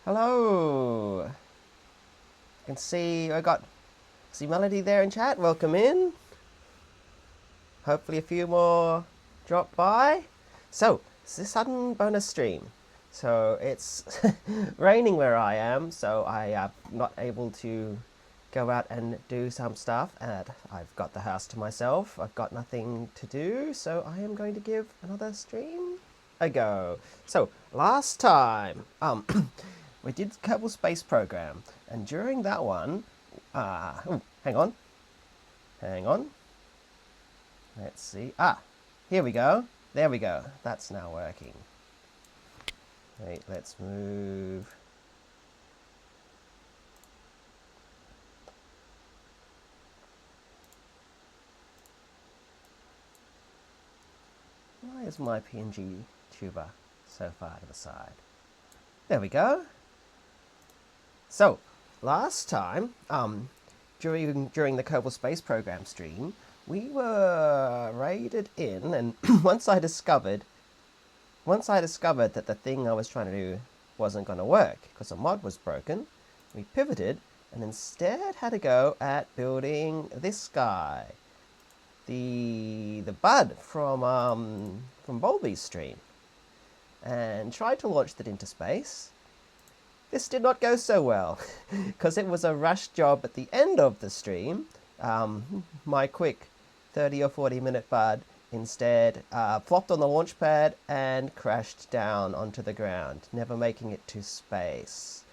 Hello. I can see see Melody there in chat. Welcome in. Hopefully a few more drop by. So, it's a sudden bonus stream. So it's raining where I am, so I am not able to go out and do some stuff. And I've got the house to myself. I've got nothing to do, so I am going to give another stream a go. So last time, we did Kerbal Space Program, and during that one, hang on. Let's see. Here we go. There we go. That's now working. Wait, let's move. Why is my PNG tuber so far to the side? There we go. So, last time, during the Kerbal Space Program stream, we were raided in, and once I discovered that the thing I was trying to do wasn't going to work because the mod was broken, we pivoted and instead had a go at building this guy, the bud from Bulby's stream, and tried to launch it into space. This did not go so well because it was a rush job at the end of the stream. My quick 30 or 40 minute bud instead flopped on the launch pad and crashed down onto the ground, never making it to space.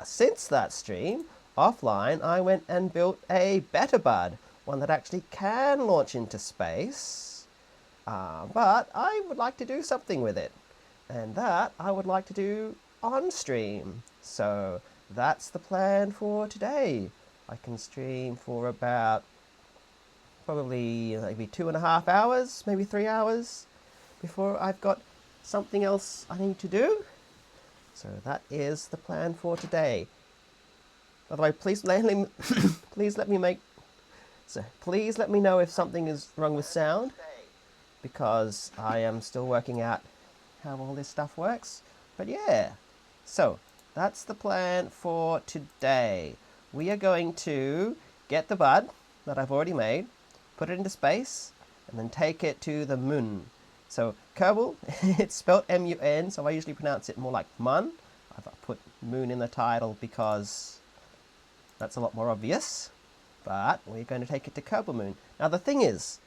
Since that stream, offline, I went and built a better bud, one that actually can launch into space, but I would like to do something with it, and that I would like to do on stream. So that's the plan for today. I can stream for about probably maybe 2.5 hours, maybe 3 hours before I've got something else I need to do. So that is the plan for today. By the way, please let me please let me know if something is wrong with sound, because I am still working out how all this stuff works. But yeah, so that's the plan for today. We are going to get the bud that I've already made, put it into space, and then take it to the moon. So Kerbal, it's spelled M-U-N, so I usually pronounce it more like mun. I've put moon in the title because that's a lot more obvious. But we're going to take it to Kerbal Moon. Now the thing is,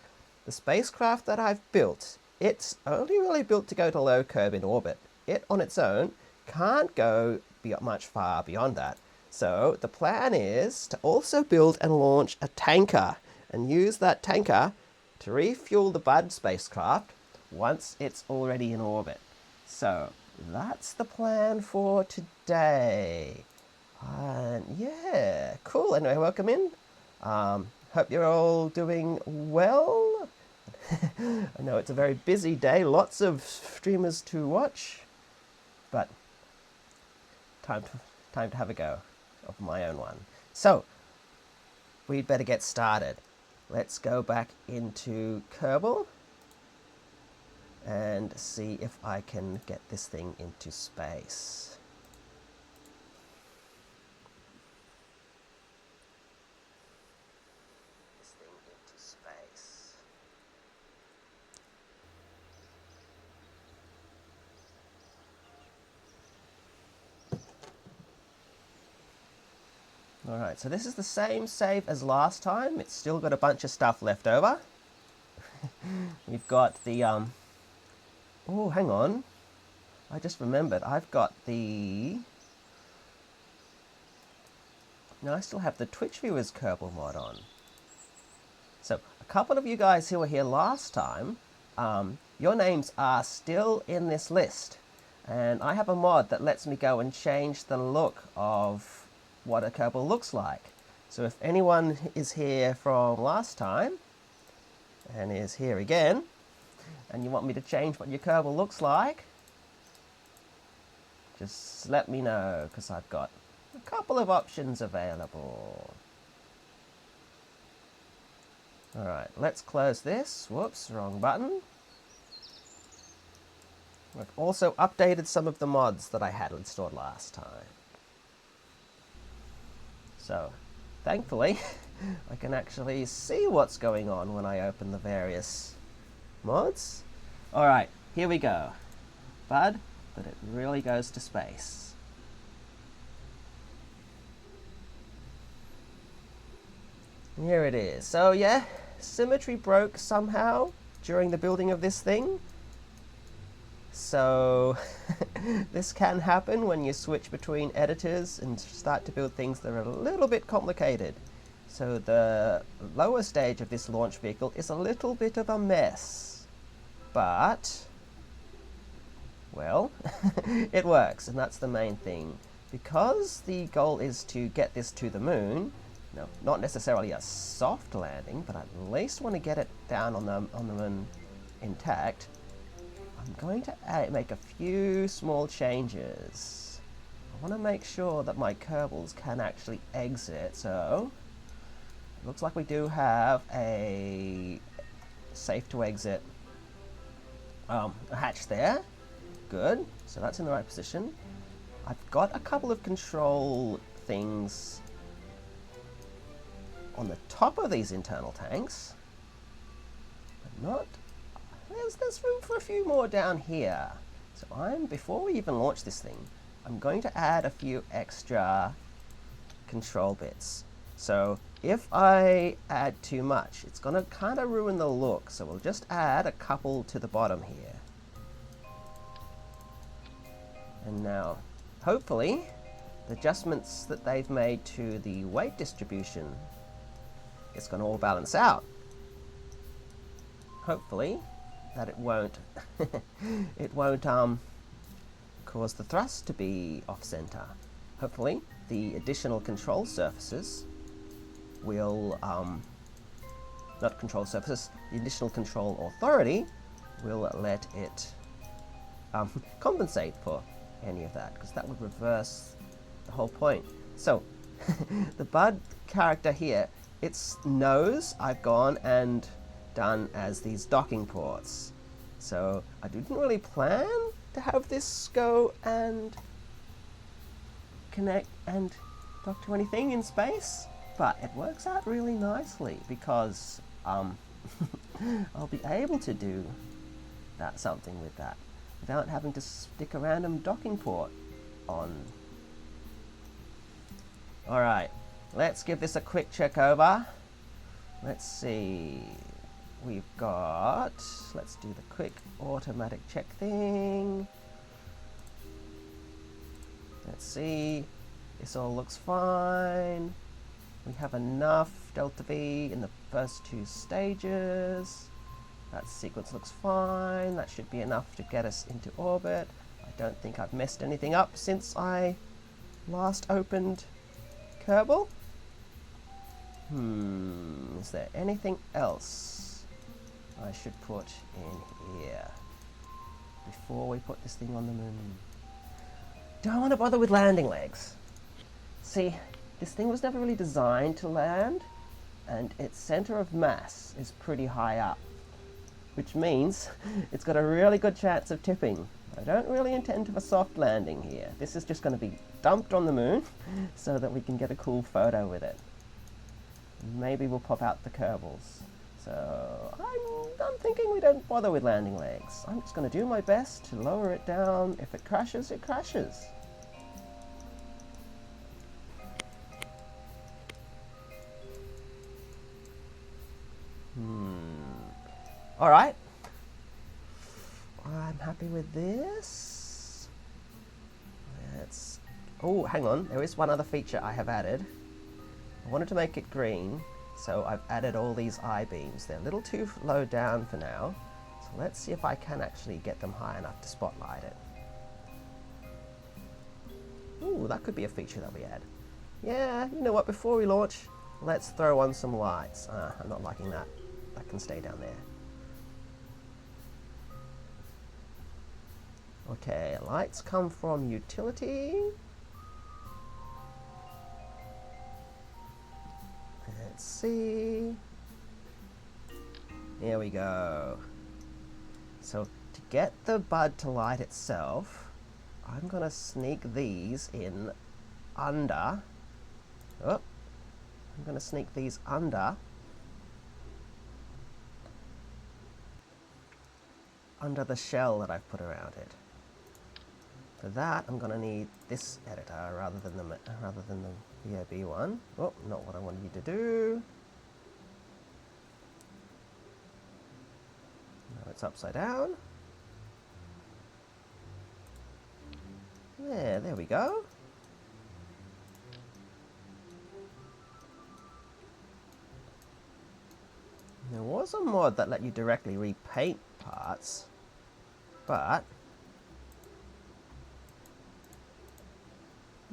the spacecraft that I've built, it's only really built to go to low curve in orbit. It on its own can't go much far beyond that. So the plan is to also build and launch a tanker and use that tanker to refuel the Bud spacecraft once it's already in orbit. So that's the plan for today. And yeah, cool. Anyway, welcome in. Hope you're all doing well. I know it's a very busy day, lots of streamers to watch, but time to have a go of my own one. So we'd better get started. Let's go back into Kerbal and see if I can get this thing into space. Alright, so this is the same save as last time. It's still got a bunch of stuff left over. We've got the, oh, hang on. I just remembered. I've got the... No, I still have the Twitch viewers Kerbal mod on. So, a couple of you guys who were here last time, your names are still in this list. And I have a mod that lets me go and change the look of what a Kerbal looks like. So if anyone is here from last time and is here again, and you want me to change what your Kerbal looks like, just let me know, because I've got a couple of options available. Alright, let's close this. Whoops, wrong button. I've also updated some of the mods that I had installed last time. So, thankfully, I can actually see what's going on when I open the various mods. Alright, here we go. Bud, but it really goes to space. Here it is. So yeah, symmetry broke somehow during the building of this thing. So this can happen when you switch between editors and start to build things that are a little bit complicated. So the lower stage of this launch vehicle is a little bit of a mess. But, well, it works, and that's the main thing. Because the goal is to get this to the moon, no, not necessarily a soft landing, but at least want to get it down on the moon intact, I'm going to make a few small changes. I want to make sure that my Kerbals can actually exit, so it looks like we do have a safe to exit a hatch there. Good, so that's in the right position. I've got a couple of control things on the top of these internal tanks, but not. There's room for a few more down here. So before we even launch this thing, I'm going to add a few extra control bits. So if I add too much, it's going to kind of ruin the look. So we'll just add a couple to the bottom here. And now, hopefully, the adjustments that they've made to the weight distribution, it's going to all balance out. Hopefully, that it won't cause the thrust to be off center. Hopefully, the additional control surfaces will not control surfaces. The additional control authority will let it compensate for any of that, because that would reverse the whole point. So, the Bud character here, its nose I've gone and done as these docking ports. So I didn't really plan to have this go and connect and dock to anything in space, but it works out really nicely because I'll be able to do something with that without having to stick a random docking port on. Alright, let's give this a quick check over. Let's see. We've got, let's do the quick automatic check thing. Let's see, this all looks fine. We have enough delta V in the first two stages. That sequence looks fine. That should be enough to get us into orbit. I don't think I've messed anything up since I last opened Kerbal. Is there anything else I should put in here before we put this thing on the moon? Don't want to bother with landing legs. See, this thing was never really designed to land, and its center of mass is pretty high up, which means it's got a really good chance of tipping. I don't really intend to have a soft landing here. This is just going to be dumped on the moon so that we can get a cool photo with it. Maybe we'll pop out the Kerbals. So I'm thinking we don't bother with landing legs. I'm just going to do my best to lower it down. If it crashes, it crashes. Alright. I'm happy with this. Let's... Oh, hang on. There is one other feature I have added. I wanted to make it green, so I've added all these I-beams. They're a little too low down for now, so let's see if I can actually get them high enough to spotlight it. Ooh, that could be a feature that we add. Yeah, you know what, before we launch, let's throw on some lights. I'm not liking that. That can stay down there. Okay, lights come from utility. Let's see. There we go. So to get the bud to light itself, I'm going to sneak these in under. Oh, I'm going to sneak these under the shell that I've put around it. For that, I'm going to need this editor rather than the VOB one. Oh, not what I wanted you to do. No, it's upside down. There we go. There was a mod that let you directly repaint parts, but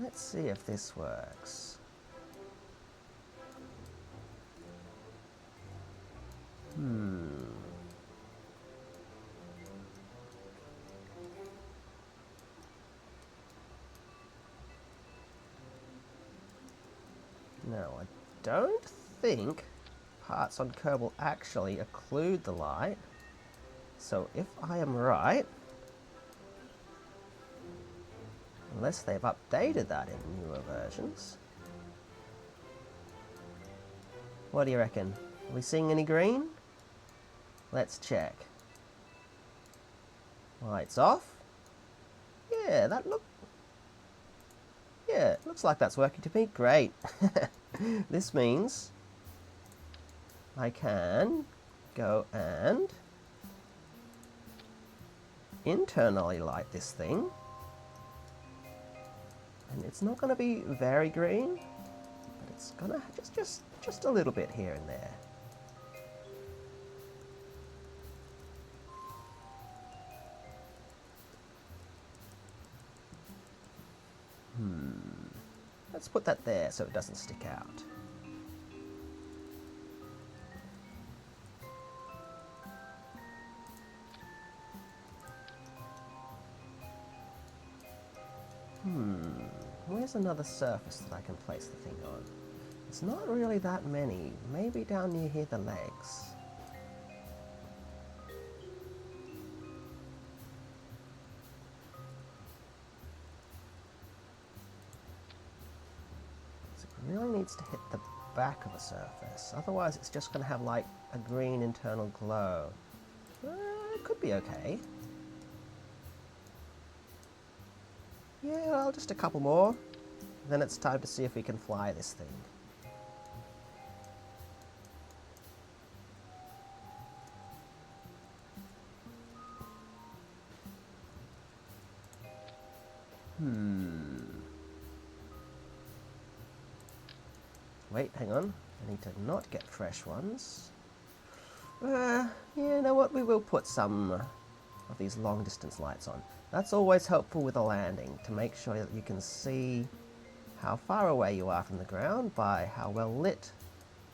let's see if this works. No, I don't think parts on Kerbal actually occlude the light. So if I am right, unless they've updated that in newer versions. What do you reckon? Are we seeing any green? Let's check. Lights off. Yeah, looks like that's working to me. Great. This means I can go and internally light this thing. And it's not going to be very green, but it's going to just a little bit here and there. Let's put that there so it doesn't stick out. Where's another surface that I can place the thing on? It's not really that many. Maybe down near here, the legs. So it really needs to hit the back of a surface. Otherwise, it's just going to have like a green internal glow. It could be okay. Yeah, well, just a couple more. Then it's time to see if we can fly this thing. Wait, hang on. I need to not get fresh ones. Yeah, you know what? We will put some of these long distance lights on. That's always helpful with a landing, to make sure that you can see how far away you are from the ground by how well lit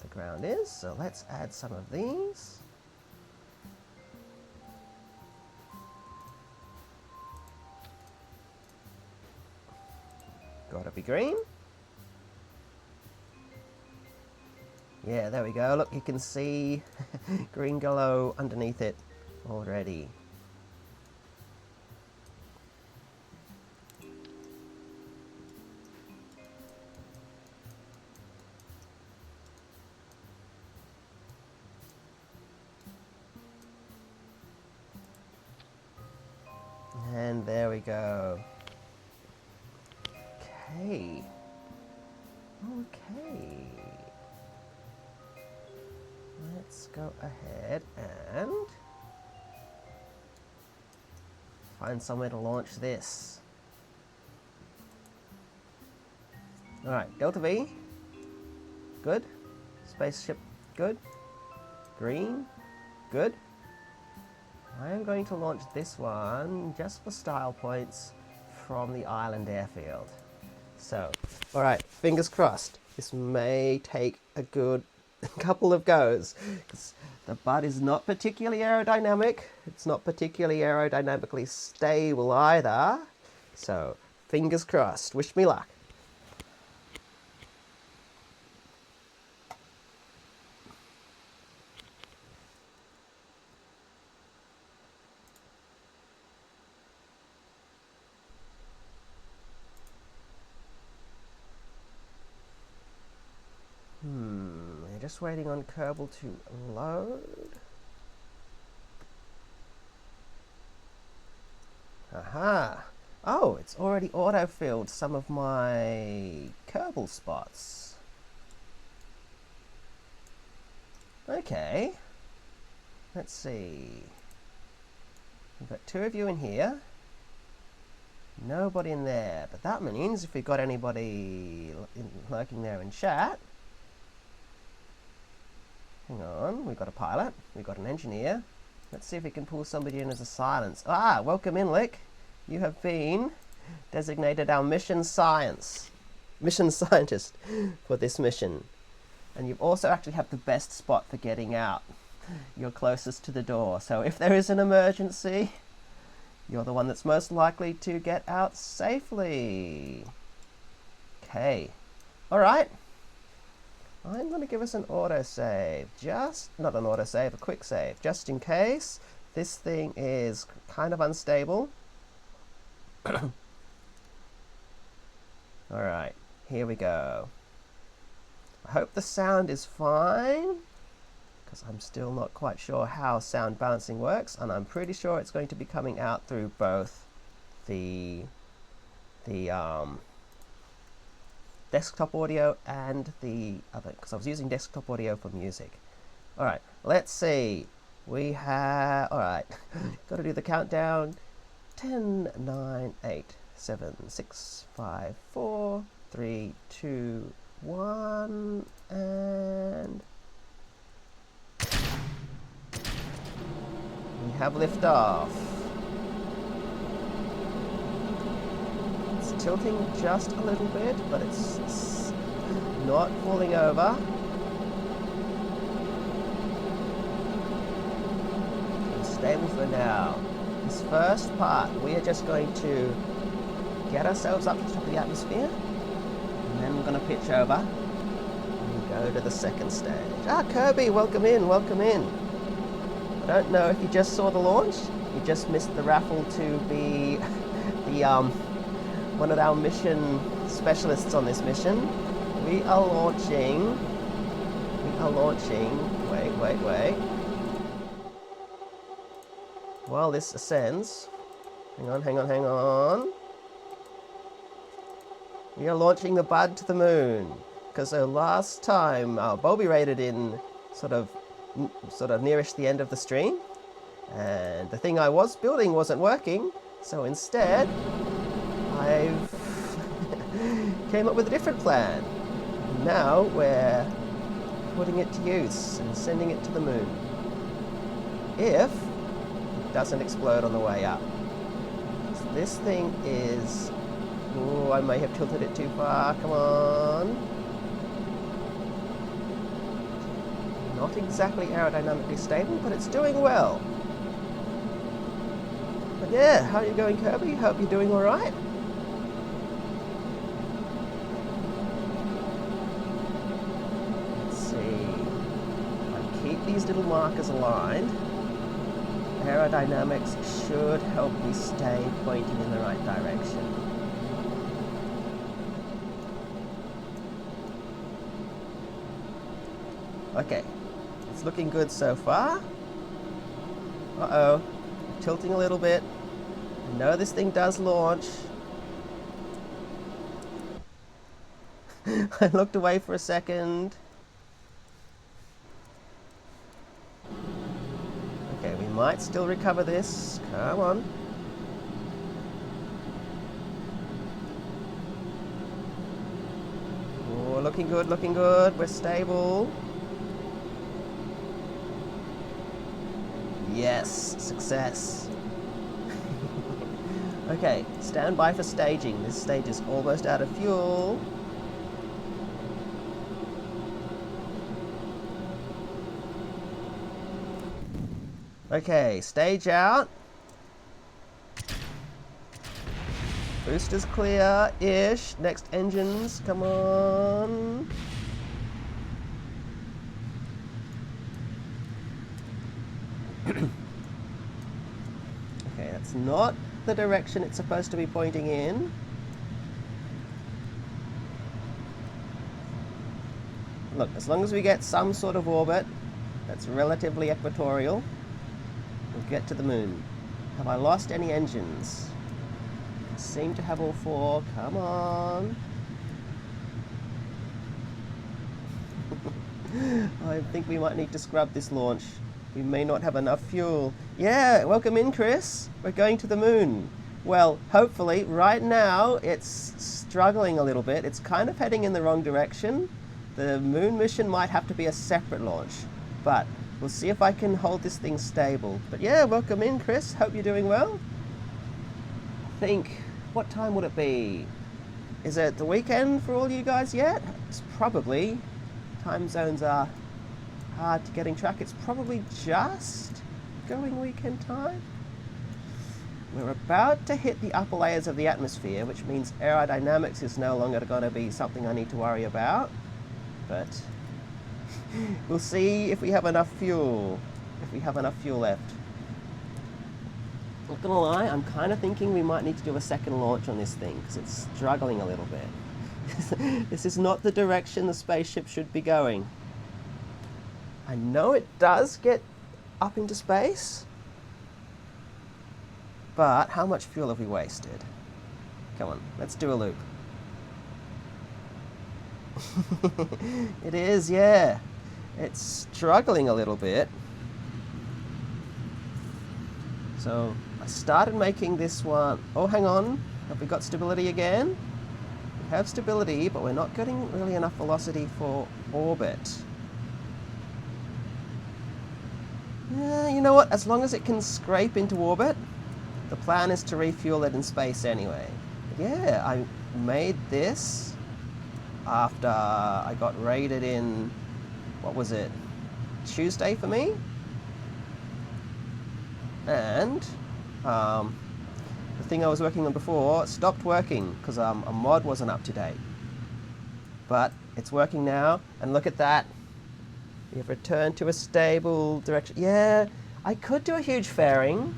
the ground is. So let's add some of these. Gotta be green. Yeah, there we go. Look, you can see green glow underneath it already. And there we go. Okay. Okay. Let's go ahead and find somewhere to launch this. Alright, Delta V. Good. Spaceship. Good. Green. Good. I am going to launch this one just for style points from the island airfield. So, alright, fingers crossed. This may take a good couple of goes, because the bud is not particularly aerodynamic. It's not particularly aerodynamically stable either. So, fingers crossed. Wish me luck. just waiting on Kerbal to load. Aha! Oh, it's already auto-filled some of my Kerbal spots. Okay. Let's see. We've got 2 of you in here. Nobody in there. But that means if we've got anybody lurking there in chat... Hang on, we've got a pilot. We've got an engineer. Let's see if we can pull somebody in as a silence. Ah, welcome in, Lick. You have been designated our mission scientist for this mission. And you also actually have the best spot for getting out. You're closest to the door. So if there is an emergency, you're the one that's most likely to get out safely. Okay. All right. I'm going to give us an autosave. Not an autosave, a quick save. Just in case this thing is kind of unstable. Alright, here we go. I hope the sound is fine, because I'm still not quite sure how sound balancing works, and I'm pretty sure it's going to be coming out through both the desktop audio and the other, because I was using desktop audio for music. Alright, let's see. We have, alright, got to do the countdown. 10, 9, 8, 7, 6, 5, 4, 3, 2, 1, and we have liftoff. It's tilting just a little bit, but it's not falling over. It's stable for now. This first part, we are just going to get ourselves up to the top of the atmosphere, and then we're going to pitch over and go to the second stage. Ah, Kirby, welcome in, welcome in. I don't know if you just saw the launch, you just missed the raffle to be the one of our mission specialists on this mission. We are launching, wait. While this ascends, hang on. We are launching the Bud to the moon, because last time Bobby rated in sort of nearish the end of the stream, and the thing I was building wasn't working, so instead I've came up with a different plan. Now we're putting it to use and sending it to the moon. If doesn't explode on the way up. So this thing is... Oh, I may have tilted it too far. Come on. Not exactly aerodynamically stable, but it's doing well. But yeah, how are you going, Kirby? Hope you're doing all right. Let's see. I keep these little markers aligned. Aerodynamics should help me stay pointing in the right direction. Okay, it's looking good so far. Uh-oh, tilting a little bit. I know this thing does launch. I looked away for a second. Okay, we might still recover this. Come on. Oh, looking good, looking good. We're stable. Yes, success. Okay, stand by for staging. This stage is almost out of fuel. Okay, stage out. Boosters clear-ish. Next engines, come on. Okay, that's not the direction it's supposed to be pointing in. look, as long as we get some sort of orbit that's relatively equatorial, we'll get to the moon. Have I lost any engines? I seem to have all 4. Come on. I think we might need to scrub this launch. We may not have enough fuel. Yeah, welcome in, Chris. We're going to the moon. Well, hopefully, right now, it's struggling a little bit. It's kind of heading in the wrong direction. The moon mission might have to be a separate launch, but we'll see if I can hold this thing stable. But yeah, welcome in, Chris. Hope you're doing well. I think, what time would it be? Is it the weekend for all you guys yet? It's probably. Time zones are hard to get in track. It's probably just going weekend time. We're about to hit the upper layers of the atmosphere, which means aerodynamics is no longer going to be something I need to worry about. But we'll see if we have enough fuel. If we have enough fuel left. Not gonna lie, I'm kind of thinking we might need to do a second launch on this thing because it's struggling a little bit. This is not the direction the spaceship should be going. I know it does get up into space, but how much fuel have we wasted? Come on, let's do a loop. It is, yeah. It's struggling a little bit. So I started making this one. Oh, hang on. Have we got stability again? We have stability, but we're not getting really enough velocity for orbit. Yeah, you know what? As long as it can scrape into orbit, the plan is to refuel it in space anyway. But yeah, I made this after I got raided in, what was it, Tuesday for me? And the thing I was working on before stopped working because a mod wasn't up to date. But it's working now, and look at that. We have returned to a stable direction. Yeah, I could do a huge fairing.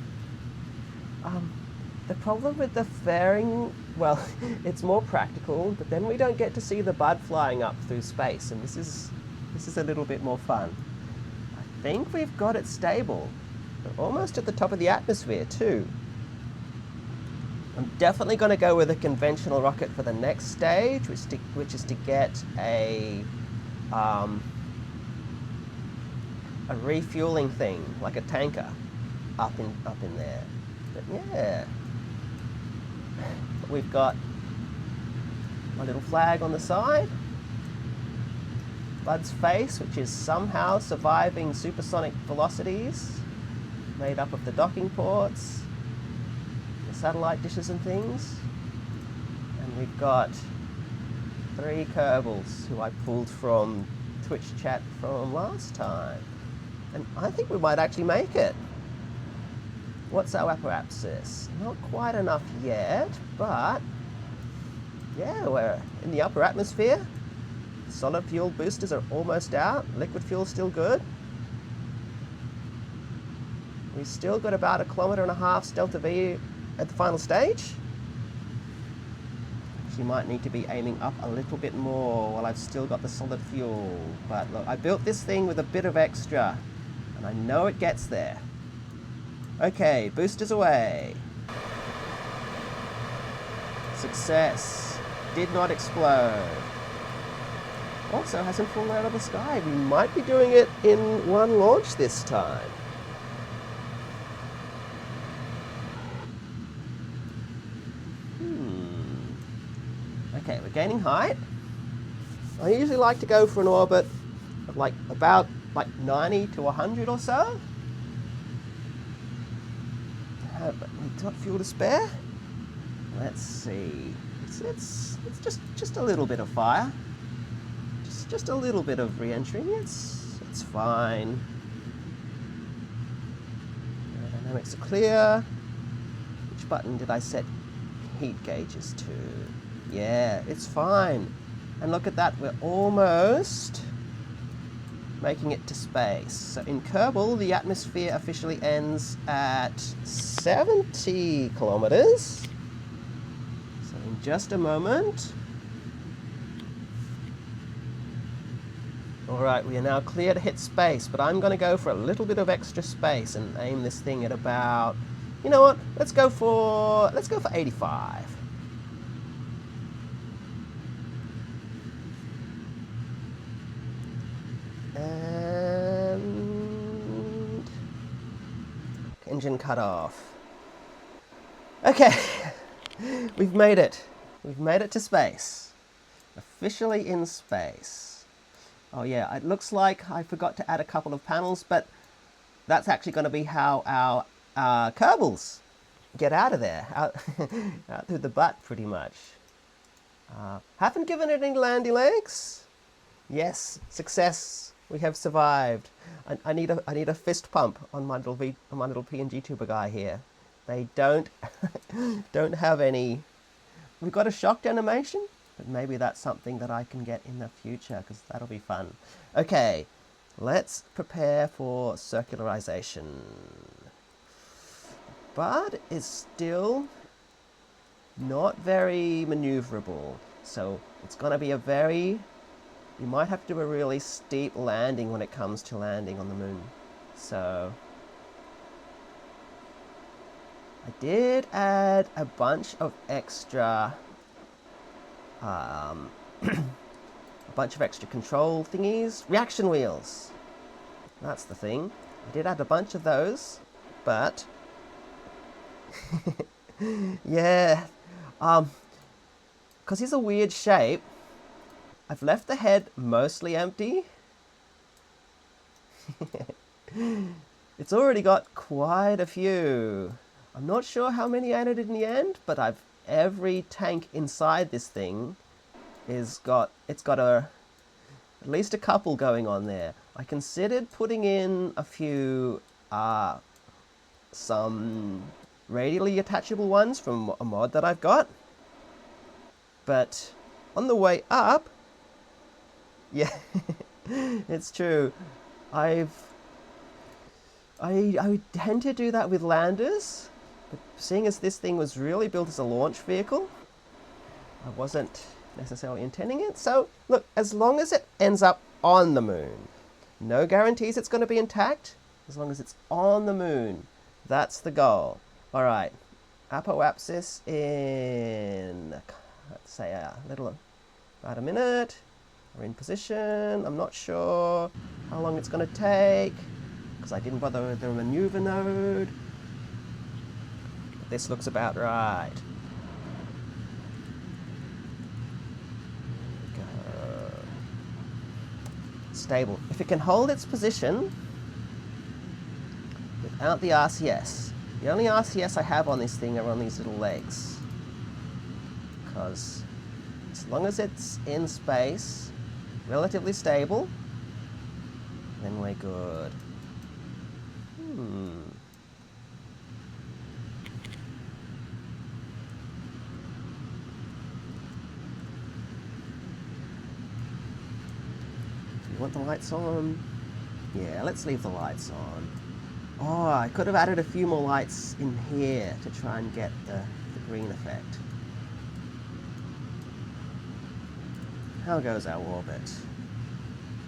The problem with the fairing, well, it's more practical, but then we don't get to see the bud flying up through space, and this is a little bit more fun. I think we've got it stable. We're almost at the top of the atmosphere too. I'm definitely going to go with a conventional rocket for the next stage, which is to get a refueling thing, like a tanker, up in there. But yeah, we've got my little flag on the side, Bud's face, which is somehow surviving supersonic velocities, made up of the docking ports, the satellite dishes and things. And we've got 3 Kerbals who I pulled from Twitch chat from last time. And I think we might actually make it. What's our apparatus? Not quite enough yet, but yeah, we're in the upper atmosphere. Solid fuel boosters are almost out. Liquid fuel's still good. We've still got about 1.5 kilometers delta V at the final stage. You might need to be aiming up a little bit more while I've still got the solid fuel. But look, I built this thing with a bit of extra, and I know it gets there. Okay, boosters away. Success. Did not explode. Also hasn't fallen out of the sky. We might be doing it in one launch this time. Okay, we're gaining height. I usually like to go for an orbit of about 90 to 100 or so. But we've got fuel to spare. Let's see. It's just a little bit of fire. Just a little bit of re-entry. It's fine. Aerodynamics are clear. Which button did I set heat gauges to? Yeah, it's fine. And look at that, we're almost making it to space. So in Kerbal, the atmosphere officially ends at 70 kilometers. So in just a moment, Alright, we are now clear to hit space, but I'm going to go for a little bit of extra space and aim this thing at about... You know what? Let's go for 85. And... engine cut off. Okay, we've made it. We've made it to space. Officially in space. Oh yeah, it looks like I forgot to add a couple of panels, but that's actually going to be how our Kerbals get out of there, out through the butt, pretty much. Haven't given it any landy legs. Yes, success. We have survived. I need a fist pump on my little PNG tuber guy here. They don't have any. We've got a shocked animation. But maybe that's something that I can get in the future, because that'll be fun. Okay, let's prepare for circularization. Bud is still not very maneuverable, so it's going to be a very... You might have to do a really steep landing when it comes to landing on the moon. So... I did add a bunch of extra... a bunch of extra control thingies. Reaction wheels. That's the thing. I did add a bunch of those, but yeah, because he's a weird shape, I've left the head mostly empty. It's already got quite a few. I'm not sure how many I added in the end, but every tank inside this thing at least a couple going on there. I considered putting in a few some radially attachable ones from a mod that I've got, but on the way up, yeah, it's true. I tend to do that with landers. But seeing as this thing was really built as a launch vehicle, I wasn't necessarily intending it. So, look, as long as it ends up on the moon, no guarantees it's going to be intact. As long as it's on the moon, that's the goal. All right, apoapsis in, let's say, about a minute. We're in position. I'm not sure how long it's going to take, because I didn't bother with the maneuver node. This looks about right. Go. Stable. If it can hold its position without the RCS. The only RCS I have on this thing are on these little legs. Because as long as it's in space, relatively stable, then we're good. You want the lights on? Yeah, let's leave the lights on. Oh, I could have added a few more lights in here to try and get the green effect. How goes our orbit?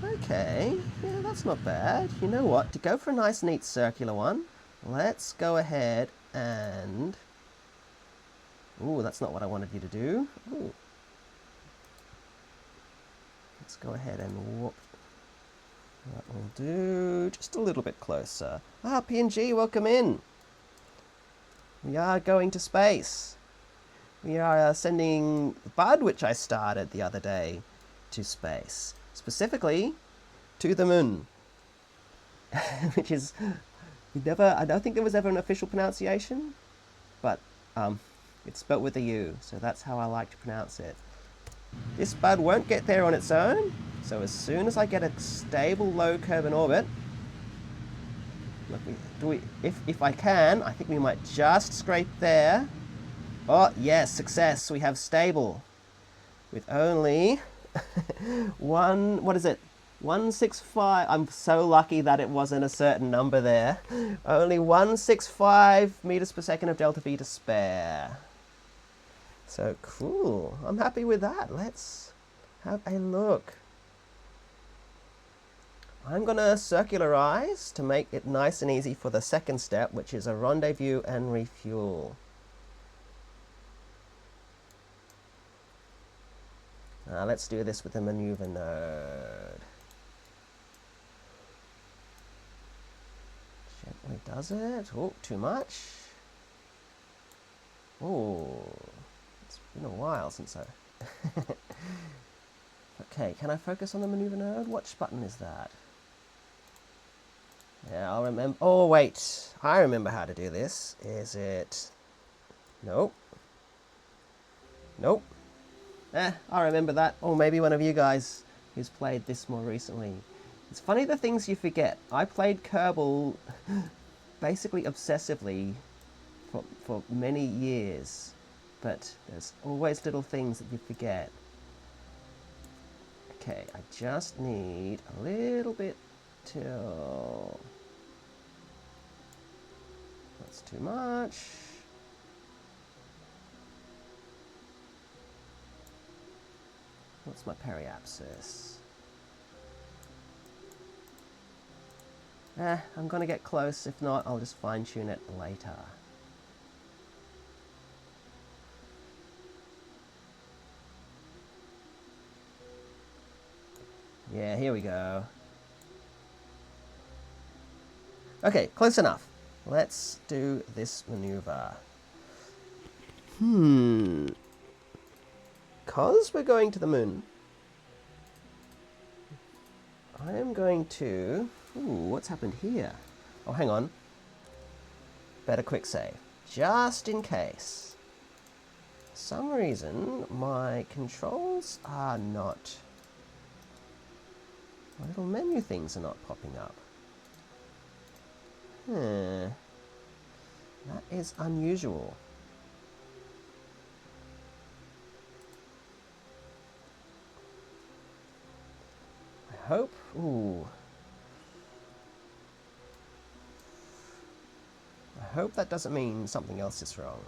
Okay, yeah, that's not bad. You know what? To go for a nice, neat circular one, let's go ahead and... Ooh, that's not what I wanted you to do. Ooh. Let's go ahead and warp. That will do. Just a little bit closer. Ah, PNG, welcome in. We are going to space. We are sending Bud, which I started the other day, to space. Specifically, to the moon. Which is... I don't think there was ever an official pronunciation, but it's spelt with a U, so that's how I like to pronounce it. This Bud won't get there on its own, so as soon as I get a stable low Kerbal orbit, look, if I can, I think we might just scrape there. Oh, yes, success. We have stable. With only what is it? 165. I'm so lucky that it wasn't a certain number there. Only 165 meters per second of delta V to spare. So cool. I'm happy with that. Let's have a look. I'm going to circularize to make it nice and easy for the second step, which is a rendezvous and refuel. Let's do this with the maneuver node. Gently does it. Oh, too much. Oh, it's been a while since I... Okay, can I focus on the maneuver node? Which button is that? Yeah, I'll remember. Oh, wait. I remember how to do this. Is it... Nope. Nope. I remember that. Or maybe one of you guys who's played this more recently. It's funny the things you forget. I played Kerbal basically obsessively for many years. But there's always little things that you forget. Okay, I just need a little bit till... That's too much. What's my periapsis? I'm gonna get close. If not, I'll just fine-tune it later. Yeah, here we go. Okay, close enough. Let's do this maneuver. Because we're going to the moon, I am going to... Ooh, what's happened here? Oh, hang on. Better quick save. Just in case. For some reason, my controls are not... My little menu things are not popping up. That is unusual. I hope... Ooh. I hope that doesn't mean something else is wrong.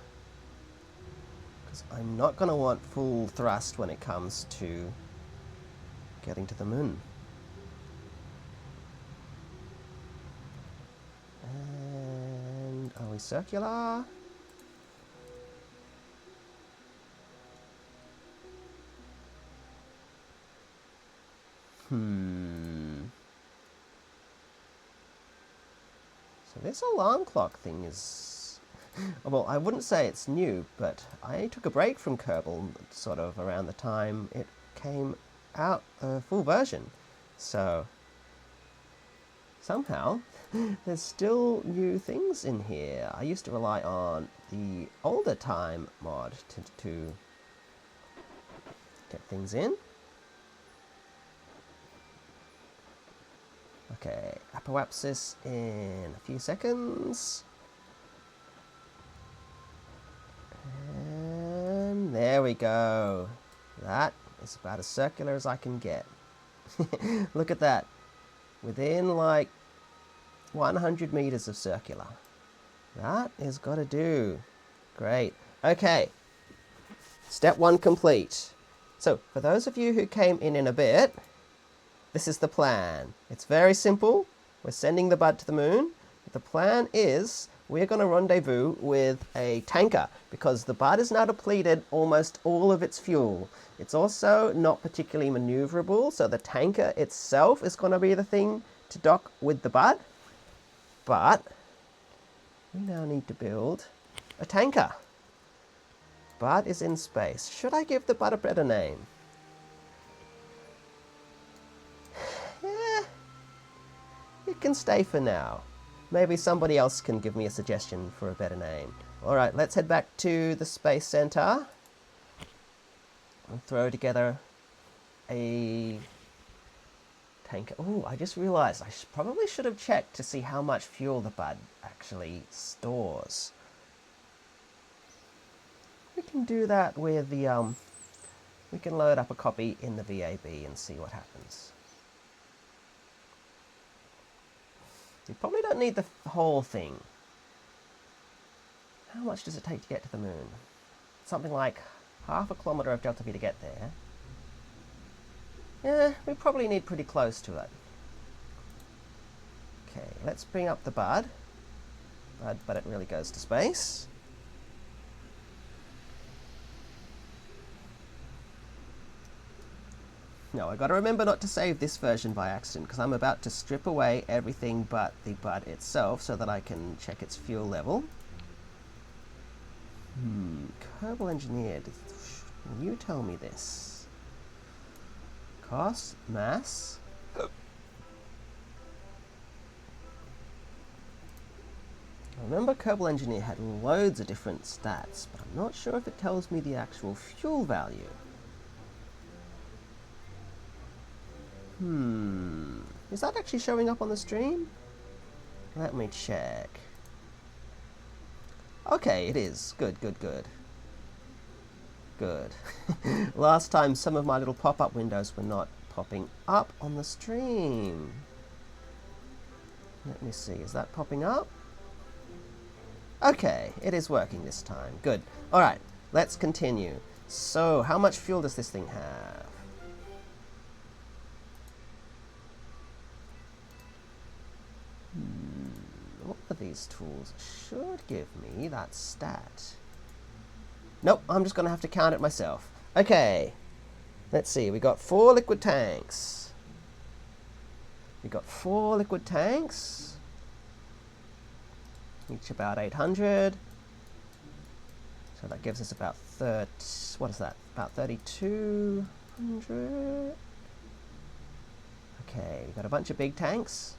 Because I'm not going to want full thrust when it comes to getting to the moon. And are we circular? So this alarm clock thing is... Well, I wouldn't say it's new, but I took a break from Kerbal sort of around the time it came out, a full version. So, somehow, there's still new things in here. I used to rely on the older time mod to get things in. Okay, apoapsis in a few seconds. And there we go. That is about as circular as I can get. Look at that. Within like 100 meters of circular. That is got to do. Great. Okay. Step 1 complete. So, for those of you who came in a bit, this is the plan. It's very simple. We're sending the bud to the moon. The plan is we're going to rendezvous with a tanker because the bud is now depleted almost all of its fuel. It's also not particularly maneuverable, so the tanker itself is going to be the thing to dock with the bud. But we now need to build a tanker. Bud is in space. Should I give the bud a better name? It can stay for now. Maybe somebody else can give me a suggestion for a better name. Alright, let's head back to the Space Center and throw together a tanker. Oh, I just realized I probably should have checked to see how much fuel the bud actually stores. We can do that with the, we can load up a copy in the VAB and see what happens. You probably don't need the whole thing. How much does it take to get to the moon? Something like half a kilometre of delta V to get there. Yeah, we probably need pretty close to it. Okay, let's bring up the bud. But it really goes to space. No, I gotta remember not to save this version by accident, because I'm about to strip away everything but the bud itself so that I can check its fuel level. Kerbal engineered. Can you tell me this? Cost, mass. I remember Kerbal Engineer had loads of different stats, but I'm not sure if it tells me the actual fuel value. Is that actually showing up on the stream? Let me check. Okay, it is. Good, good, good. Good. Last time some of my little pop-up windows were not popping up on the stream. Let me see, is that popping up? Okay, it is working this time. Good. Alright, let's continue. So, how much fuel does this thing have? What are these tools? Should give me that stat. Nope, I'm just going to have to count it myself. Okay, let's see. We got 4 liquid tanks. We got 4 liquid tanks. Each about 800. So that gives us about 30. What is that? About 3,200. Okay, we got a bunch of big tanks.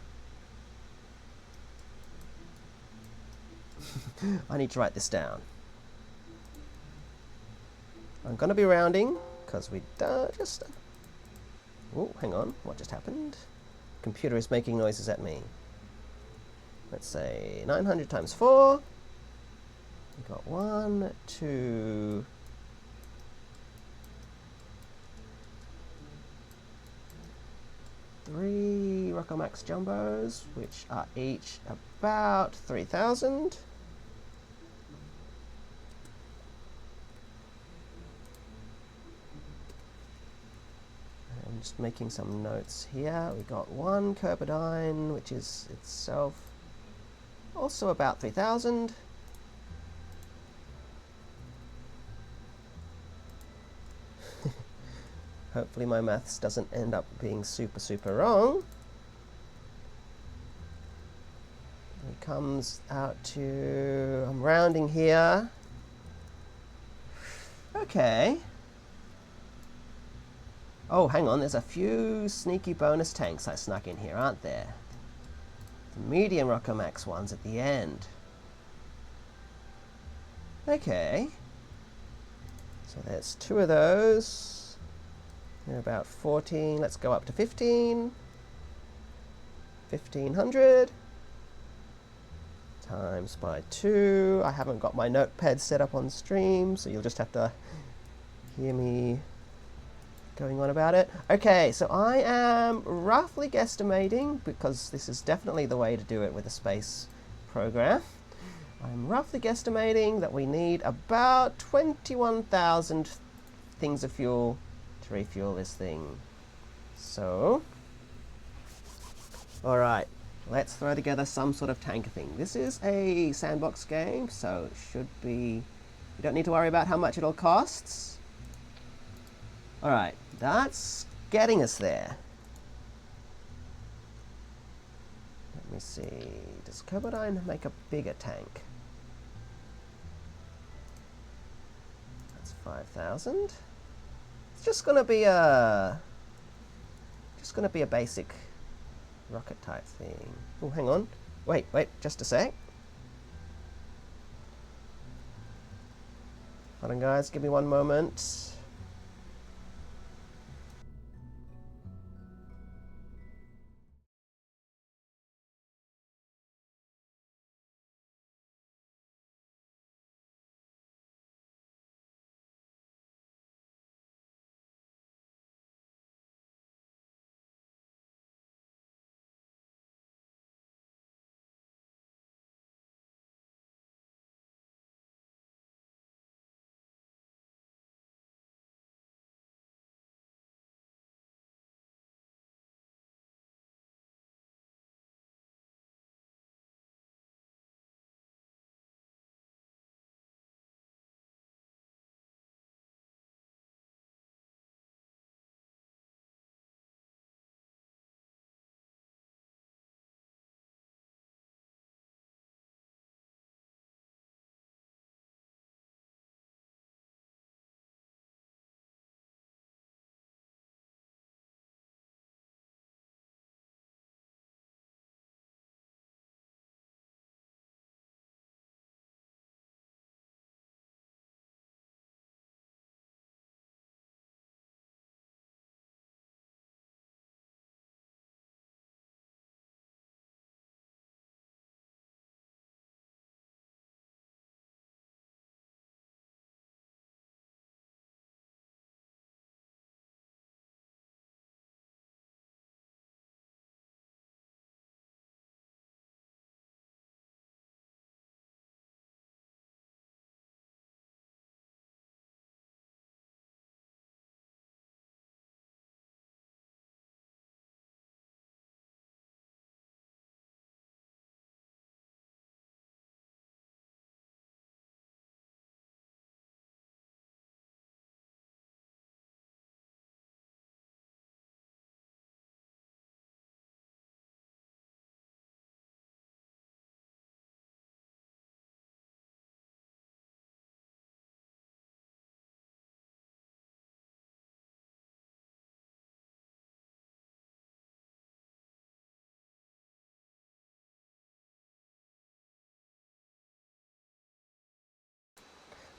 I need to write this down. I'm going to be rounding because we just... Oh, hang on. What just happened? Computer is making noises at me. Let's say 900 times 4. We got 1, 2... 3 Rockomax Jumbos, which are each about 3,000. I'm just making some notes here. We got 1 Kerbadine, which is itself also about 3,000. Hopefully my maths doesn't end up being super, super wrong. It comes out to... I'm rounding here. Okay. Oh, hang on. There's a few sneaky bonus tanks I snuck in here, aren't there? The medium Rockomax ones at the end. Okay. So there's 2 of those. They're about 14. Let's go up to 15. 1,500 times by 2. I haven't got my notepad set up on stream, so you'll just have to hear me going on about it. Okay, so I am roughly guesstimating, because this is definitely the way to do it with a space program. I'm roughly guesstimating that we need about 21,000 things of fuel to refuel this thing. So, alright, let's throw together some sort of tanker thing. This is a sandbox game, so it should be... You don't need to worry about how much it all costs. Alright, that's getting us there. Let me see, does Kerbadine make a bigger tank? That's 5,000. It's just gonna be a basic rocket type thing. Oh, hang on. Wait, just a sec. Hold on, guys, give me one moment.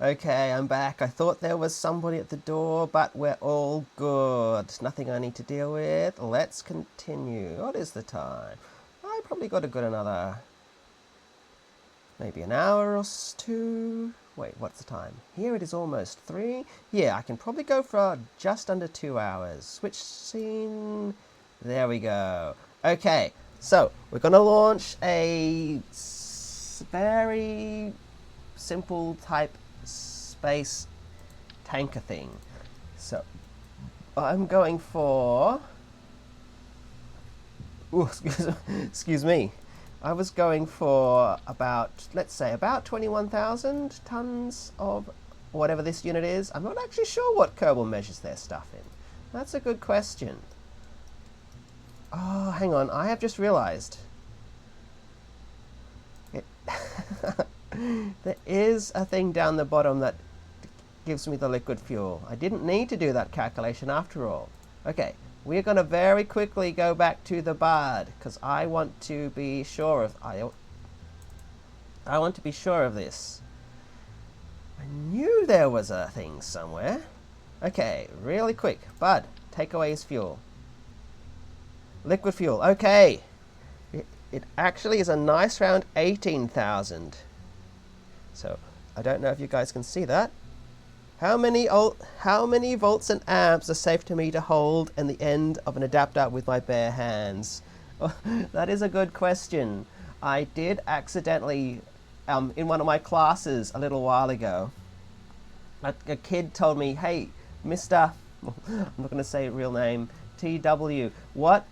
Okay, I'm back. I thought there was somebody at the door, but we're all good. Nothing I need to deal with. Let's continue. What is the time? I probably got a good another, maybe an hour or two. Wait, what's the time? Here it is almost 3. Yeah, I can probably go for just under 2 hours. Switch scene. There we go. Okay, so we're going to launch a very simple type space tanker thing. So I'm going for... Ooh, excuse me. I was going for about, let's say, about 21,000 tons of whatever this unit is. I'm not actually sure what Kerbal measures their stuff in. That's a good question. Oh, hang on. I have just realized. There is a thing down the bottom that gives me the liquid fuel. I didn't need to do that calculation after all. Okay, we're going to very quickly go back to the bard because I want to be sure of I want to be sure of this. I knew there was a thing somewhere. Okay, really quick. Bud, take away his fuel. Liquid fuel. Okay. It actually is a nice round 18,000. So, I don't know if you guys can see that. How many volts and amps are safe to me to hold in the end of an adapter with my bare hands? Oh, that is a good question. I did accidentally, in one of my classes a little while ago, a kid told me, hey, Mr. I'm not going to say real name, TW, what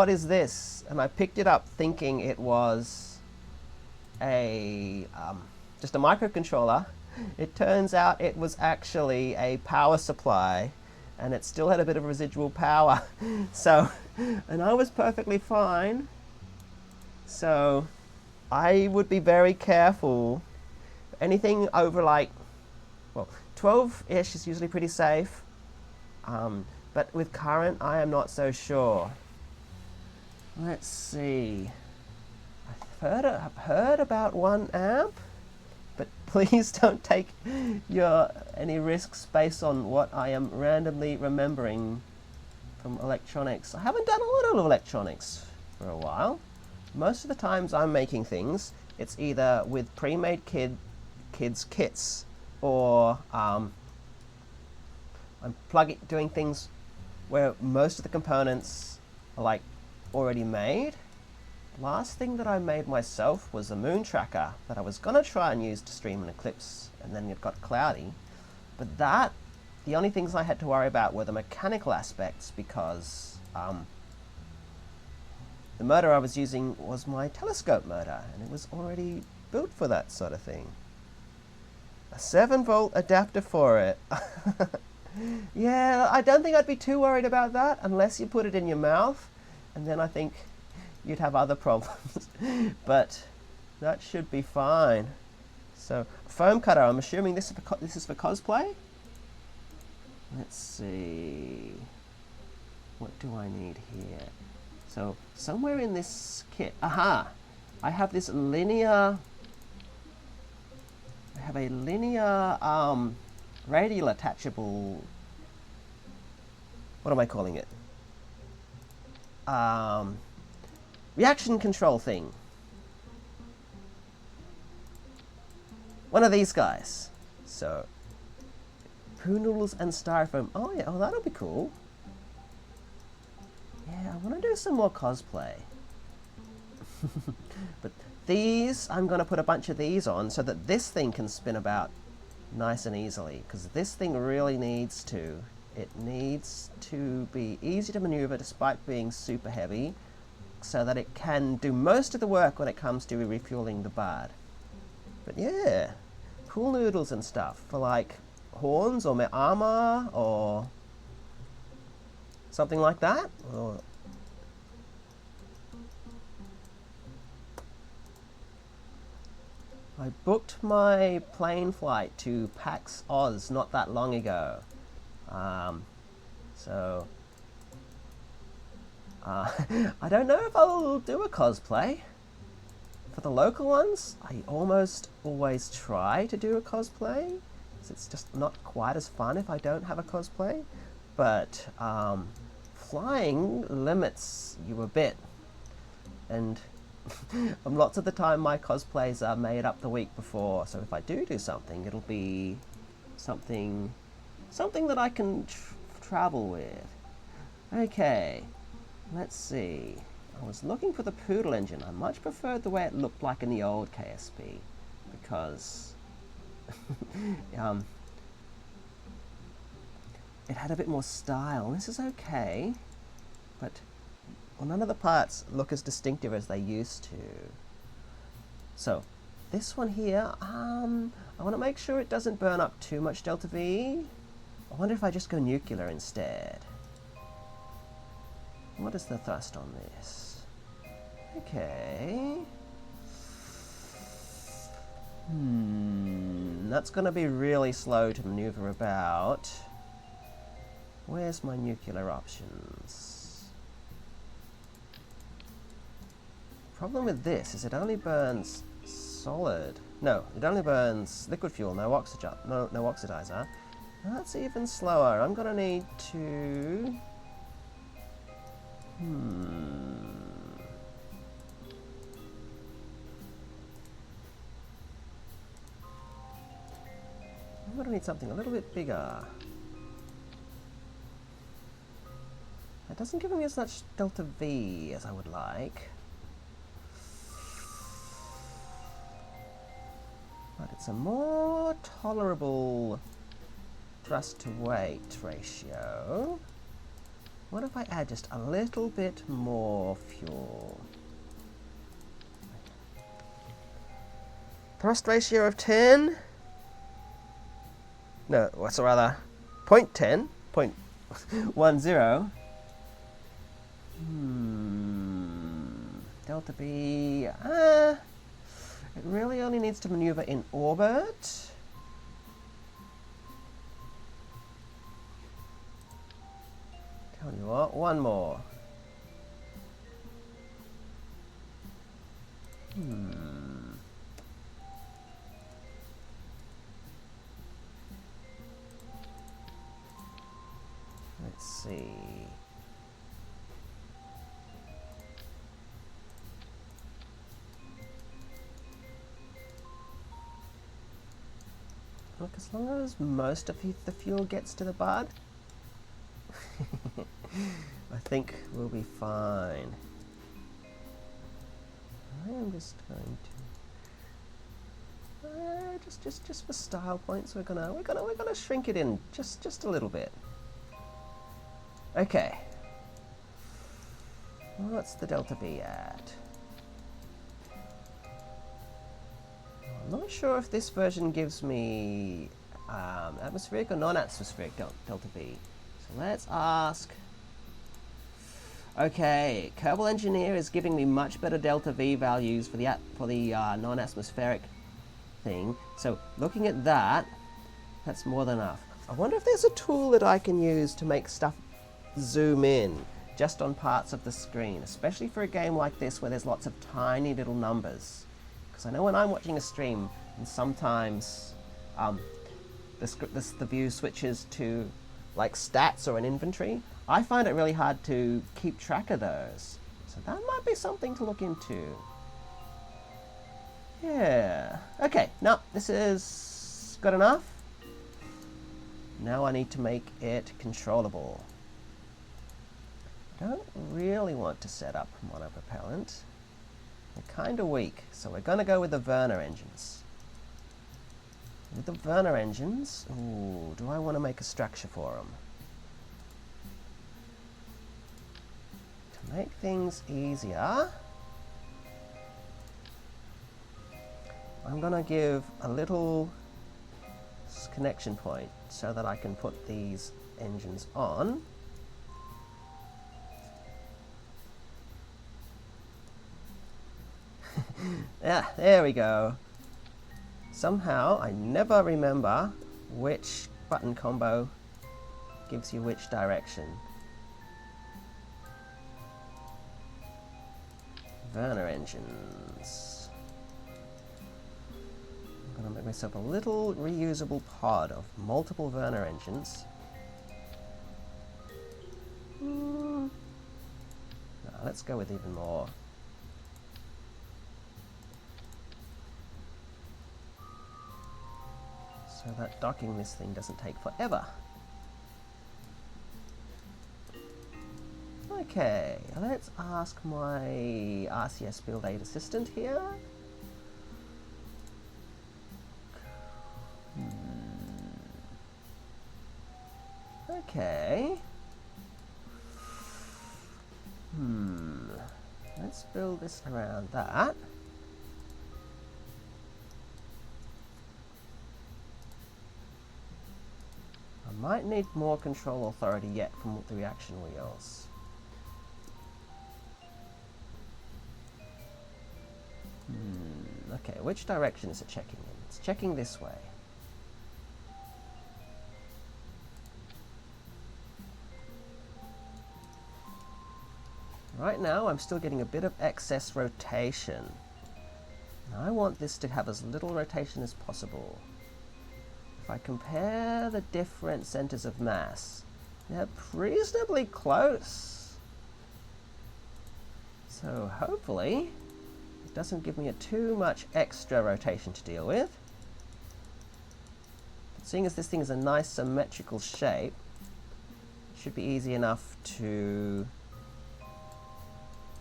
is this? And I picked it up thinking it was a just a microcontroller. It turns out it was actually a power supply, and it still had a bit of residual power. So, and I was perfectly fine. So, I would be very careful. Anything over like, well, 12-ish is usually pretty safe. But with current, I am not so sure. Let's see. I've heard about 1 amp. But please don't take any risks based on what I am randomly remembering from electronics. I haven't done a lot of electronics for a while. Most of the times I'm making things, it's either with pre-made kids kits, or I'm doing things where most of the components are like already made. Last thing that I made myself was a moon tracker that I was going to try and use to stream an eclipse, and then it got cloudy. But the only things I had to worry about were the mechanical aspects, because the motor I was using was my telescope motor, and it was already built for that sort of thing. A 7-volt adapter for it. Yeah, I don't think I'd be too worried about that unless you put it in your mouth, and then I think you'd have other problems. But that should be fine. So, foam cutter, I'm assuming this is for cosplay? Let's see. What do I need here? So, somewhere in this kit, aha! I have this linear... I have a linear radial attachable... What am I calling it? Reaction control thing. One of these guys. So, poo noodles and styrofoam. Oh yeah, oh that'll be cool. Yeah, I want to do some more cosplay. But these, I'm going to put a bunch of these on so that this thing can spin about nice and easily. Because this thing really needs to. It needs to be easy to maneuver despite being super heavy, so that it can do most of the work when it comes to refueling the bard. But yeah, cool noodles and stuff for like horns or armor or something like that. Or I booked my plane flight to PAX Oz not that long ago. So I don't know if I'll do a cosplay. For the local ones, I almost always try to do a cosplay. It's just not quite as fun if I don't have a cosplay. But flying limits you a bit. And lots of the time my cosplays are made up the week before. So if I do something, it'll be something that I can travel with. Okay, let's see. I was looking for the Poodle engine. I much preferred the way it looked like in the old KSP, because it had a bit more style. This is okay, but well, none of the parts look as distinctive as they used to. So this one here, I want to make sure it doesn't burn up too much delta V. I wonder if I just go nuclear instead. What is the thrust on this? Okay. That's going to be really slow to maneuver about. Where's my nuclear options? Problem with this is it only burns solid. No, it only burns liquid fuel, no oxidizer. That's even slower. I'm going to need to... I'm going to need something a little bit bigger. It doesn't give me as much delta V as I would like. But it's a more tolerable thrust to weight ratio. What if I add just a little bit more fuel? Thrust ratio of 10? No, what's rather 0.10, 0.10. Delta V, it really only needs to maneuver in orbit. Tell you what, one more. Let's see. Look, as long as most of the fuel gets to the bud, I think we'll be fine. I am just going to just for style points, we're gonna shrink it in just a little bit. Okay. What's the delta V at? I'm not sure if this version gives me atmospheric or non-atmospheric delta V. So let's ask. Okay, Kerbal Engineer is giving me much better delta V values for the non-atmospheric thing. So looking at that, that's more than enough. I wonder if there's a tool that I can use to make stuff zoom in just on parts of the screen, especially for a game like this where there's lots of tiny little numbers. Because I know when I'm watching a stream, and sometimes the view switches to like stats or an inventory, I find it really hard to keep track of those. So that might be something to look into. Yeah. Okay, no, this is good enough. Now I need to make it controllable. I don't really want to set up monopropellant. They're kind of weak, so we're going to go with the Werner engines. With the Werner engines, ooh, do I want to make a structure for them? To make things easier, I'm going to give a little connection point so that I can put these engines on. Yeah, there we go. Somehow, I never remember which button combo gives you which direction. Werner engines. I'm going to make myself a little reusable pod of multiple Werner engines. No, let's go with even more. So that docking this thing doesn't take forever. Okay, let's ask my RCS build aid assistant here. Okay. Let's build this around that. I might need more control authority yet from the reaction wheels. Okay, which direction is it checking in? It's checking this way. Right now, I'm still getting a bit of excess rotation. I want this to have as little rotation as possible. If I compare the different centers of mass, they're reasonably close. So hopefully, it doesn't give me too much extra rotation to deal with. Seeing as this thing is a nice symmetrical shape, it should be easy enough to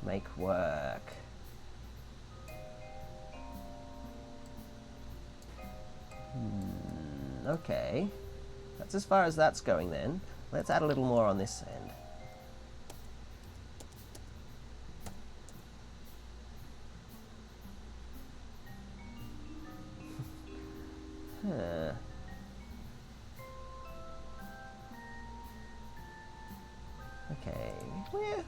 make work. Okay, that's as far as that's going then. Let's add a little more on this end. Okay, yeah,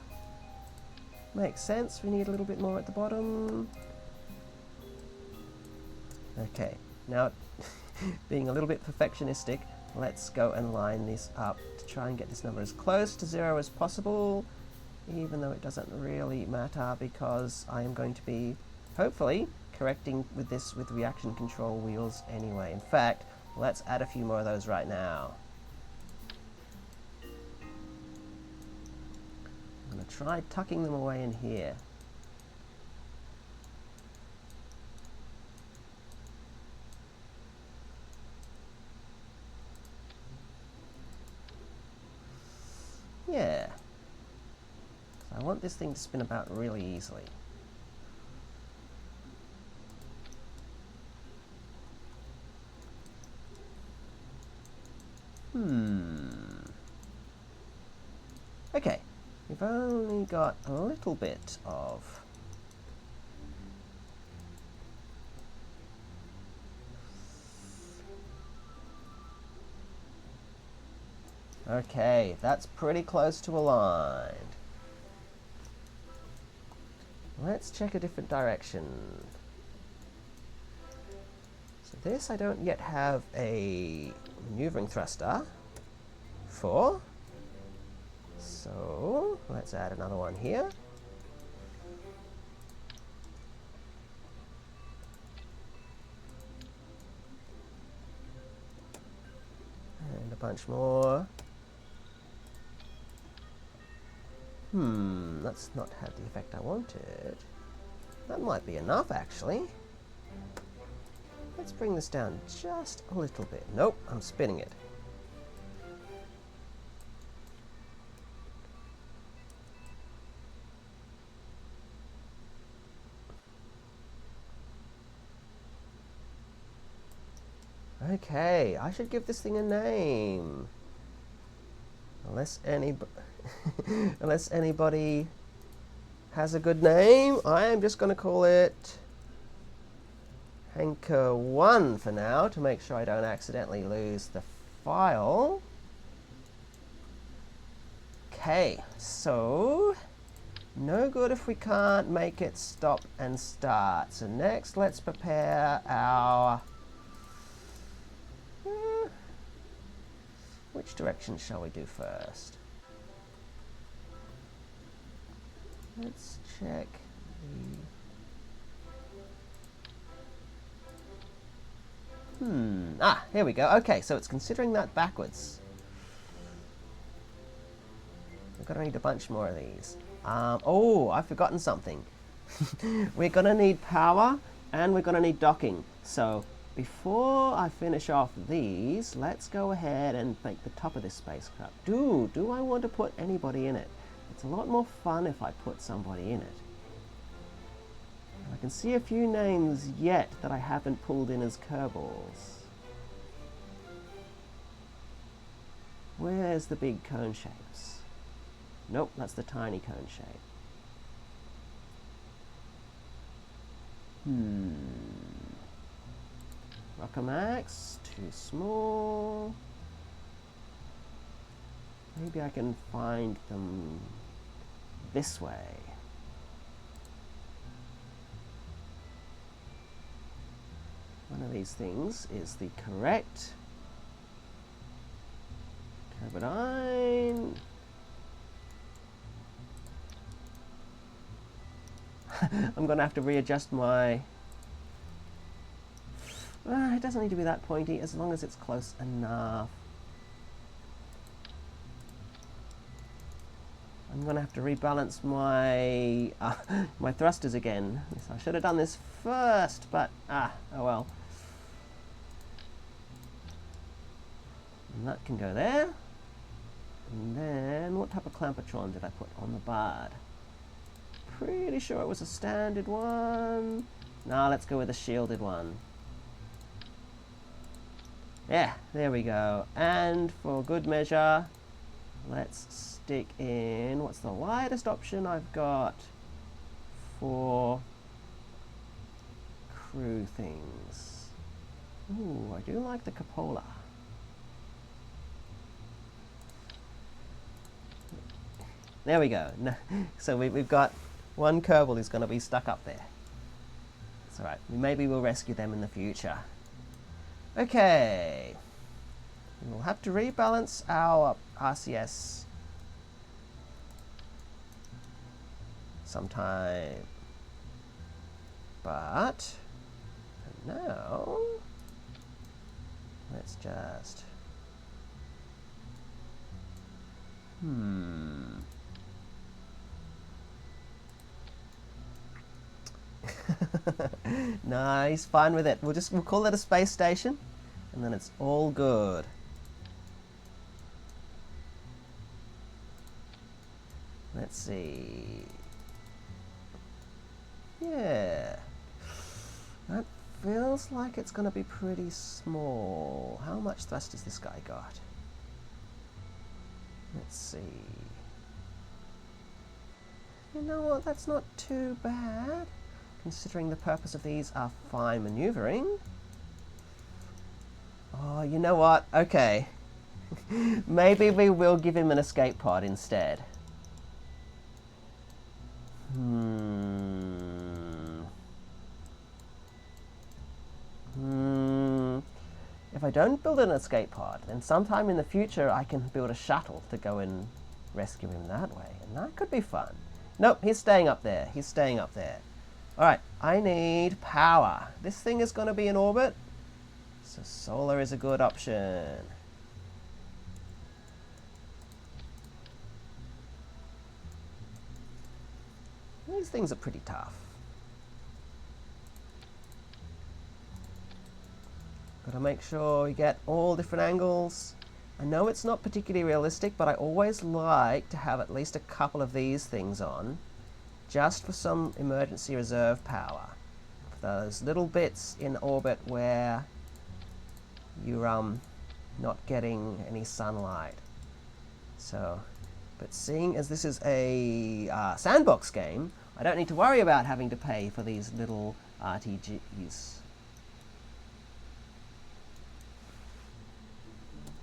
makes sense. We need a little bit more at the bottom. Okay, now being a little bit perfectionistic, let's go and line this up to try and get this number as close to 0 as possible, even though it doesn't really matter because I am going to be, hopefully, correcting with this with reaction control wheels anyway. In fact, let's add a few more of those right now. I'm going to try tucking them away in here. Yeah. So I want this thing to spin about really easily. Okay, we've only got a little bit of okay, that's pretty close to aligned. Let's check a different direction. So this I don't yet have a maneuvering thruster for. So let's add another one here. And a bunch more. That's not had the effect I wanted. That might be enough, actually. Let's bring this down just a little bit. Nope, I'm spinning it. Okay, I should give this thing a name. Unless anybody has a good name, I am just going to call it Anchor 1 for now, to make sure I don't accidentally lose the file. Okay, so no good if we can't make it stop and start. So next, let's prepare our... which direction shall we do first? Let's check Here we go. Okay, so it's considering that backwards. We're going to need a bunch more of these. Oh, I've forgotten something. We're going to need power and we're going to need docking. So before I finish off these, let's go ahead and make the top of this spacecraft. Do I want to put anybody in it? It's a lot more fun if I put somebody in it. I can see a few names yet that I haven't pulled in as Kerbals. Where's the big cone shapes? Nope, that's the tiny cone shape. Rockamax, too small. Maybe I can find them this way. One of these things is the correct carbidine. I'm going to have to readjust my... it doesn't need to be that pointy as long as it's close enough. I'm going to have to rebalance my my thrusters again. I should have done this first, but oh well. And that can go there. And then, what type of clampetron did I put on the Bard? Pretty sure it was a standard one. Nah, let's go with a shielded one. Yeah, there we go. And for good measure, let's stick in, what's the lightest option I've got for crew things? Ooh, I do like the cupola. There we go. So we've got one Kerbal who's going to be stuck up there. It's alright. Maybe we'll rescue them in the future. Okay. We'll have to rebalance our RCS sometime. But for now, let's just... No, he's fine with it. We'll call it a space station, and then it's all good. Let's see. Yeah. That feels like it's going to be pretty small. How much thrust has this guy got? Let's see. You know what? That's not too bad, considering the purpose of these are fine maneuvering. Oh, you know what? Okay. Maybe we will give him an escape pod instead. If I don't build an escape pod, then sometime in the future I can build a shuttle to go and rescue him that way, and that could be fun. Nope, he's staying up there. He's staying up there. Alright, I need power. This thing is going to be in orbit, so solar is a good option. These things are pretty tough. Gotta make sure we get all different angles. I know it's not particularly realistic, but I always like to have at least a couple of these things on, just for some emergency reserve power. Those little bits in orbit where you're not getting any sunlight. So, but seeing as this is a sandbox game, I don't need to worry about having to pay for these little RTGs.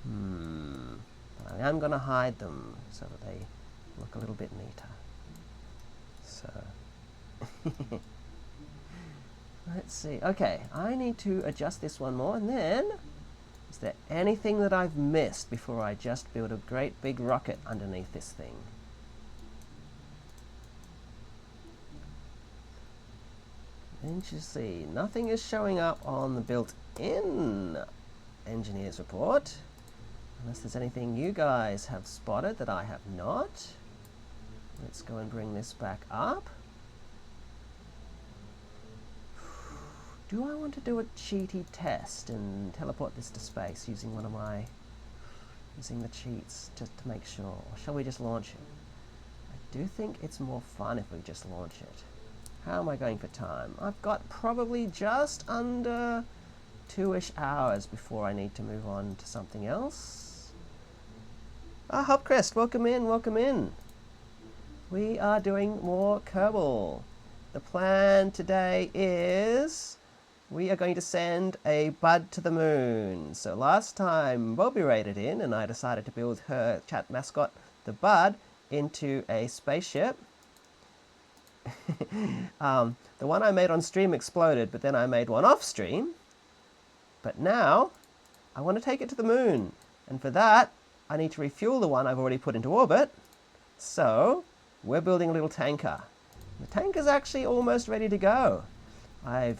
But I am going to hide them so that they look a little bit neater. So, let's see. Okay, I need to adjust this one more, and then, is there anything that I've missed before I just build a great big rocket underneath this thing? Interesting. Nothing is showing up on the built-in engineer's report. Unless there's anything you guys have spotted that I have not. Let's go and bring this back up. Do I want to do a cheaty test and teleport this to space using using the cheats just to make sure? Or shall we just launch it? I do think it's more fun if we just launch it. How am I going for time? I've got probably just under 2-ish hours before I need to move on to something else. Ah, Hopcrest, welcome in, welcome in. We are doing more Kerbal. The plan today is we are going to send a bud to the moon. So last time Bobby raided in and I decided to build her chat mascot, the bud, into a spaceship. The one I made on stream exploded, but then I made one off stream. But now I want to take it to the moon, and for that I need to refuel the one I've already put into orbit. So we're building a little tanker. The tanker's actually almost ready to go. I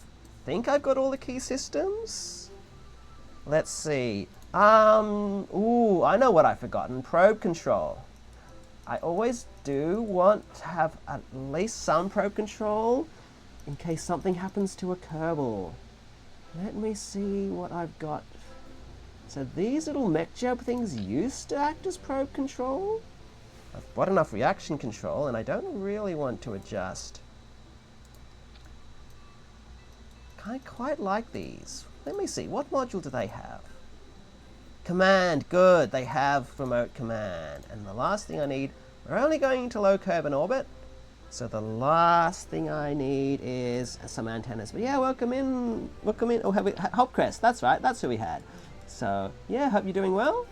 think I've got all the key systems. Let's see. Ooh, I know what I've forgotten. Probe control. I always do want to have at least some probe control in case something happens to a Kerbal. Let me see what I've got. So these little mech jab things used to act as probe control. I've got enough reaction control and I don't really want to adjust. I quite like these. Let me see, what module do they have? Command, good, they have remote command. And the last thing I need, we're only going to low Kerbal orbit, so the last thing I need is some antennas. But yeah, welcome in. Oh, have we, Hopcrest, that's right, that's who we had. So yeah, hope you're doing well.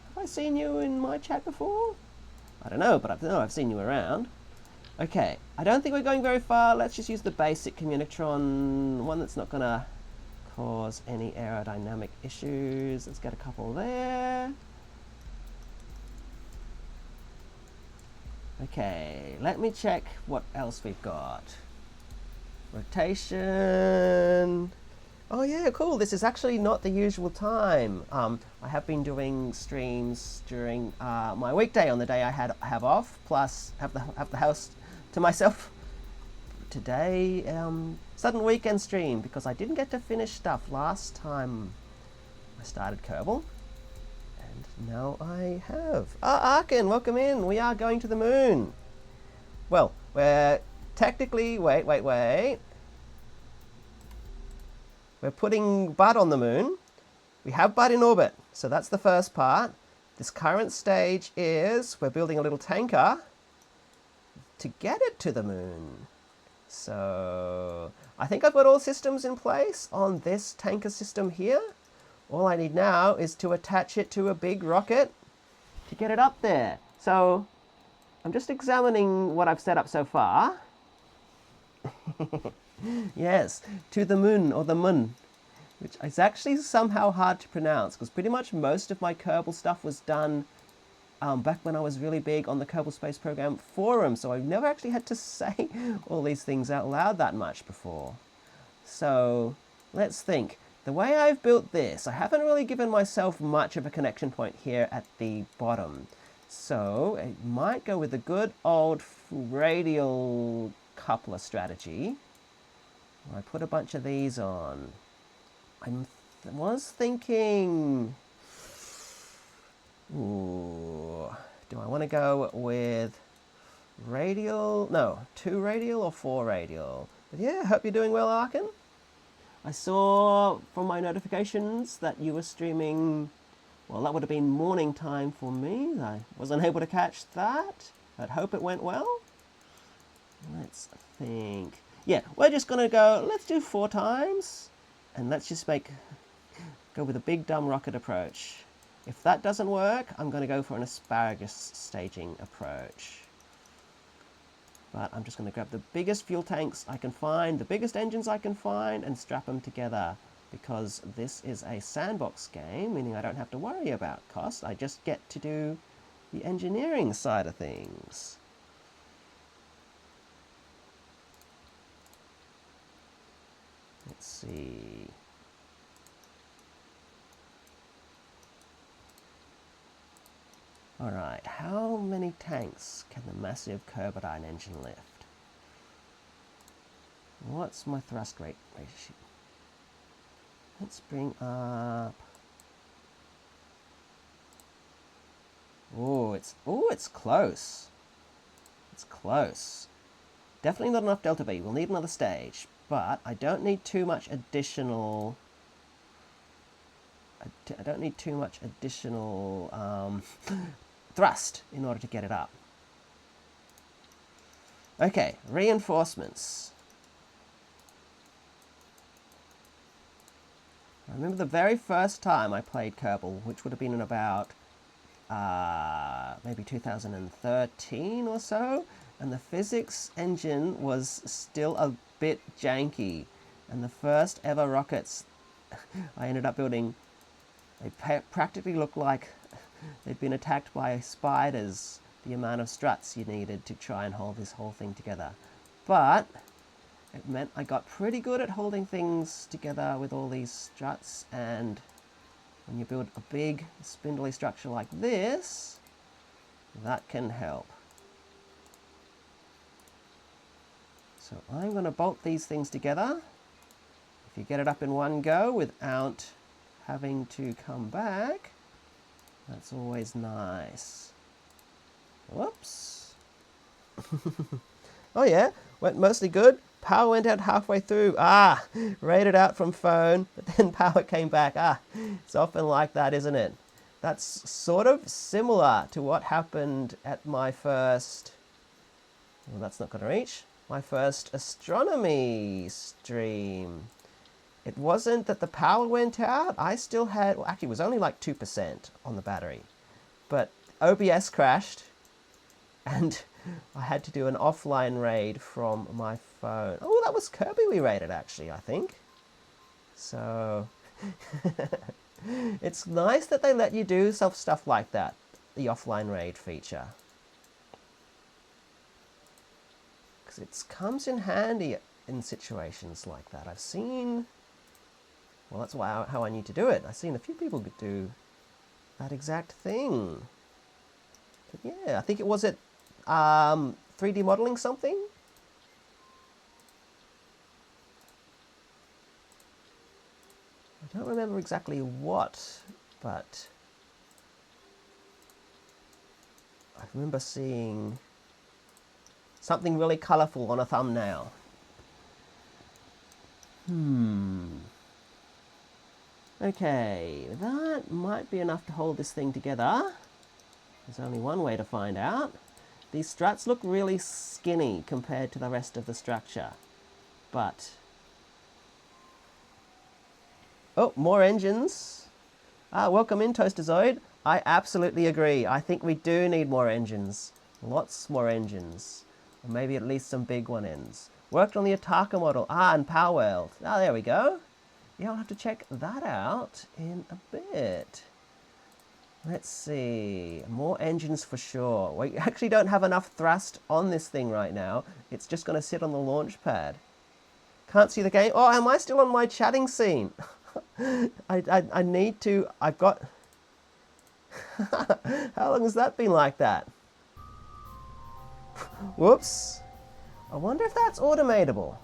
Have I seen you in my chat before? I don't know, but I know I've seen you around. Okay, I don't think we're going very far. Let's just use the basic communicatron, one that's not gonna cause any aerodynamic issues. Let's get a couple there. Okay, let me check what else we've got. Rotation. Oh yeah, cool. This is actually not the usual time. I have been doing streams during my weekday on the day I have off, plus have the house to myself. Today, sudden weekend stream because I didn't get to finish stuff last time I started Kerbal, and now I have. Ah, Arkin, welcome in. We are going to the moon. Well, we're technically wait. We're putting Bud on the moon. We have Bud in orbit, so that's the first part. This current stage is we're building a little tanker to get it to the moon. So I think I've got all systems in place on this tanker system here. All I need now is to attach it to a big rocket to get it up there. So I'm just examining what I've set up so far. Yes, to the moon, or the mun, which is actually somehow hard to pronounce because pretty much most of my Kerbal stuff was done back when I was really big on the Kerbal Space Program forum, so I've never actually had to say all these things out loud that much before. So let's think. The way I've built this, I haven't really given myself much of a connection point here at the bottom. So it might go with the good old radial coupler strategy. I put a bunch of these on. I was thinking, ooh, do I want to go with radial? No, 2 radial or 4 radial? But yeah, hope you're doing well, Arkin. I saw from my notifications that you were streaming, well, that would have been morning time for me. I wasn't able to catch that. I'd hope it went well. Let's think. Yeah, we're just going to go, let's do 4 times, and let's just go with a big dumb rocket approach. If that doesn't work, I'm going to go for an asparagus staging approach. But I'm just going to grab the biggest fuel tanks I can find, the biggest engines I can find, and strap them together, because this is a sandbox game, meaning I don't have to worry about cost. I just get to do the engineering side of things. see. Alright, how many tanks can the massive Kerbal engine lift? What's my thrust rate ratio? Let's bring up... it's close. It's close. Definitely not enough delta V. We'll need another stage, but I don't need too much additional... I don't need too much additional thrust in order to get it up. Okay, reinforcements. I remember the very first time I played Kerbal, which would have been in about maybe 2013 or so, and the physics engine was still a bit janky, and the first ever rockets I ended up building, they practically looked like they'd been attacked by spiders, the amount of struts you needed to try and hold this whole thing together. But it meant I got pretty good at holding things together with all these struts, and when you build a big spindly structure like this, that can help. So I'm going to bolt these things together. If you get it up in one go without having to come back, that's always nice. Whoops. Oh yeah, went mostly good. Power went out halfway through. Rated out from phone, but then power came back. It's often like that, isn't it? That's sort of similar to what happened at my first... Well, that's not going to reach. My first astronomy stream. It wasn't that the power went out. I still had... Well, actually, it was only like 2% on the battery. But OBS crashed, and I had to do an offline raid from my phone. Oh, that was Kirby we raided, actually, I think. So, it's nice that they let you do stuff like that, the offline raid feature. Because it comes in handy in situations like that. I've seen... Well, that's how I need to do it. I've seen a few people do that exact thing. But yeah, I think it was at 3D modeling something. I don't remember exactly what, but I remember seeing something really colourful on a thumbnail. Okay, that might be enough to hold this thing together. There's only one way to find out. These struts look really skinny compared to the rest of the structure, but... Oh, more engines. Welcome in, Toasterzoid. I absolutely agree. I think we do need more engines. Lots more engines. Or maybe at least some big ones. Worked on the Ataka model. And Power World. There we go. Yeah, I'll have to check that out in a bit. Let's see. More engines for sure. We actually don't have enough thrust on this thing right now. It's just going to sit on the launch pad. Can't see the game. Oh, am I still on my chatting scene? I need to... I've got... How long has that been like that? Whoops. I wonder if that's automatable.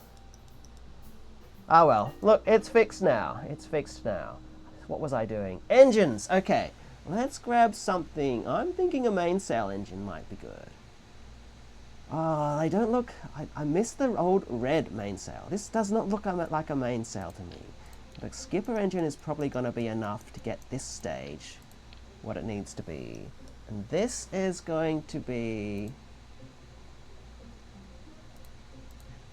Ah, well. Look, it's fixed now. It's fixed now. What was I doing? Engines! Okay. Let's grab something. I'm thinking a mainsail engine might be good. Oh, they don't look... I miss the old red mainsail. This does not look like a mainsail to me. The skipper engine is probably going to be enough to get this stage what it needs to be. And this is going to be...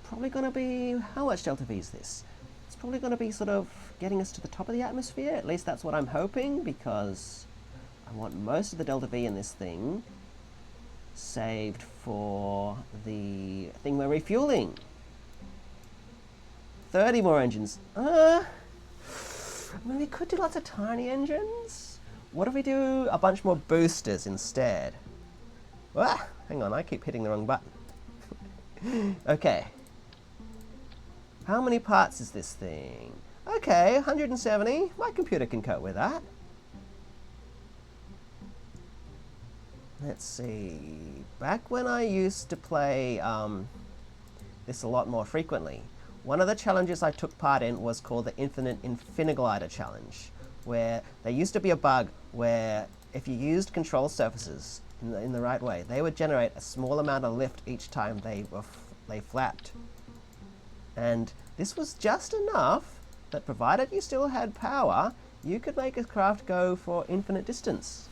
Probably going to be... How much delta V is this? It's probably going to be sort of getting us to the top of the atmosphere. At least that's what I'm hoping, because I want most of the delta V in this thing saved for the thing we're refueling. 30 more engines. I mean, we could do lots of tiny engines. What if we do a bunch more boosters instead? Hang on, I keep hitting the wrong button. Okay. How many parts is this thing? Okay, 170. My computer can cope with that. Let's see. Back when I used to play this a lot more frequently, one of the challenges I took part in was called the Infinite Infiniglider Challenge, where there used to be a bug where if you used control surfaces in the right way, they would generate a small amount of lift each time they flapped. And this was just enough that provided you still had power, you could make a craft go for infinite distance.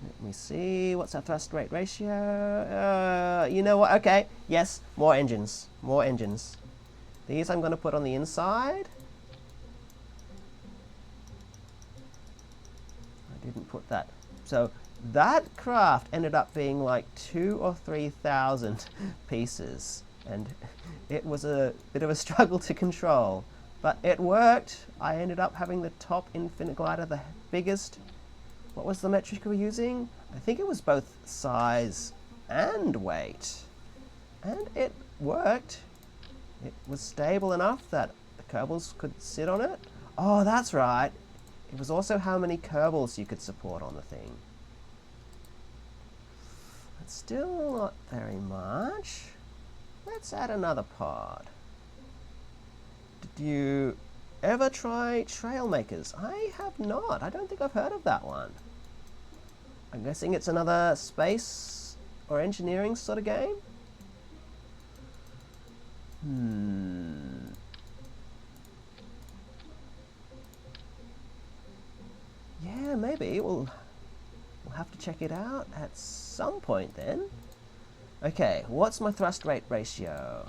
Let me see, what's our thrust rate ratio? You know what, okay, yes, more engines, more engines. These I'm going to put on the inside. I didn't put that. So that craft ended up being like 2,000 or 3,000 pieces. And it was a bit of a struggle to control. But it worked. I ended up having the top infinite glider, the biggest. What was the metric we were using? I think it was both size and weight. And it worked. It was stable enough that the Kerbals could sit on it. Oh, that's right. It was also how many Kerbals you could support on the thing. It's still not very much. Let's add another pod. Did you ever try Trailmakers? I have not. I don't think I've heard of that one. I'm guessing it's another space or engineering sort of game? Yeah, maybe. We'll have to check it out at some point then. Okay, what's my thrust rate ratio?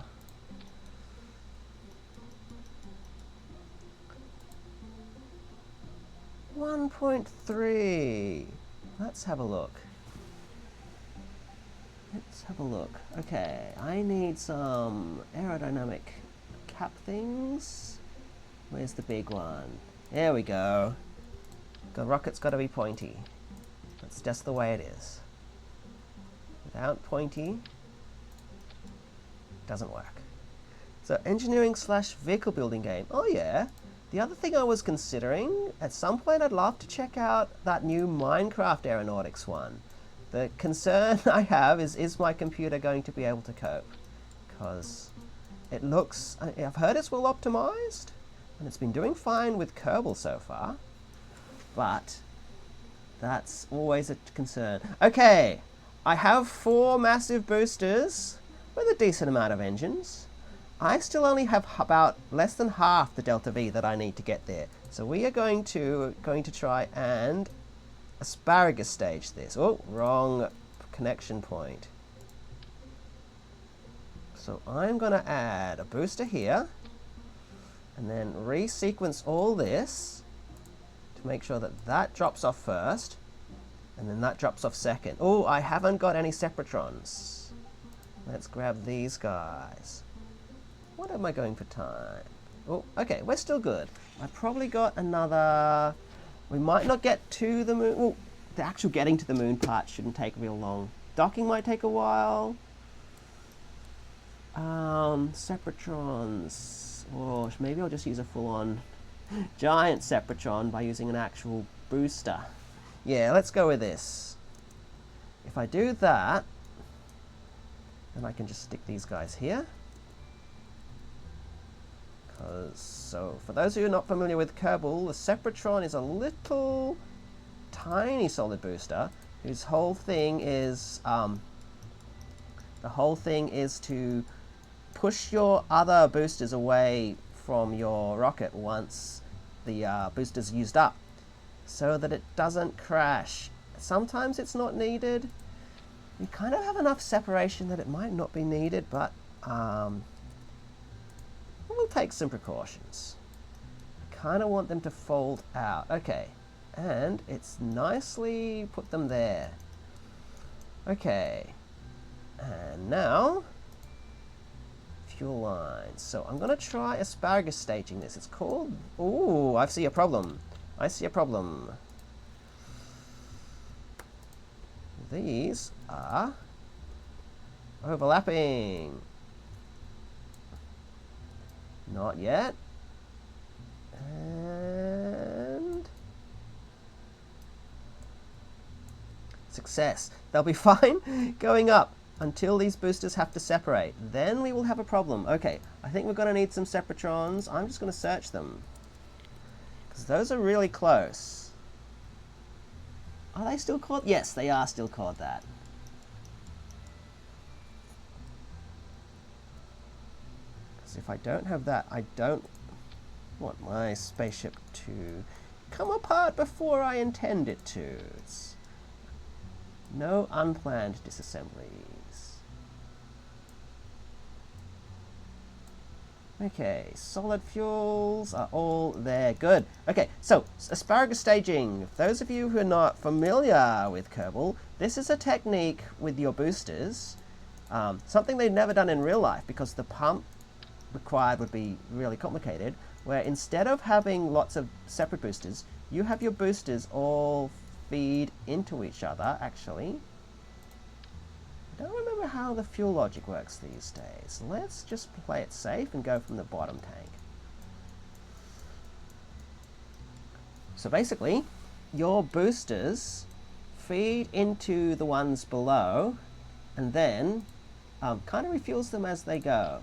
1.3. Let's have a look. Let's have a look. Okay, I need some aerodynamic cap things. Where's the big one? There we go. The rocket's got to be pointy. That's just the way it is. Without pointy, doesn't work. So engineering / vehicle building game. Oh yeah. The other thing I was considering, at some point I'd love to check out that new Minecraft aeronautics one. The concern I have is my computer going to be able to cope? Because it looks, I've heard it's well optimized, and it's been doing fine with Kerbal so far, but that's always a concern. Okay, I have 4 massive boosters with a decent amount of engines. I still only have about less than half the delta V that I need to get there. So we are going to try and asparagus stage this. Oh, wrong connection point. So I'm going to add a booster here and then resequence all this to make sure that that drops off first and then that drops off second. Oh, I haven't got any Separatrons. Let's grab these guys. What am I going for time? Oh, okay, we're still good. I probably got another... We might not get to the moon. Well, the actual getting to the moon part shouldn't take real long. Docking might take a while. Separatrons. Or maybe I'll just use a full-on giant Separatron by using an actual booster. Yeah, let's go with this. If I do that, then I can just stick these guys here. So, for those of you not familiar with Kerbal, the Sepratron is a little tiny solid booster whose whole thing is to push your other boosters away from your rocket once the booster's used up, so that it doesn't crash. Sometimes it's not needed. We kind of have enough separation that it might not be needed, but we'll take some precautions. I kind of want them to fold out. Okay, and it's nicely put them there. Okay, and now fuel lines. So I'm going to try asparagus staging this. It's called... Ooh, I see a problem. I see a problem. These are overlapping. Not yet. And success. They'll be fine going up until these boosters have to separate. Then we will have a problem. Okay, I think we're going to need some separatrons. I'm just going to search them, because those are really close. Are they still called? Yes, they are still called that. Because if I don't have that, I don't want my spaceship to come apart before I intend it to. It's no unplanned disassemblies. Okay, solid fuels are all there. Good. Okay, so asparagus staging. For those of you who are not familiar with Kerbal, this is a technique with your boosters. Something they've never done in real life, because the pump required would be really complicated, where instead of having lots of separate boosters, you have your boosters all feed into each other, actually. I don't remember how the fuel logic works these days. Let's just play it safe and go from the bottom tank. So basically, your boosters feed into the ones below, and then kind of refuels them as they go.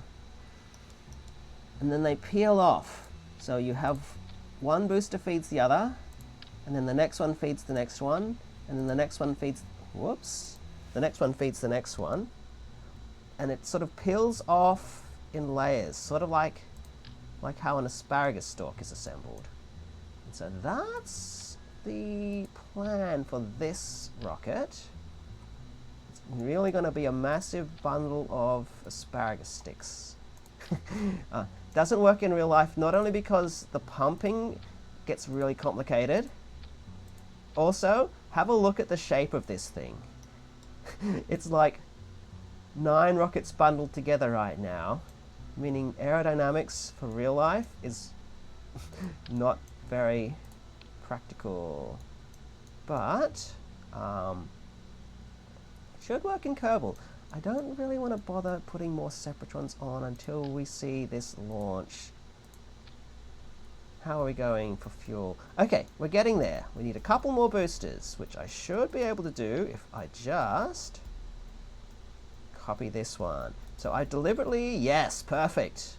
And then they peel off. So you have one booster feeds the other, and then the next one feeds the next one, and then the next one feeds, whoops, the next one feeds the next one, and it sort of peels off in layers, sort of like how an asparagus stalk is assembled. And so that's the plan for this rocket. It's really going to be a massive bundle of asparagus sticks. Doesn't work in real life, not only because the pumping gets really complicated. Also, have a look at the shape of this thing. It's like 9 rockets bundled together right now, meaning aerodynamics for real life is not very practical. But it should work in Kerbal. I don't really want to bother putting more separatrons on until we see this launch. How are we going for fuel? Okay, we're getting there. We need a couple more boosters, which I should be able to do if I just copy this one. So I deliberately, yes, perfect.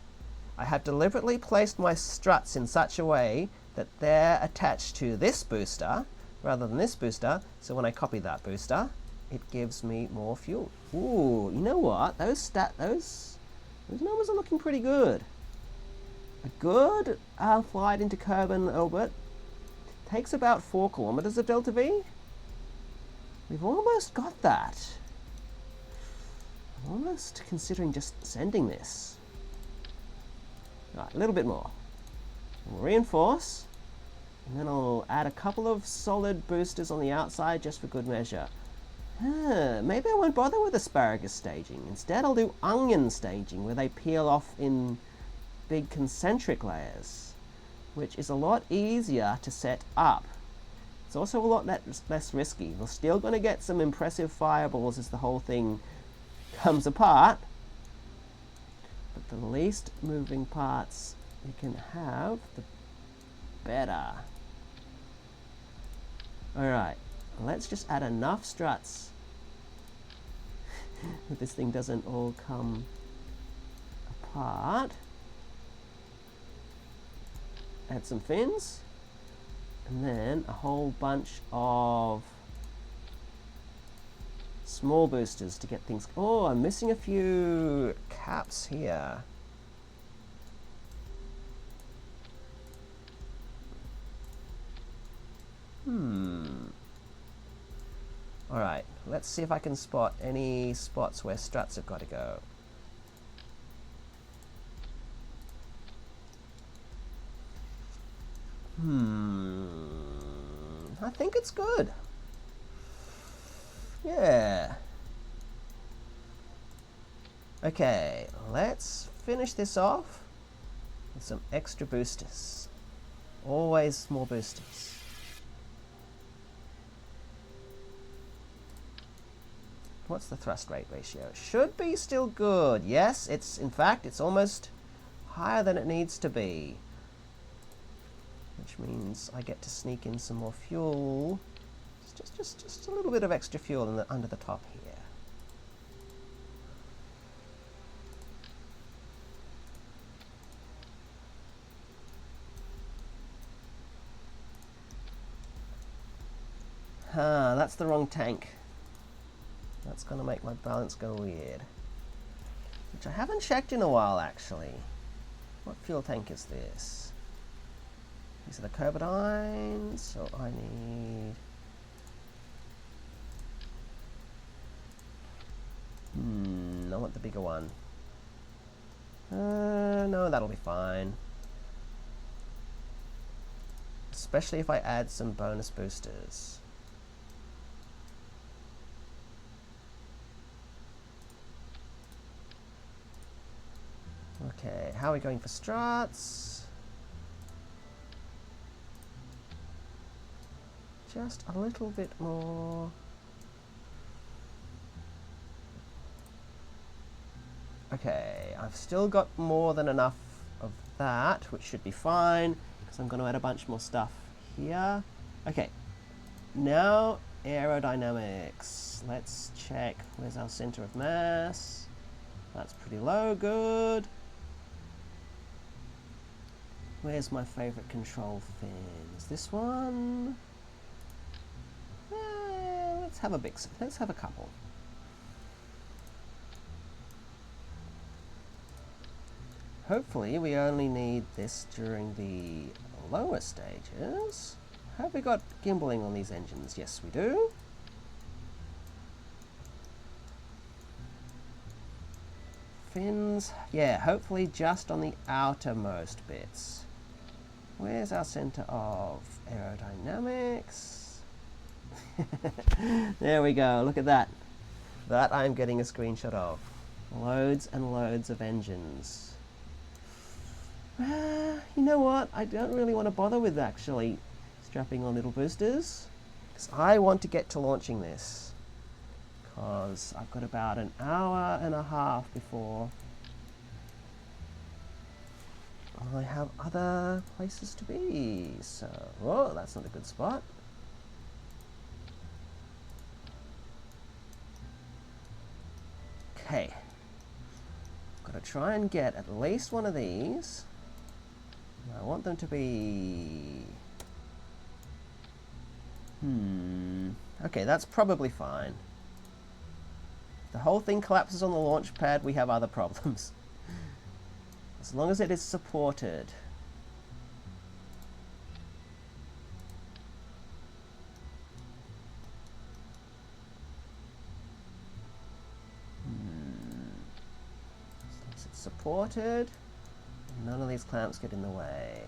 I have deliberately placed my struts in such a way that they're attached to this booster rather than this booster. So when I copy that booster, it gives me more fuel. Ooh, you know what? Those numbers are looking pretty good. A good flight into Kerbal orbit takes about 4 kilometers of delta V. We've almost got that. I'm almost considering just sending this. Right, a little bit more. We'll reinforce, and then I'll add a couple of solid boosters on the outside just for good measure. Maybe I won't bother with asparagus staging. Instead, I'll do onion staging, where they peel off in big concentric layers, which is a lot easier to set up. It's also a lot less risky. We're still going to get some impressive fireballs as the whole thing comes apart, but the least moving parts you can have, the better. Alright, let's just add enough struts that this thing doesn't all come apart. Add some fins, and then a whole bunch of small boosters to get things. Oh, I'm missing a few caps here. Alright, let's see if I can spot any spots where struts have got to go. I think it's good. Yeah. Okay, let's finish this off with some extra boosters. Always more boosters. What's the thrust rate ratio? Should be still good. Yes, in fact, it's almost higher than it needs to be. Which means I get to sneak in some more fuel. Just a little bit of extra fuel in under the top here. That's the wrong tank. That's going to make my balance go weird. Which I haven't checked in a while, actually. What fuel tank is this? These are the carbidines, so I need... I want the bigger one. No, that'll be fine. Especially if I add some bonus boosters. Okay, how are we going for struts? Just a little bit more. Okay, I've still got more than enough of that, which should be fine, because I'm going to add a bunch more stuff here. Okay, now aerodynamics. Let's check. Where's our center of mass? That's pretty low, good. Where's my favorite control fin? Is this one? Let's have a couple. Hopefully we only need this during the lower stages. Have we got gimbaling on these engines? Yes, we do. Fins, yeah, hopefully just on the outermost bits. Where's our center of aerodynamics? There we go, look at that. That I'm getting a screenshot of. Loads and loads of engines. You know what? I don't really want to bother with actually strapping on little boosters, because I want to get to launching this. Because I've got about an hour and a half before I have other places to be. So, whoa, that's not a good spot. Okay. Got to try and get at least one of these. I want them to be... Okay, that's probably fine. If the whole thing collapses on the launch pad, we have other problems. As long as it is supported. As long as it's supported, none of these clamps get in the way.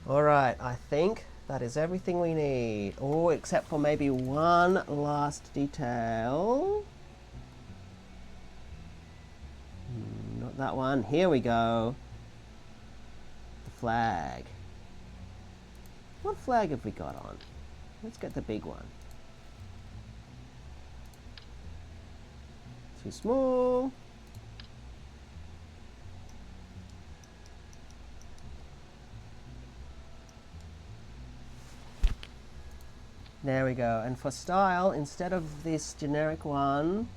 Alright, I think that is everything we need. Oh, except for maybe one last detail. Not that one. Here we go. The flag. What flag have we got on? Let's get the big one. Too small. There we go. And for style, instead of this generic one,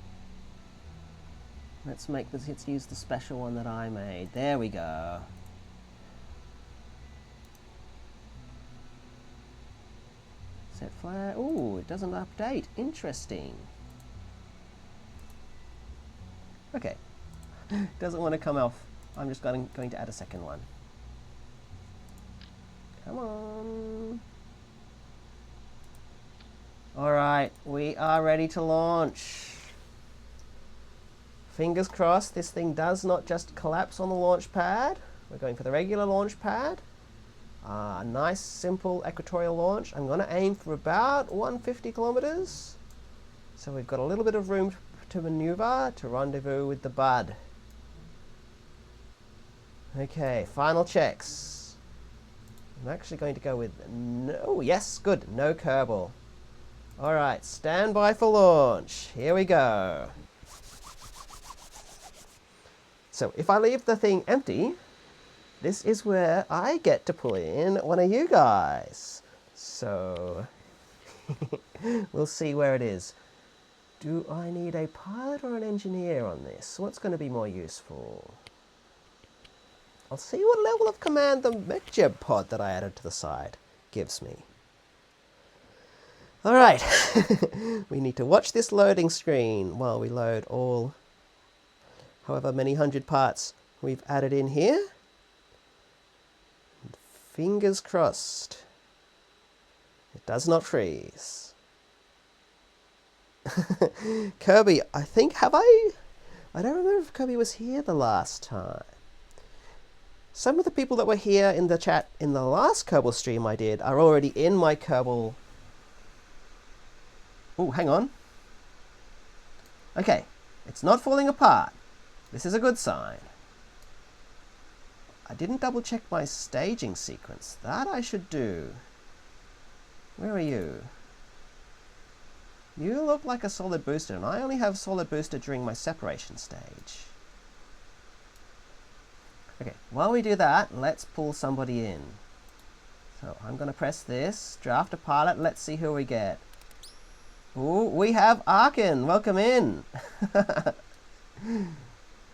let's use the special one that I made. There we go. Set flag. Ooh, it doesn't update. Interesting. Okay. Doesn't want to come off. I'm just going to add a second one. Come on. Alright, we are ready to launch. Fingers crossed this thing does not just collapse on the launch pad. We're going for the regular launch pad. A nice, simple equatorial launch. I'm going to aim for about 150 kilometers. So we've got a little bit of room to maneuver to rendezvous with the bud. Okay, final checks. I'm actually going to go with no. Yes, good. No Kerbal. All right, stand by for launch. Here we go. So if I leave the thing empty, this is where I get to pull in one of you guys. So we'll see where it is. Do I need a pilot or an engineer on this? What's going to be more useful? I'll see what level of command the MechJeb pod that I added to the side gives me. All right, we need to watch this loading screen while we load all, however many 100 parts we've added in here. Fingers crossed. It does not freeze. Kirby, I think, I don't remember if Kirby was here the last time. Some of the people that were here in the chat in the last Kerbal stream I did are already in my Kerbal. Oh, hang on. Okay, it's not falling apart. This is a good sign. I didn't double check my staging sequence. That I should do. Where are you? You look like a solid booster, and I only have solid booster during my separation stage. Okay, while we do that, let's pull somebody in. So I'm going to press this, draft a pilot, let's see who we get. Ooh, we have Arkin, welcome in.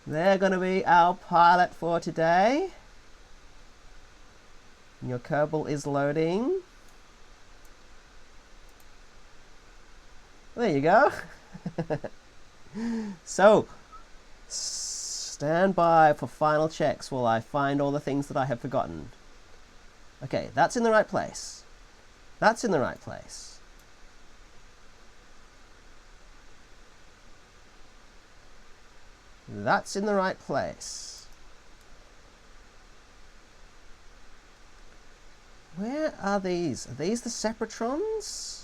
They're going to be our pilot for today. Your Kerbal is loading. There you go. So, stand by for final checks while I find all the things that I have forgotten. Okay, that's in the right place. That's in the right place. That's in the right place. Where are these? Are these the Separatrons?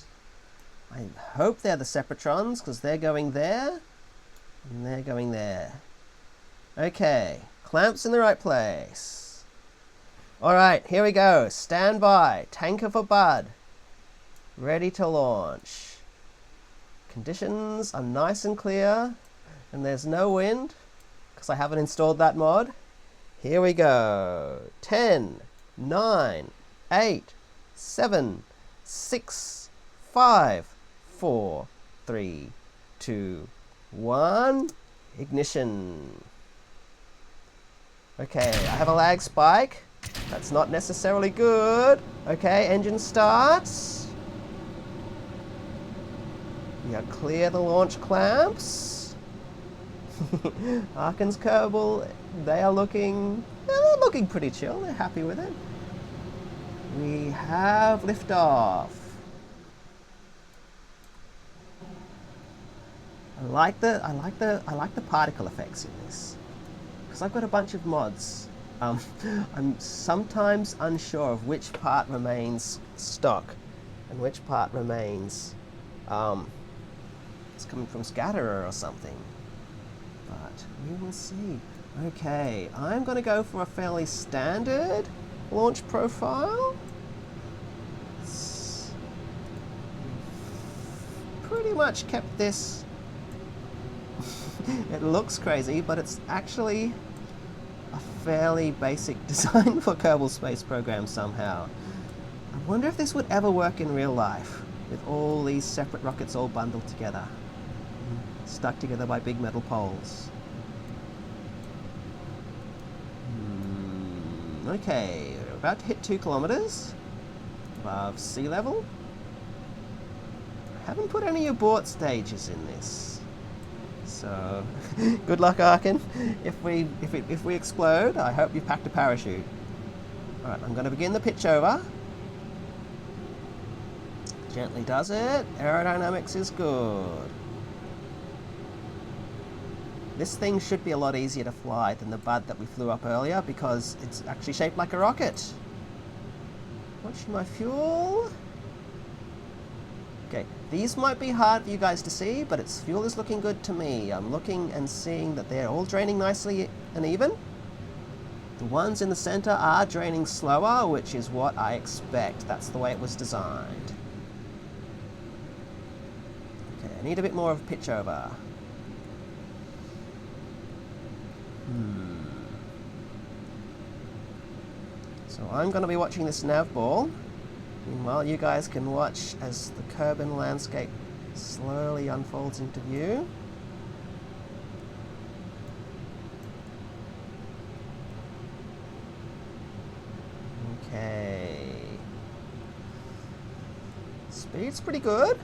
I hope they're the Separatrons, because they're going there, and they're going there. Okay, clamps in the right place. Alright, here we go. Stand by. Tanker for Bud. Ready to launch. Conditions are nice and clear, and there's no wind, because I haven't installed that mod. Here we go. 10, 9, 8, 7, 6, 5, 4, 3, 2, 1. Ignition. Okay, I have a lag spike. That's not necessarily good. Okay, engine starts. We are clear the launch clamps. Arkin's Kerbal, they're looking pretty chill. They're happy with it. We have liftoff. I like the particle effects in this, because I've got a bunch of mods. I'm sometimes unsure of which part remains stock and which part remains it's coming from Scatterer or something, but we will see. Okay, I'm going to go for a fairly standard launch profile. It's pretty much kept this. It looks crazy, but it's actually a fairly basic design for Kerbal Space Program somehow. I wonder if this would ever work in real life, with all these separate rockets all bundled together, stuck together by big metal poles. Okay, we're about to hit 2 kilometers above sea level. I haven't put any abort stages in this, so good luck, Arkin. If we explode, I hope you packed a parachute. All right, I'm going to begin the pitch over. Gently does it. Aerodynamics is good. This thing should be a lot easier to fly than the Bud that we flew up earlier, because it's actually shaped like a rocket. Watch my fuel. Okay, these might be hard for you guys to see, but its fuel is looking good to me. I'm looking and seeing that they're all draining nicely and even. The ones in the center are draining slower, which is what I expect. That's the way it was designed. Okay, I need a bit more of a pitch over. So I'm going to be watching this nav ball. Meanwhile, you guys can watch as the Kerbal landscape slowly unfolds into view. Okay. Speed's pretty good.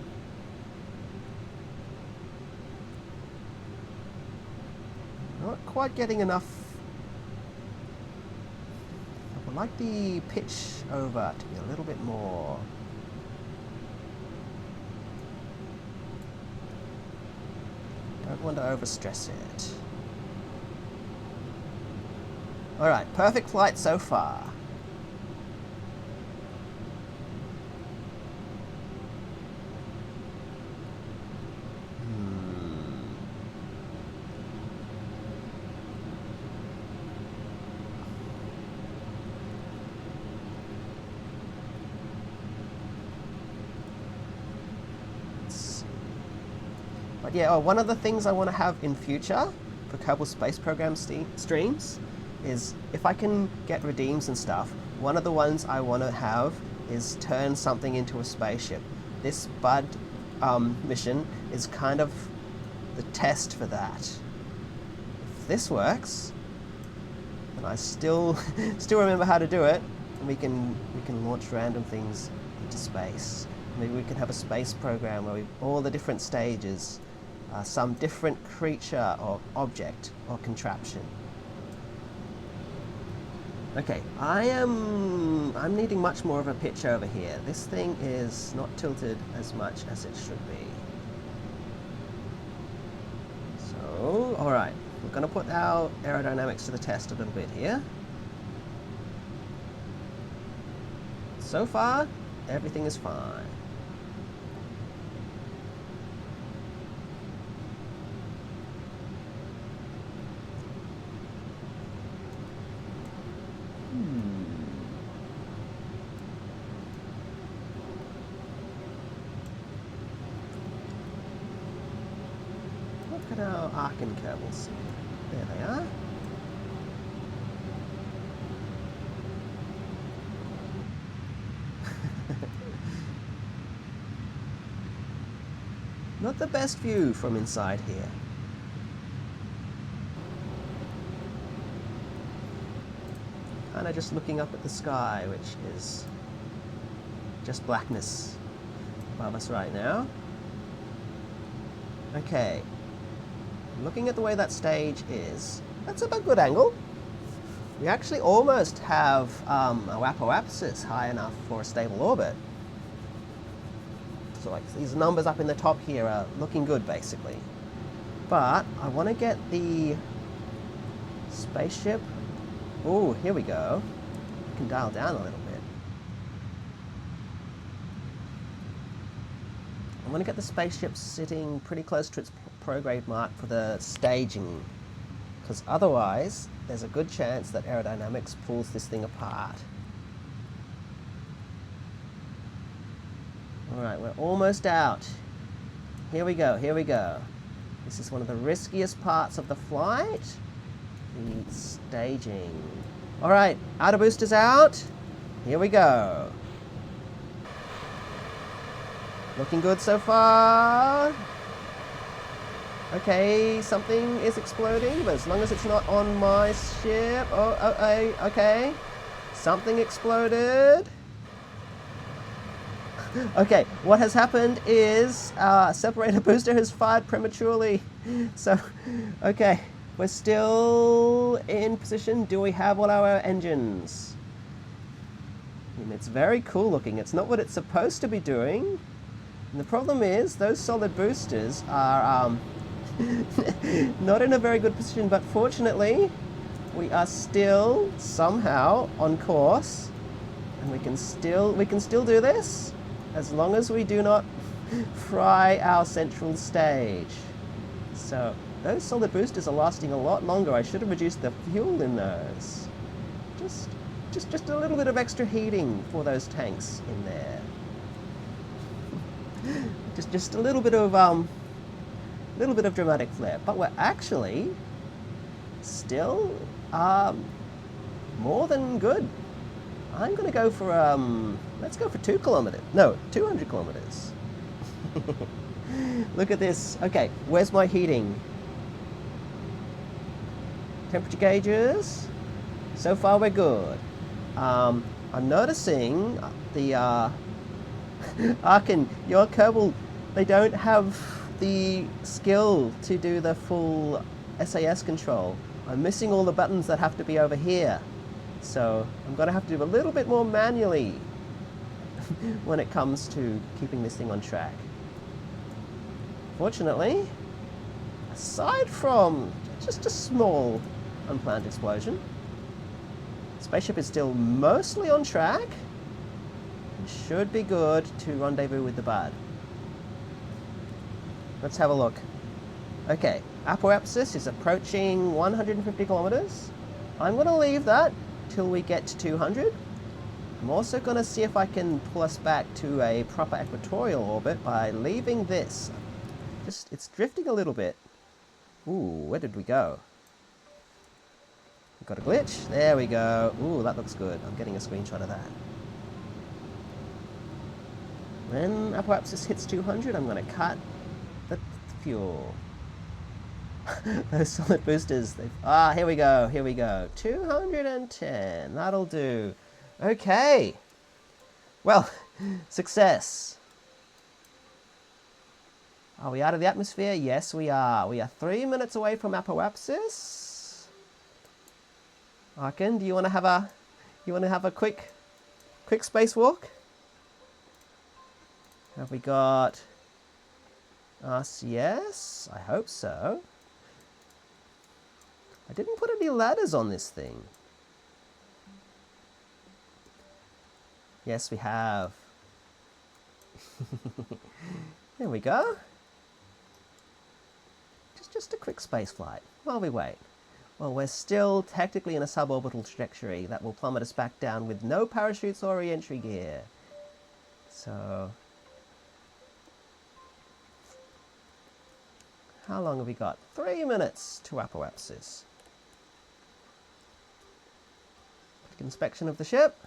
Not quite getting enough. I would like the pitch over to be a little bit more. Don't want to overstress it. Alright, perfect flight so far. But yeah, one of the things I want to have in future for Kerbal Space Program streams is if I can get redeems and stuff, one of the ones I want to have is turn something into a spaceship. This Bud mission is kind of the test for that. If this works, and I still remember how to do it, and we can launch random things into space. Maybe we can have a space program where all the different stages, some different creature or object or contraption. Okay, I'm needing much more of a pitch over here. This thing is not tilted as much as it should be. So, alright, we're going to put our aerodynamics to the test a little bit here. So far, everything is fine. Look at our arc and Kerbals. There they are. Not the best view from inside here. Kind of just looking up at the sky, which is just blackness above us right now. Okay. Looking at the way that stage is, that's a good angle. We actually almost have our apoapsis high enough for a stable orbit. So like these numbers up in the top here are looking good basically. But I want to get the spaceship. Oh, here we go. We can dial down a little bit. I want to get the spaceship sitting pretty close to its prograde mark for the staging, because otherwise there's a good chance that aerodynamics pulls this thing apart. Alright, we're almost out. Here we go, here we go. This is one of the riskiest parts of the flight. The staging. Alright, outer boosters out. Here we go. Looking good so far. Okay, something is exploding, but as long as it's not on my ship. Oh, okay. Something exploded. Okay, what has happened is separator booster has fired prematurely. So, okay, we're still in position. Do we have all our engines? And it's very cool looking. It's not what it's supposed to be doing. And the problem is those solid boosters are not in a very good position, but fortunately we are still somehow on course, and we can still do this as long as we do not fry our central stage. So those solid boosters are lasting a lot longer. I should have reduced the fuel in those. Just a little bit of extra heating for those tanks in there. just a little bit of dramatic flair. But we're actually still more than good. I'm going to go for let's go for 2 kilometers. No, 200 kilometers. Look at this. Okay, where's my heating? Temperature gauges. So far we're good. I'm noticing the Arkin, your Kerbal, they don't have the skill to do the full SAS control. I'm missing all the buttons that have to be over here. So I'm going to have to do a little bit more manually when it comes to keeping this thing on track. Fortunately, aside from just a small unplanned explosion, spaceship is still mostly on track and should be good to rendezvous with the bud. Let's have a look. Okay, apoapsis is approaching 150 kilometers. I'm going to leave that till we get to 200. I'm also going to see if I can pull us back to a proper equatorial orbit by leaving this. It's drifting a little bit. Ooh, where did we go? We've got a glitch. There we go. Ooh, that looks good. I'm getting a screenshot of that. When apoapsis hits 200, I'm going to cut the fuel. Those solid boosters. Here we go. Here we go. 210. That'll do. Okay. Well, success. Are we out of the atmosphere? Yes, we are. We are 3 minutes away from apoapsis. Arkin, do you want to have a quick spacewalk? Have we got RCS? I hope so. I didn't put any ladders on this thing. Yes, we have. There we go. Just a quick space flight while we wait. Well, we're still technically in a suborbital trajectory that will plummet us back down with no parachutes or re-entry gear. So, how long have we got? 3 minutes to apoapsis. Quick inspection of the ship.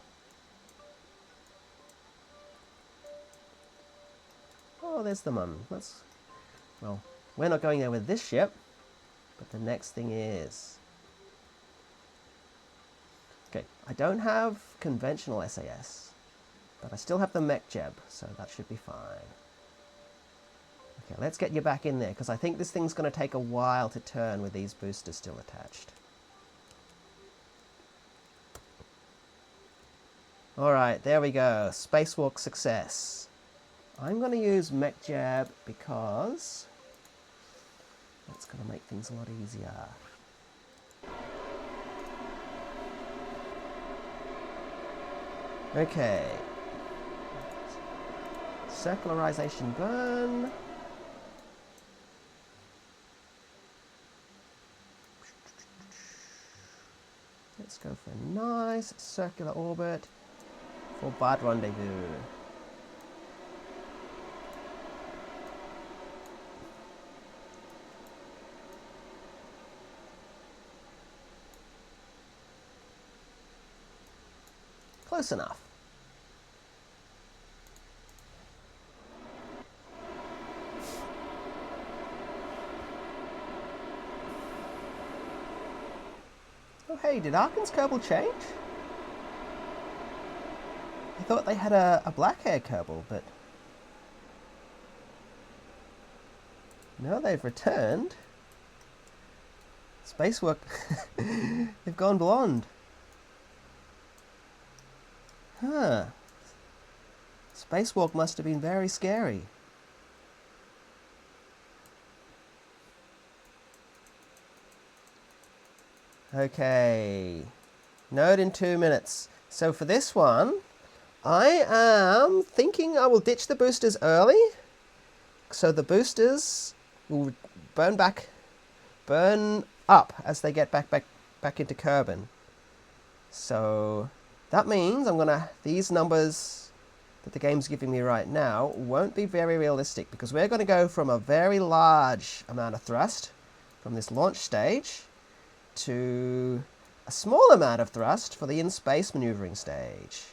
Oh, there's the Mun. Well, we're not going there with this ship, but the next thing is. Okay, I don't have conventional SAS, but I still have the mech jeb, so that should be fine. Okay, let's get you back in there, because I think this thing's going to take a while to turn with these boosters still attached. Alright, there we go. Spacewalk success. I'm going to use mech jab because that's going to make things a lot easier. Okay. Circularization burn. Let's go for a nice circular orbit for bud rendezvous. Close enough. Oh hey, did Arkin's Kerbal change? I thought they had a black hair Kerbal, but no, they've returned. Spacework, they've gone blonde. Huh. Spacewalk must have been very scary. Okay. Node in 2 minutes. So for this one, I am thinking I will ditch the boosters early so the boosters will burn up as they get back into Kerbal. So that means these numbers that the game's giving me right now won't be very realistic, because we're going to go from a very large amount of thrust from this launch stage to a small amount of thrust for the in-space maneuvering stage.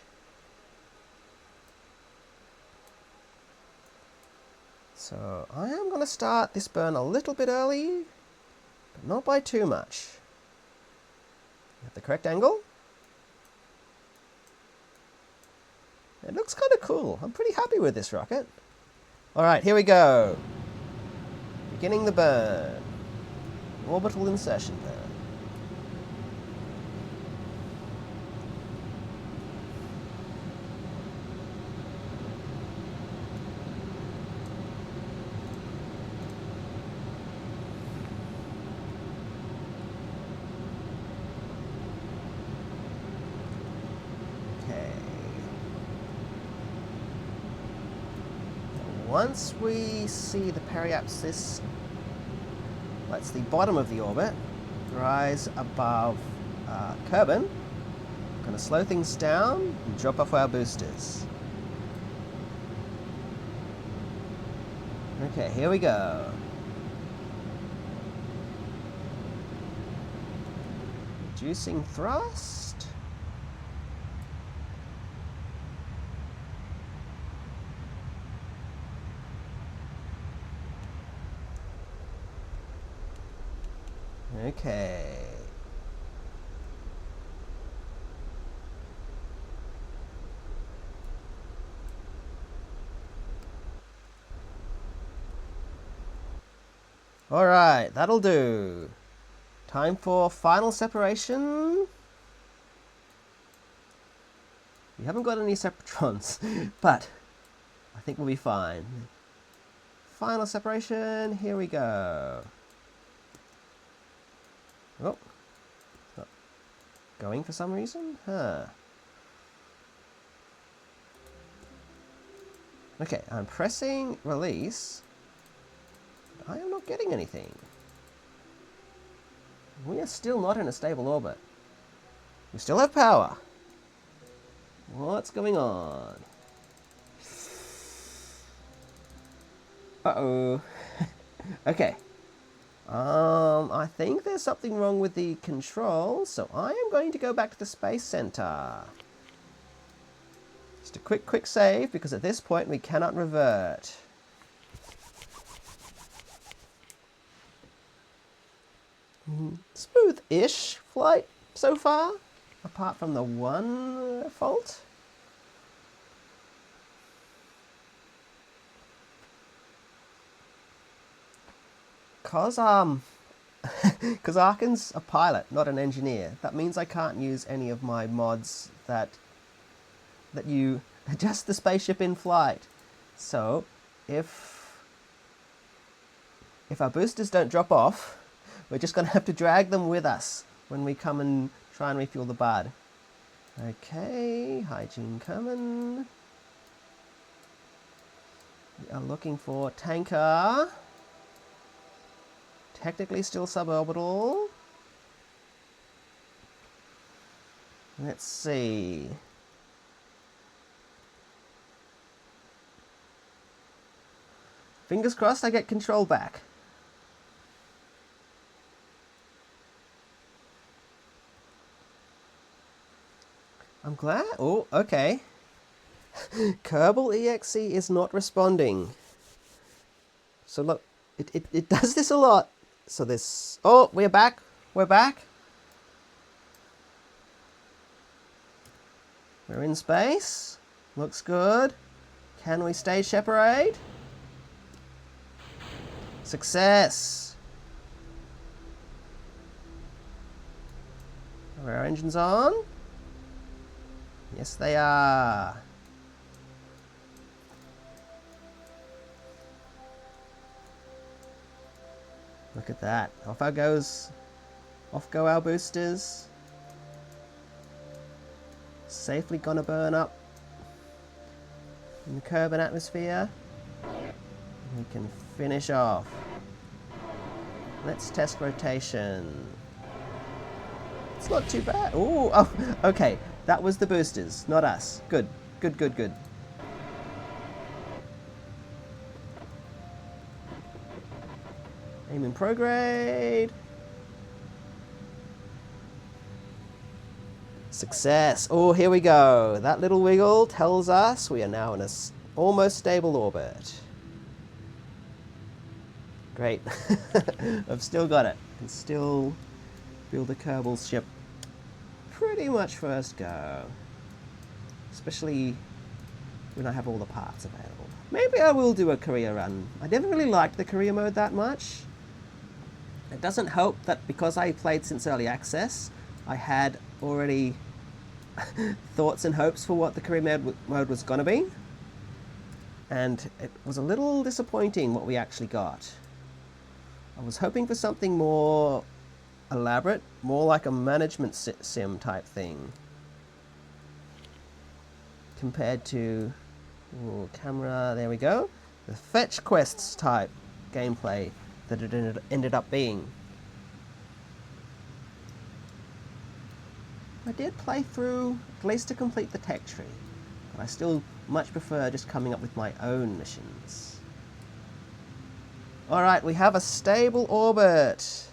So I am going to start this burn a little bit early, but not by too much. At the correct angle. It looks kind of cool. I'm pretty happy with this rocket. Alright, here we go. Beginning the burn. Orbital insertion burn. Once we see the periapsis, that's the bottom of the orbit, rise above Kerbal, I'm going to slow things down and drop off our boosters. Okay, here we go. Reducing thrust. Okay. All right, that'll do. Time for final separation. We haven't got any separatrons, but I think we'll be fine. Final separation, here we go. Oh, it's not going for some reason? Huh. Okay, I'm pressing release. But I am not getting anything. We are still not in a stable orbit. We still have power. What's going on? Uh-oh. Okay. I think there's something wrong with the controls, so I am going to go back to the Space Center. Just a quick save, because at this point we cannot revert. Smooth-ish flight so far, apart from the one fault. Because Arkin's a pilot, not an engineer. That means I can't use any of my mods that you adjust the spaceship in flight. So, if our boosters don't drop off, we're just going to have to drag them with us when we come and try and refuel the bud. Okay, hygiene coming. We are looking for tanker. Technically still suborbital. Let's see. Fingers crossed I get control back. I'm glad. Oh, okay. Kerbal EXE is not responding. So look, it does this a lot. So this... Oh, we're back. We're back. We're in space. Looks good. Can we stage separate? Success. Are our engines on? Yes, they are. Look at that. Off go our boosters. Safely gonna burn up in the Kerbal atmosphere. We can finish off. Let's test rotation. It's not too bad. Ooh, oh, okay. That was the boosters, not us. Good, good, good, good. Aim in prograde. Success. Oh, here we go. That little wiggle tells us we are now in a almost stable orbit. Great. I've still got it. I can still build a Kerbal ship pretty much first go. Especially when I have all the parts available. Maybe I will do a career run. I never really liked the career mode that much. It doesn't help that because I played since early access, I had already thoughts and hopes for what the career mode was going to be. And it was a little disappointing what we actually got. I was hoping for something more elaborate, more like a management sim type thing. Compared to camera, there we go, the fetch quests type gameplay that it ended up being. I did play through at least to complete the tech tree, but I still much prefer just coming up with my own missions. Alright, we have a stable orbit.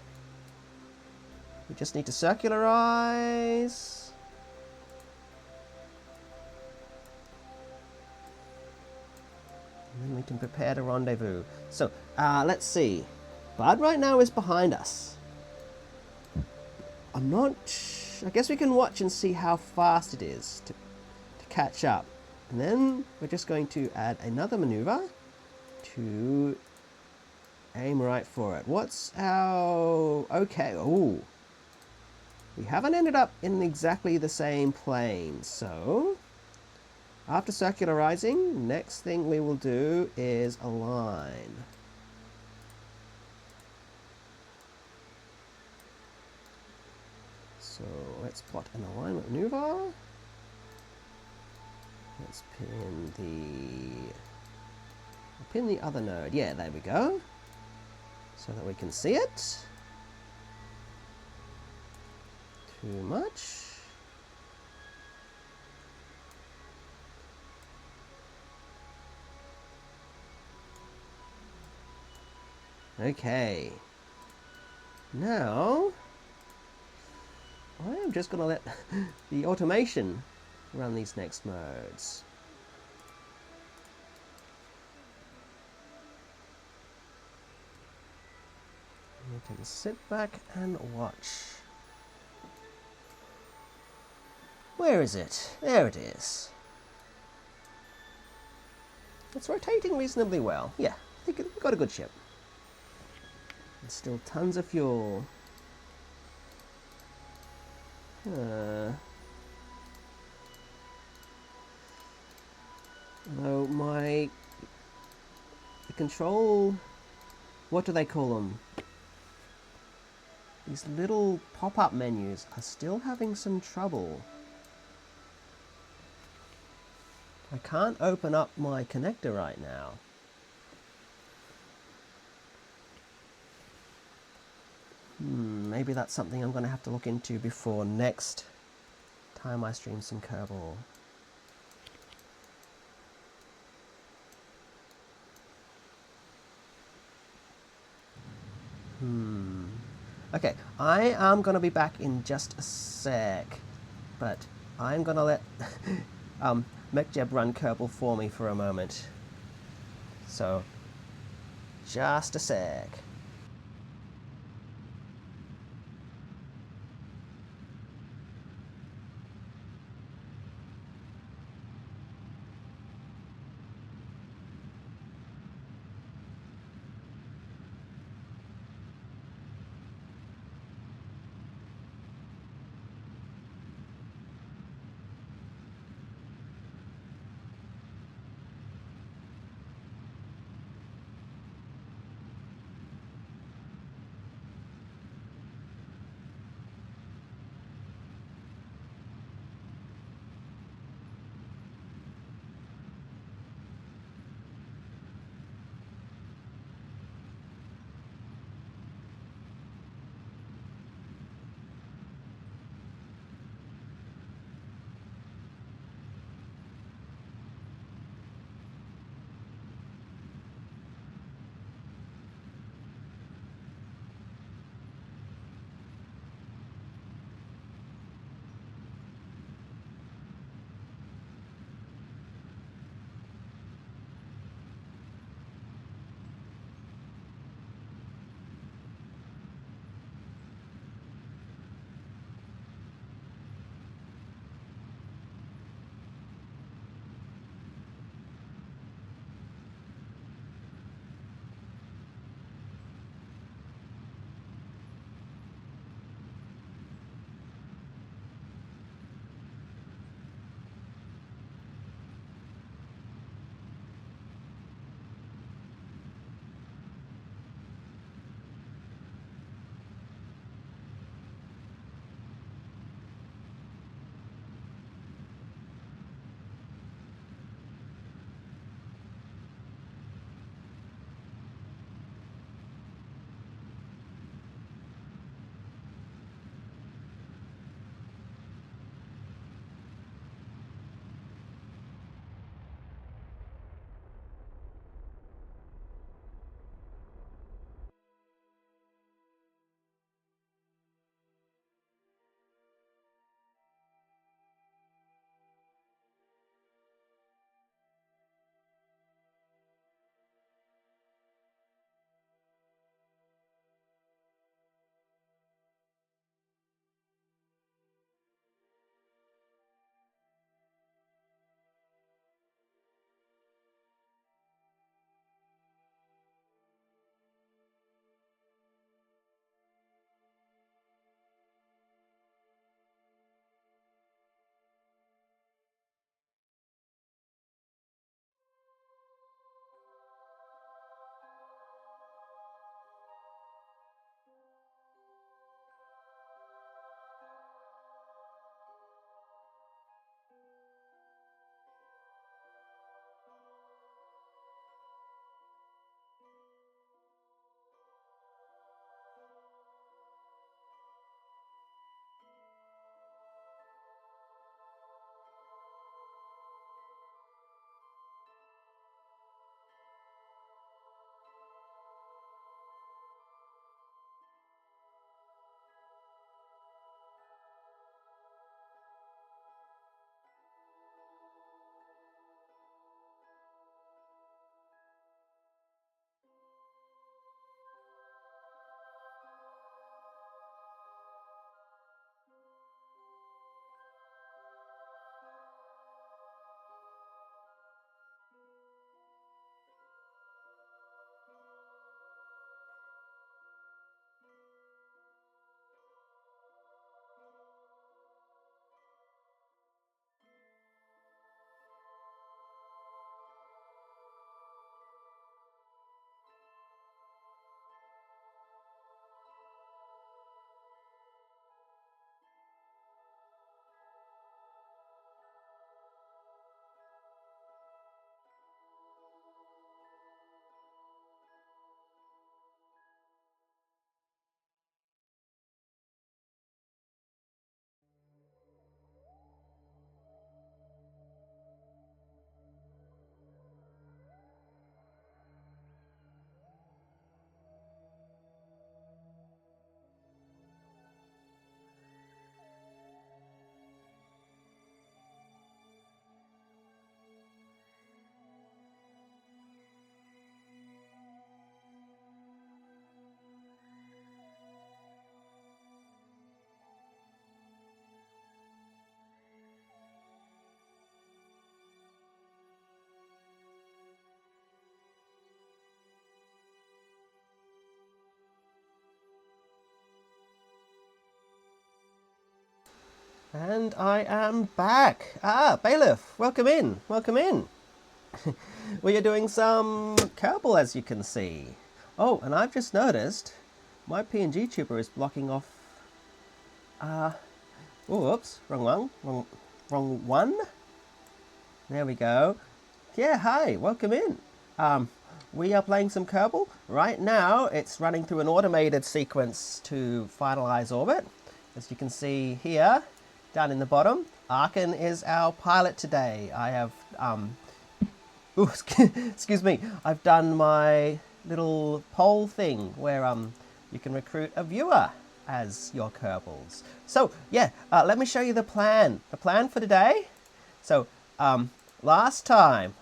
We just need to circularize. And then we can prepare to rendezvous. So, let's see. Bud right now is behind us. I'm not... I guess we can watch and see how fast it is to catch up. And then we're just going to add another maneuver to aim right for it. What's our... Okay, ooh. We haven't ended up in exactly the same plane, so... After circularizing, next thing we will do is align. So let's plot an alignment maneuver. Let's pin the other node. Yeah, there we go. So that we can see it. Too much. Okay. Now, I am just going to let the automation run these next modes. We can sit back and watch. Where is it? There it is. It's rotating reasonably well. Yeah, I think we've got a good ship. And still tons of fuel. Though the control, what do they call them? These little pop-up menus are still having some trouble. I can't open up my connector right now. Maybe that's something I'm going to have to look into before next time I stream some Kerbal. Okay, I am going to be back in just a sec, but I'm going to let MechJeb run Kerbal for me for a moment. So, just a sec. And I am back. Ah, Bailiff, welcome in, welcome in. We are doing some Kerbal, as you can see. Oh, and I've just noticed my PNG tuber is blocking off... oh, whoops, wrong one, wrong one. There we go. Yeah, hi, welcome in. We are playing some Kerbal. Right now, it's running through an automated sequence to finalize orbit. As you can see here, down in the bottom, Arkin is our pilot today. I have, excuse me, I've done my little poll thing where you can recruit a viewer as your Kerbals. So, yeah, let me show you the plan. The plan for today. So, last time,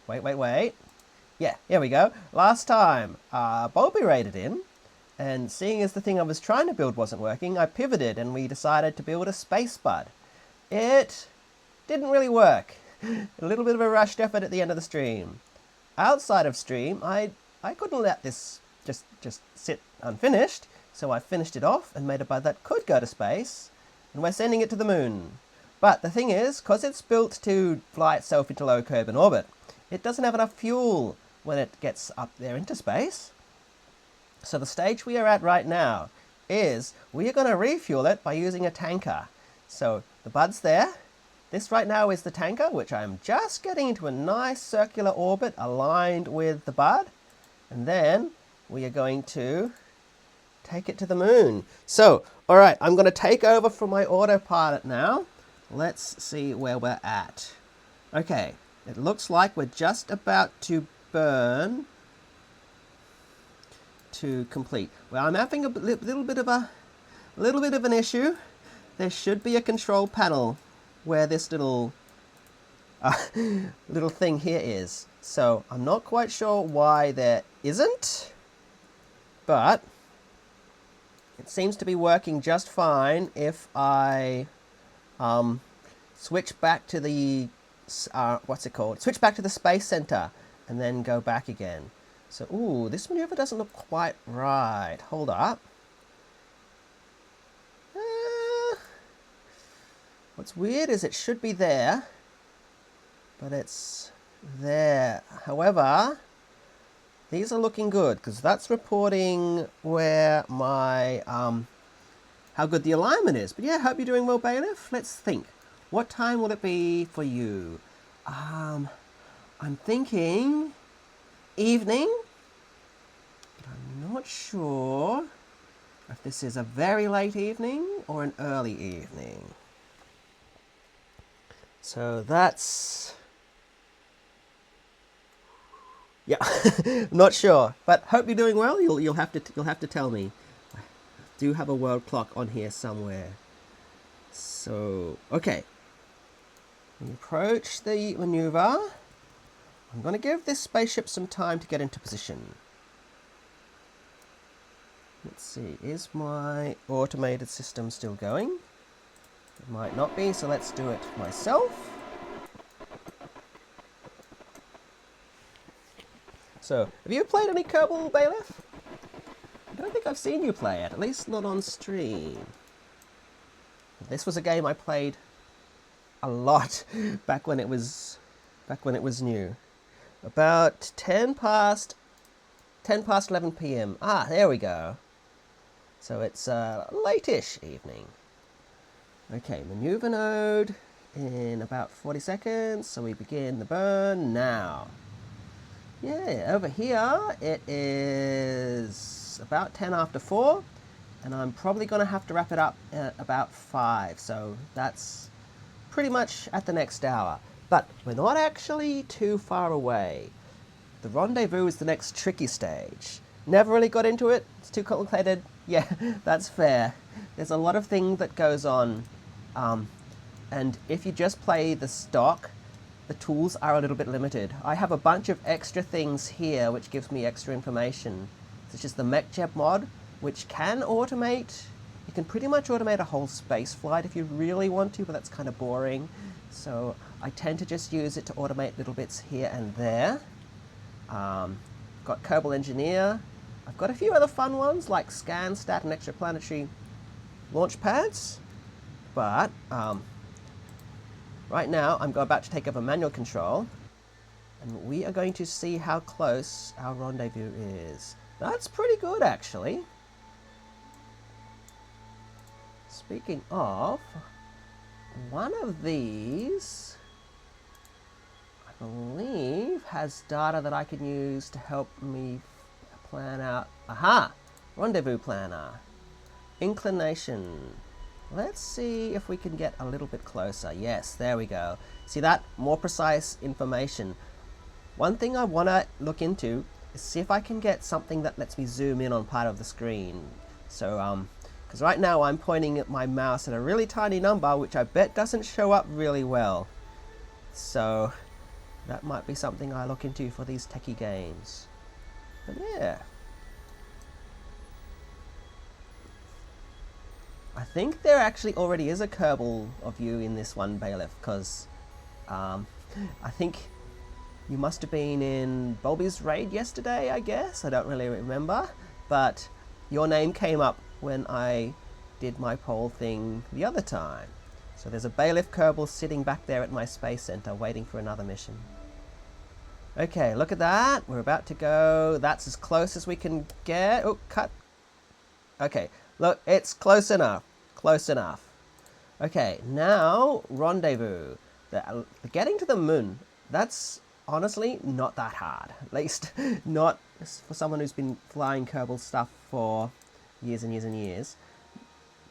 wait. Yeah, here we go. Last time, Bobby raided in, and seeing as the thing I was trying to build wasn't working, I pivoted and we decided to build a space bud. It didn't really work. A little bit of a rushed effort at the end of the stream. Outside of stream, I couldn't let this just sit unfinished, so I finished it off and made a bud that could go to space, and we're sending it to the moon. But the thing is, because it's built to fly itself into low Kerbal orbit, it doesn't have enough fuel when it gets up there into space. So the stage we are at right now is we are going to refuel it by using a tanker. So the bud's there. This right now is the tanker, which I'm just getting into a nice circular orbit aligned with the bud. And then we are going to take it to the moon. So, all right, I'm going to take over from my autopilot now. Let's see where we're at. Okay, it looks like we're just about to burn to complete. Well, I'm having a little bit of an issue. There should be a control panel where this little thing here is. So I'm not quite sure why there isn't, but it seems to be working just fine if I switch back to the switch back to the Space Center and then go back again. So, ooh, this maneuver doesn't look quite right. Hold up. What's weird is it should be there, but it's there. However, these are looking good because that's reporting where my how good the alignment is. But yeah, hope you're doing well, Bailiff. Let's think. What time will it be for you? I'm thinking evening, but I'm not sure if this is a very late evening or an early evening. So that's, yeah, not sure, but hope you're doing well. You'll have to tell me. I do have a world clock on here somewhere. So okay, we approach the maneuver. I'm going to give this spaceship some time to get into position. Let's see, is my automated system still going? It might not be, so let's do it myself. So, have you played any Kerbal, Bailiff? I don't think I've seen you play it, at least not on stream. This was a game I played a lot back when it was new. About 10 past 11 p.m. Ah, there we go. So it's late-ish evening. Okay, maneuver node in about 40 seconds. So we begin the burn now. Yeah, over here it is about 10 after 4. And I'm probably going to have to wrap it up at about 5. So that's pretty much at the next hour. But we're not actually too far away. The rendezvous is the next tricky stage. Never really got into it. It's too complicated. Yeah, that's fair. There's a lot of things that goes on. And if you just play the stock, the tools are a little bit limited. I have a bunch of extra things here which gives me extra information. Such as the MechJeb mod, which can automate. You can pretty much automate a whole space flight if you really want to, but that's kind of boring. So I tend to just use it to automate little bits here and there. Got Kerbal Engineer. I've got a few other fun ones like ScanStat and extraplanetary launch pads. but right now I'm about to take over manual control, and we are going to see how close our rendezvous is. That's pretty good, actually. Speaking of, one of these, I believe, has data that I can use to help me plan out... Aha! Rendezvous planner. Inclination. Let's see if we can get a little bit closer. Yes, there we go. See that? More precise information. One thing I want to look into is see if I can get something that lets me zoom in on part of the screen. So, because right now I'm pointing at my mouse at a really tiny number, which I bet doesn't show up really well. So, that might be something I look into for these techie games. But yeah. I think there actually already is a Kerbal of you in this one, Bailiff, because I think you must have been in Bulby's raid yesterday, I guess. I don't really remember. But your name came up when I did my poll thing the other time. So there's a Bailiff Kerbal sitting back there at my space center waiting for another mission. Okay, look at that. We're about to go. That's as close as we can get. Oh, cut. Okay, look, it's close enough. Close enough. Okay, now rendezvous. The getting to the moon, that's honestly not that hard. At least not for someone who's been flying Kerbal stuff for years and years and years.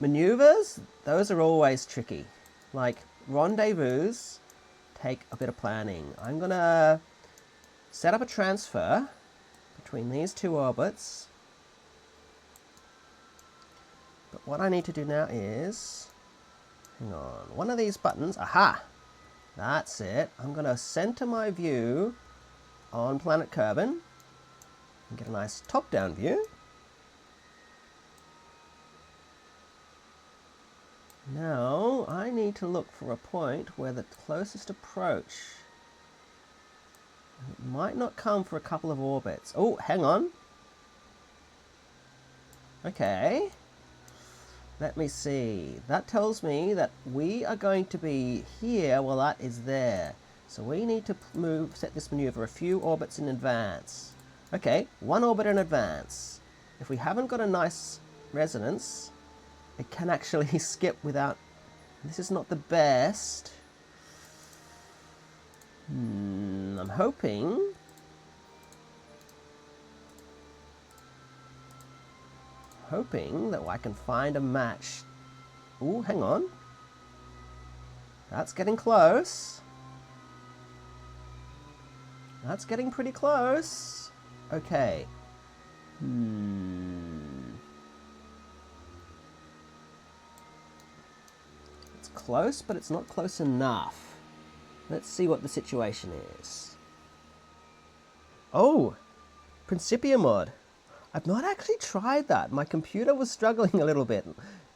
Maneuvers, those are always tricky. Like, rendezvous take a bit of planning. I'm going to set up a transfer between these two orbits. But what I need to do now is, hang on, one of these buttons, aha, that's it. I'm going to center my view on planet Kerbin and get a nice top-down view. Now, I need to look for a point where the closest approach, it might not come for a couple of orbits. Oh, hang on. Okay. Let me see. That tells me that we are going to be here while that is there. So we need to set this maneuver a few orbits in advance. Okay, one orbit in advance. If we haven't got a nice resonance, it can actually skip without... This is not the best. I'm hoping... that I can find a match. Ooh, hang on. That's getting close. That's getting pretty close. Okay. It's close, but it's not close enough. Let's see what the situation is. Oh! Principia mod. I've not actually tried that. My computer was struggling a little bit.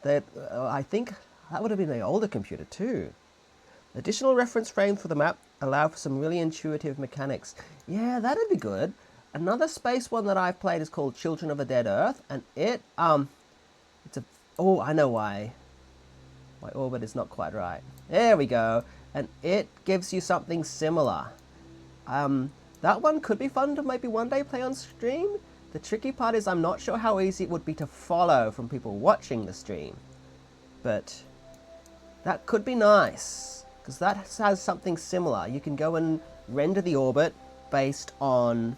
I think that would have been an older computer too. Additional reference frames for the map allow for some really intuitive mechanics. Yeah, that'd be good. Another space one that I've played is called Children of a Dead Earth, and it's a... Oh, I know why. My orbit is not quite right. There we go. And it gives you something similar. That one could be fun to maybe one day play on stream. The tricky part is I'm not sure how easy it would be to follow from people watching the stream. But that could be nice, because that has something similar. You can go and render the orbit based on...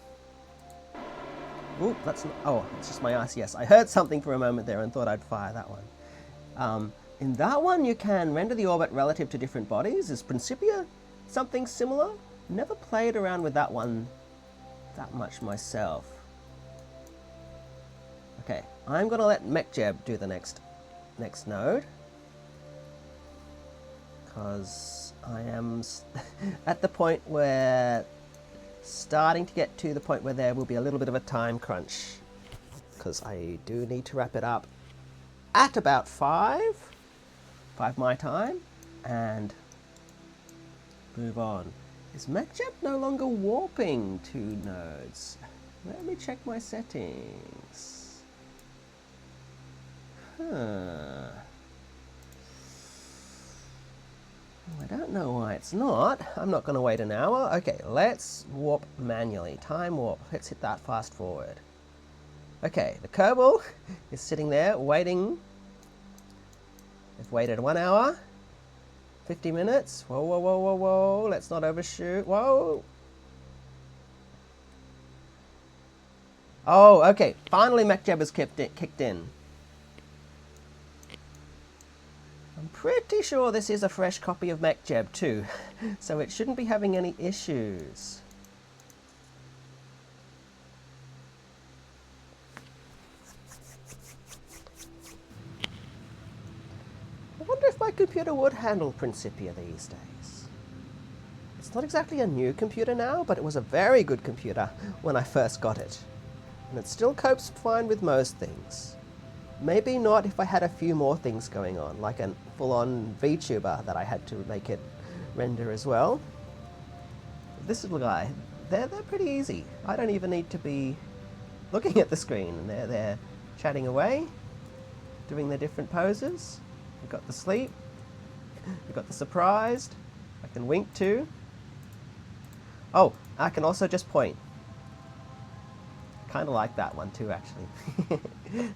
Ooh, that's not... Oh, it's just my RCS. I heard something for a moment there and thought I'd fire that one. In that one, you can render the orbit relative to different bodies. Is Principia something similar? Never played around with that one that much myself. Okay, I'm going to let MechJeb do the next node, because I am at the point where starting to get to the point where there will be a little bit of a time crunch, because I do need to wrap it up at about 5 my time, and move on. Is MechJeb no longer warping 2 nodes? Let me check my settings. Huh. know why it's not. I'm not going to wait an hour. Okay, let's warp manually. Time warp. Let's hit that fast forward. Okay, the Kerbal is sitting there waiting. They've waited 1 hour, 50 minutes. Whoa, whoa, whoa, whoa, whoa. Let's not overshoot. Whoa. Oh, okay. Finally, MechJeb has kicked in. I'm pretty sure this is a fresh copy of MechJeb too, so it shouldn't be having any issues. I wonder if my computer would handle Principia these days. It's not exactly a new computer now, but it was a very good computer when I first got it. And it still copes fine with most things. Maybe not if I had a few more things going on, like a full-on VTuber that I had to make it render as well. This little guy, they're pretty easy. I don't even need to be looking at the screen. They're chatting away, doing their different poses. We've got the sleep, we've got the surprised, I can wink too. Oh, I can also just point. Kind of like that one too, actually.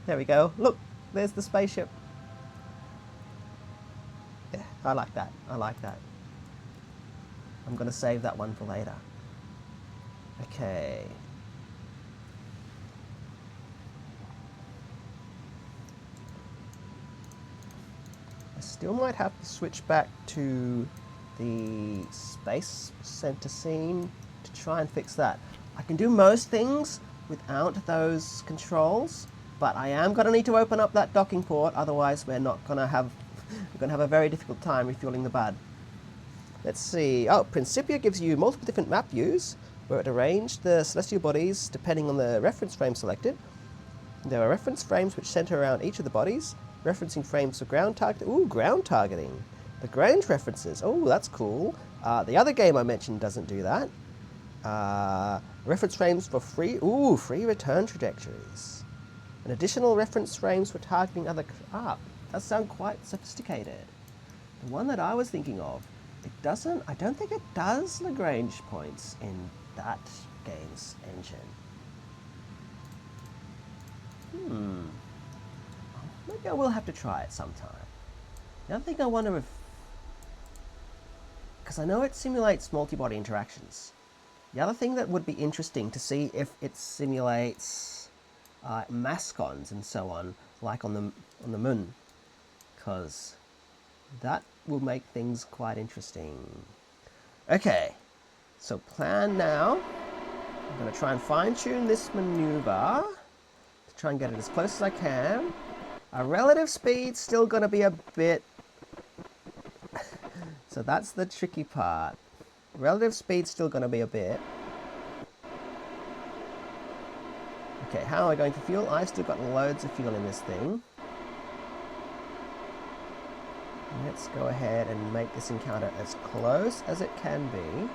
There we go. Look, there's the spaceship. Yeah, I like that. I like that. I'm going to save that one for later. Okay. I still might have to switch back to the Space Center scene to try and fix that. I can do most things without those controls, but I am going to need to open up that docking port, otherwise we're going to have a very difficult time refueling the bud. Let's see. Oh, Principia gives you multiple different map views where it arranged the celestial bodies depending on the reference frame selected. There are reference frames which center around each of the bodies, referencing frames for ground targeting. Ooh, ground targeting. The Grange references. Oh, that's cool. The other game I mentioned doesn't do that. Reference frames for free return trajectories. And additional reference frames for targeting other... That sounds quite sophisticated. The one that I was thinking of, I don't think it does Lagrange points in that game's engine. Maybe I will have to try it sometime. The other thing I wonder if... because I know it simulates multi-body interactions. The other thing that would be interesting to see if it simulates mascons and so on, like on the moon, because that will make things quite interesting. Okay, so plan now. I'm going to try and fine-tune this maneuver to try and get it as close as I can. Our relative speed's still going to be a bit... so that's the tricky part. Relative speed's still going to be a bit. Okay, how am I going to fuel? I've still got loads of fuel in this thing. Let's go ahead and make this encounter as close as it can be.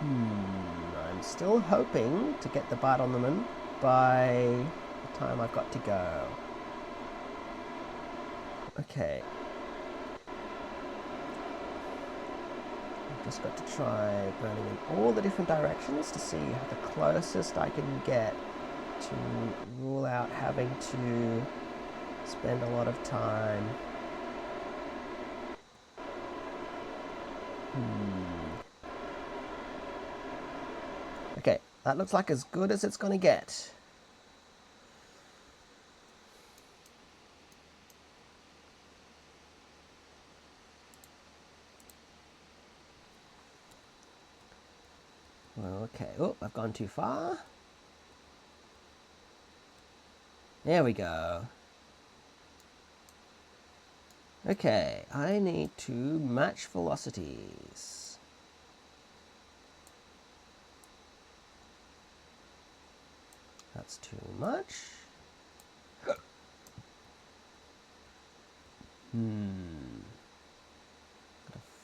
I'm still hoping to get the bite on the moon by the time I've got to go. Okay. I've just got to try burning in all the different directions to see the closest I can get to rule out having to spend a lot of time. Okay, that looks like as good as it's going to get. Okay, oh, I've gone too far. There we go. Okay, I need to match velocities. That's too much. Gotta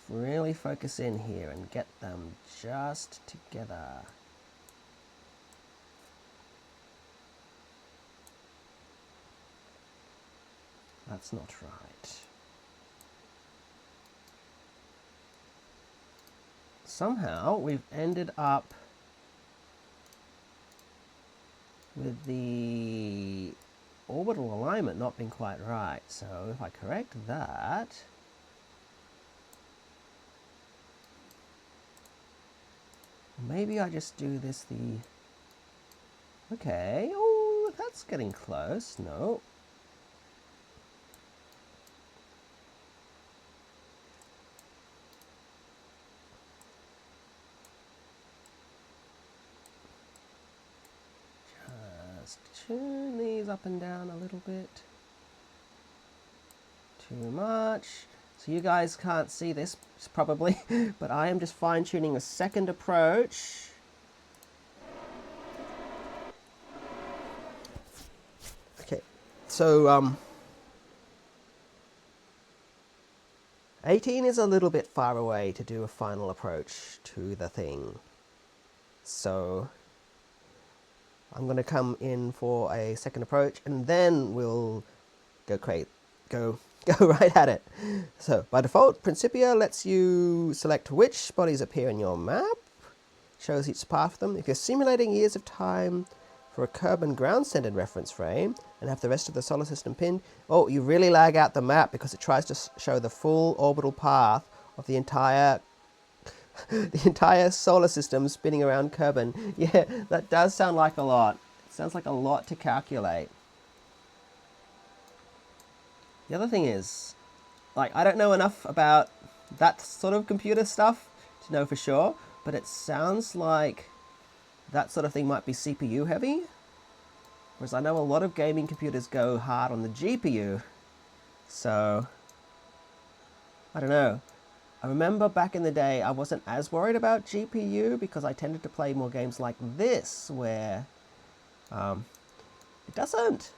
really focus in here and get them just together. That's not right. Somehow we've ended up with the orbital alignment not being quite right. So if I correct that, maybe I just do this okay, oh, that's getting close. No. Just turn these up and down a little bit. Too much. So you guys can't see this probably, but I am just fine-tuning a second approach. Okay, so 18 is a little bit far away to do a final approach to the thing. So I'm going to come in for a second approach, and then we'll go right at it. So by default, Principia lets you select which bodies appear in your map, shows each path of them. If you're simulating years of time for a Kerbal ground-centered reference frame and have the rest of the solar system pinned, oh, you really lag out the map because it tries to show the full orbital path of the entire the entire solar system spinning around Kerbal. Yeah, that does sound like a lot. It sounds like a lot to calculate. The other thing is, like, I don't know enough about that sort of computer stuff to know for sure, but it sounds like that sort of thing might be CPU heavy. Whereas I know a lot of gaming computers go hard on the GPU. So, I don't know. I remember back in the day I wasn't as worried about GPU because I tended to play more games like this where it doesn't,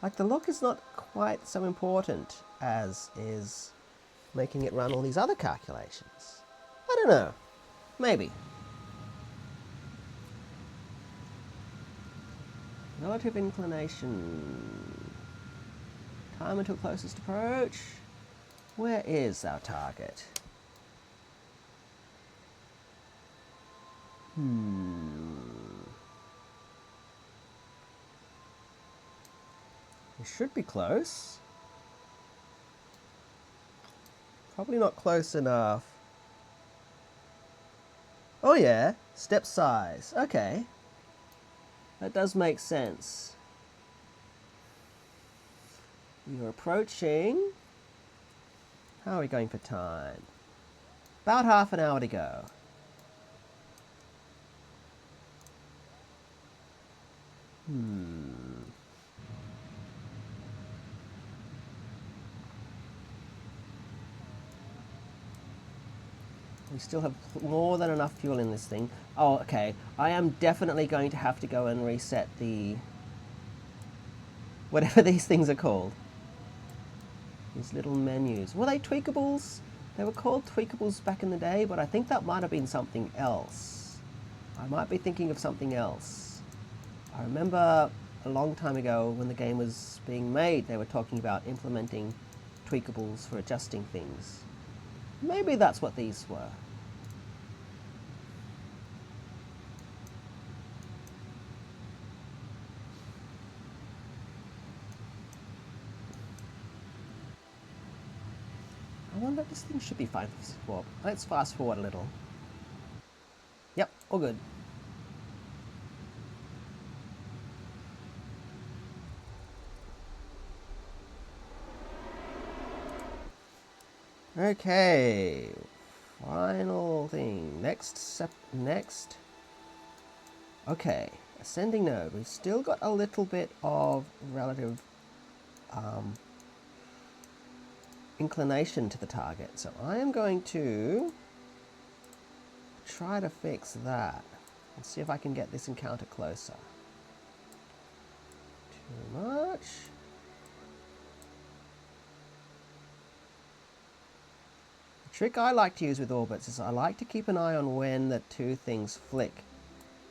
like, the look is not quite so important as is making it run all these other calculations. I don't know. Maybe. Relative inclination. Time until closest approach. Where is our target? It should be close. Probably not close enough. Oh yeah, step size. Okay. That does make sense. You're approaching. How are we going for time? About half an hour to go. We still have more than enough fuel in this thing. Oh, okay. I am definitely going to have to go and reset the... whatever these things are called. These little menus. Were they tweakables? They were called tweakables back in the day, but I think that might have been something else. I might be thinking of something else. I remember a long time ago when the game was being made, they were talking about implementing tweakables for adjusting things. Maybe that's what these were. I wonder if this thing should be fine for warp. Let's fast forward a little. Yep, all good. Okay, final thing. Next. Okay, ascending node. We've still got a little bit of relative inclination to the target, so I am going to try to fix that and see if I can get this encounter closer. Too much. The trick I like to use with orbits is I like to keep an eye on when the two things flick.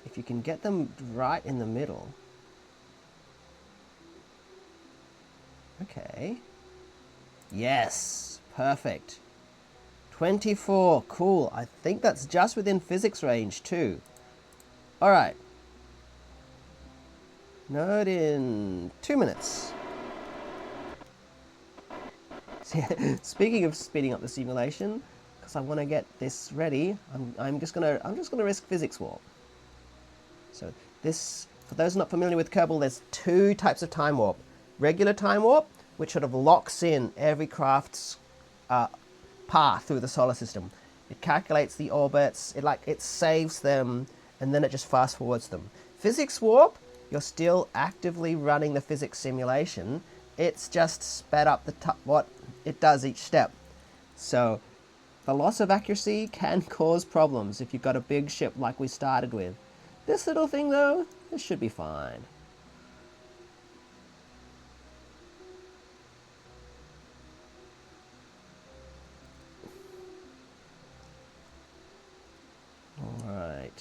If you can get them right in the middle. Okay. Yes, perfect. 24, cool. I think that's just within physics range too. All right. Node in 2 minutes. Speaking of speeding up the simulation, because I want to get this ready, I'm just gonna risk physics warp. So this, for those not familiar with Kerbal, there's two types of time warp. Regular time warp, which sort of locks in every craft's path through the solar system. It calculates the orbits, it saves them, and then it just fast forwards them. Physics warp, you're still actively running the physics simulation. It's just sped up what it does each step. So the loss of accuracy can cause problems if you've got a big ship like we started with. This little thing though, this should be fine. All right.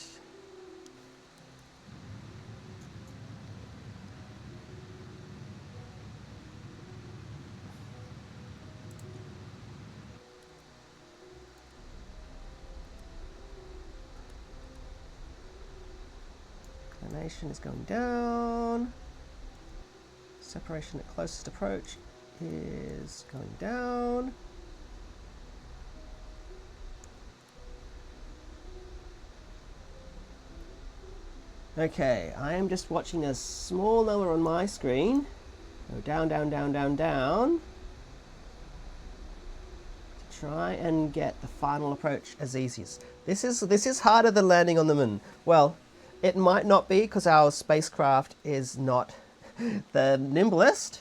Inclination is going down. Separation at closest approach is going down. Okay, I am just watching a small number on my screen go down, down, down, down, down to try and get the final approach as easy as this is harder than landing on the moon. Well, it might not be because our spacecraft is not the nimblest,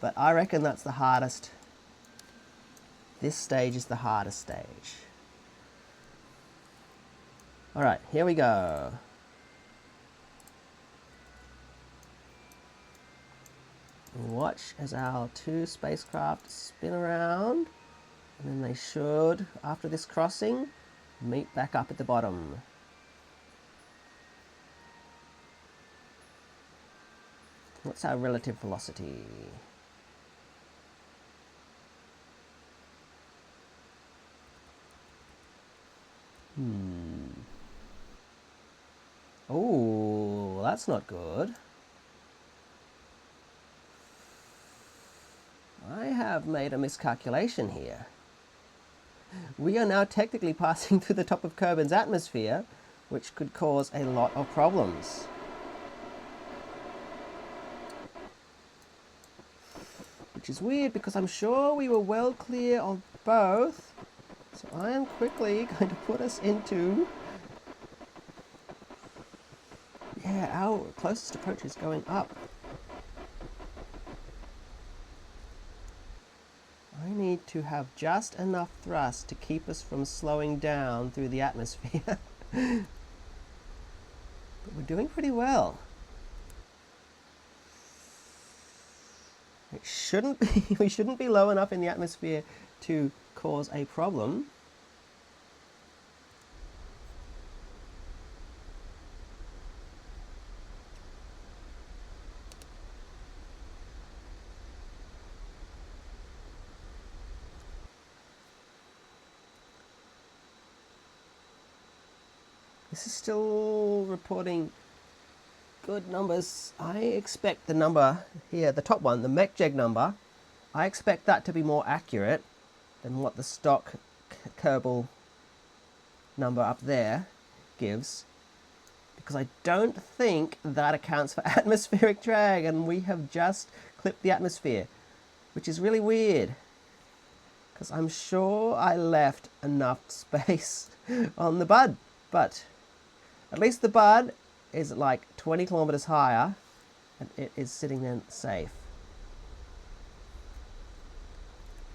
but I reckon that's the hardest. This stage is the hardest stage. All right, here we go. Watch as our two spacecraft spin around, and then they should, after this crossing, meet back up at the bottom. What's our relative velocity? Oh, that's not good. I have made a miscalculation here. We are now technically passing through the top of Kerbal's atmosphere, which could cause a lot of problems. Which is weird because I'm sure we were well clear of both. So I am quickly going to put us into... Yeah, our closest approach is going up. I need to have just enough thrust to keep us from slowing down through the atmosphere. But we're doing pretty well. It shouldn't be, we shouldn't be low enough in the atmosphere to cause a problem. This is still reporting good numbers. I expect the number here, the top one, the MECJEG number, I expect that to be more accurate than what the stock Kerbal number up there gives, because I don't think that accounts for atmospheric drag, and we have just clipped the atmosphere, which is really weird, because I'm sure I left enough space on the bud, but at least the bud is like 20 kilometers higher, and it is sitting there safe.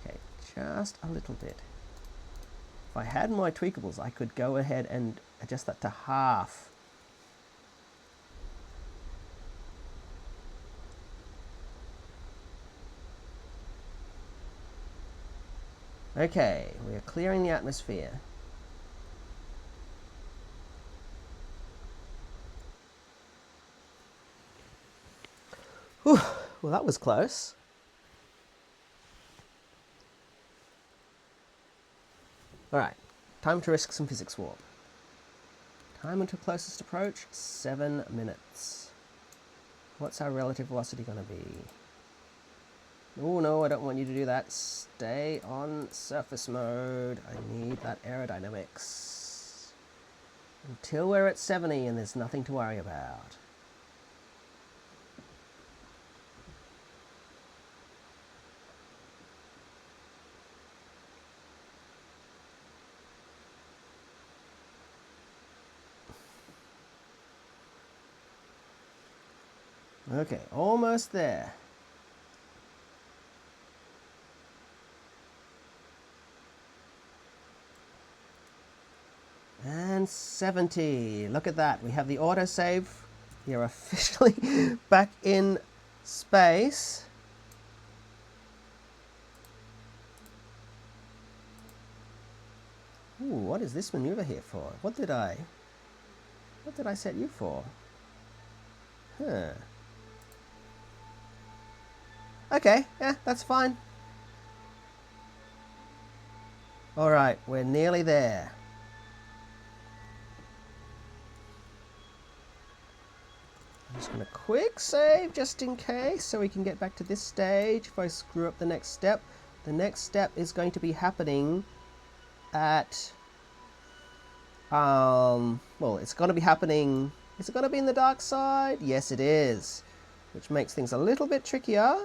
Okay, just a little bit. If I had my tweakables, I could go ahead and adjust that to half. Okay, we are clearing the atmosphere. Whew, well, that was close. Alright, time to risk some physics warp. Time until closest approach, 7 minutes. What's our relative velocity going to be? Oh no, I don't want you to do that. Stay on surface mode. I need that aerodynamics. Until we're at 70 and there's nothing to worry about. Okay, almost there. And 70. Look at that. We have the autosave. You're officially back in space. Ooh, what is this maneuver here for? What did I set you for? Huh. Okay, yeah, that's fine. Alright, we're nearly there. I'm just going to quick save just in case so we can get back to this stage if I screw up the next step. The next step is going to be happening at... well, it's going to be happening... Is it going to be in the dark side? Yes, it is. Which makes things a little bit trickier.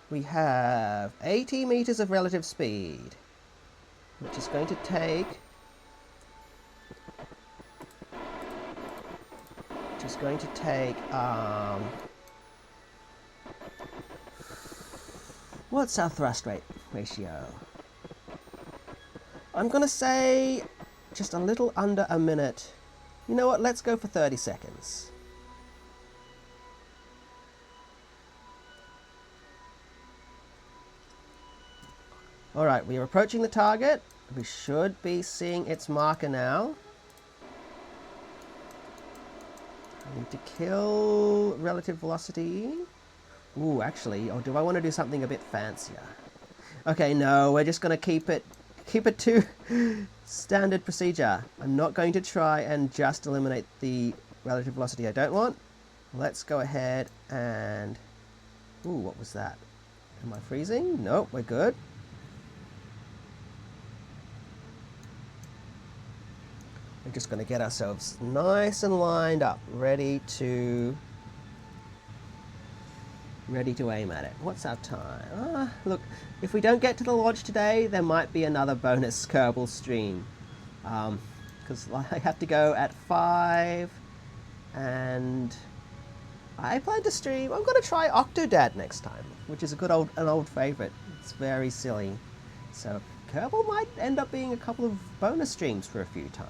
We have 80 meters of relative speed, which is going to take... what's our thrust rate ratio? I'm going to say just a little under a minute. You know what, let's go for 30 seconds. Alright, we are approaching the target. We should be seeing its marker now. I need to kill relative velocity. Ooh, actually, or do I want to do something a bit fancier? Okay, no, we're just going to keep it to standard procedure. I'm not going to try and just eliminate the relative velocity I don't want. Let's go ahead and... Ooh, what was that? Am I freezing? Nope, we're good. We're just going to get ourselves nice and lined up, ready to aim at it. What's our time? Look, if we don't get to the lodge today, there might be another bonus Kerbal stream. Because I have to go at 5, and I plan to stream. I'm going to try Octodad next time, which is an old favorite. It's very silly. So Kerbal might end up being a couple of bonus streams for a few times.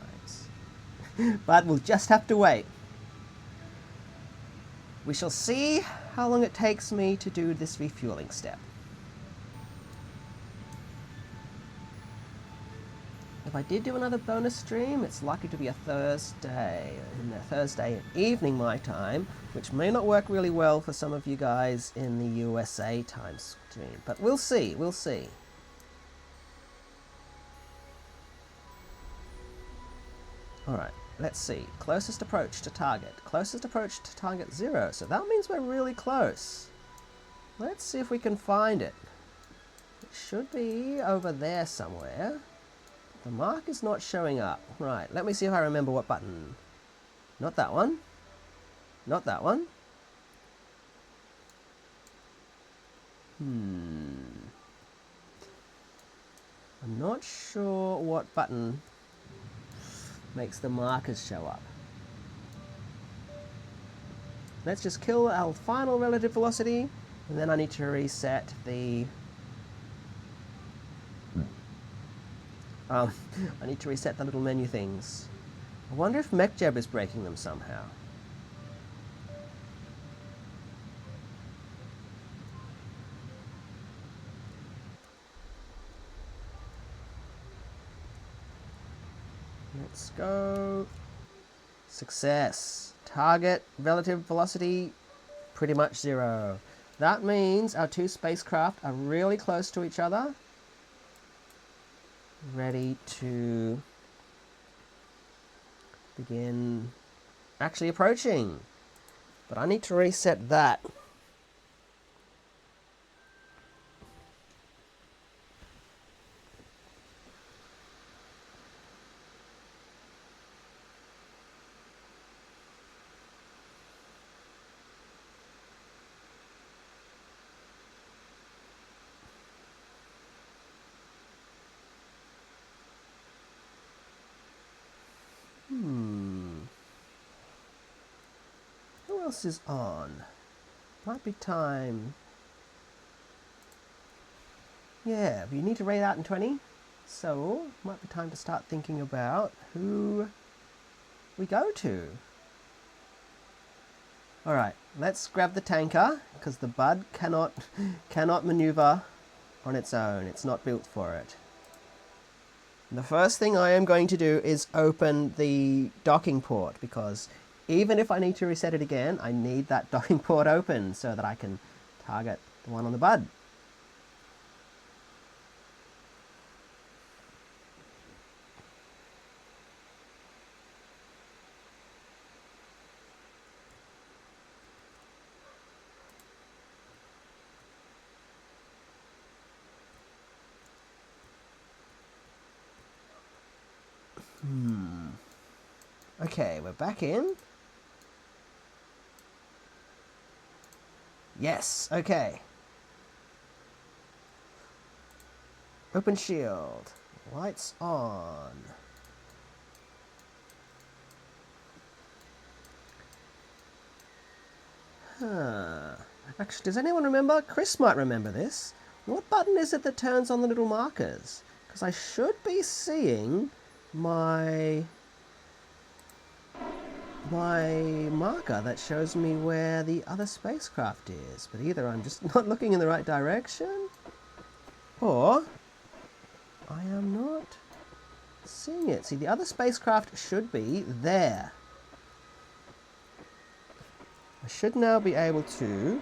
But we'll just have to wait. We shall see how long it takes me to do this refueling step. If I did do another bonus stream, it's likely to be a Thursday evening my time, which may not work really well for some of you guys in the USA time stream. But we'll see, we'll see. Alright, let's see. Closest approach to target. Closest approach to target 0. So that means we're really close. Let's see if we can find it. It should be over there somewhere. The mark is not showing up. Right, let me see if I remember what button. Not that one. Not that one. I'm not sure what button makes the markers show up. Let's just kill our final relative velocity, and then I need to reset the... I need to reset the little menu things. I wonder if MechJeb is breaking them somehow. Let's go. Success. Target relative velocity pretty much 0. That means our two spacecraft are really close to each other. ready to begin actually approaching. But I need to reset that. Who else is on? Might be time. Yeah, we need to rate out in 20. So, might be time to start thinking about who we go to. Alright, let's grab the tanker, because the Bud cannot maneuver on its own. It's not built for it. The first thing I am going to do is open the docking port, because even if I need to reset it again, I need that docking port open so that I can target the one on the Bud. Okay, we're back in. Yes, okay. Open shield. Lights on. Actually, does anyone remember? Chris might remember this. What button is it that turns on the little markers? Because I should be seeing my marker that shows me where the other spacecraft is. But either I'm just not looking in the right direction, or I am not seeing it. See, the other spacecraft should be there. I should now be able to...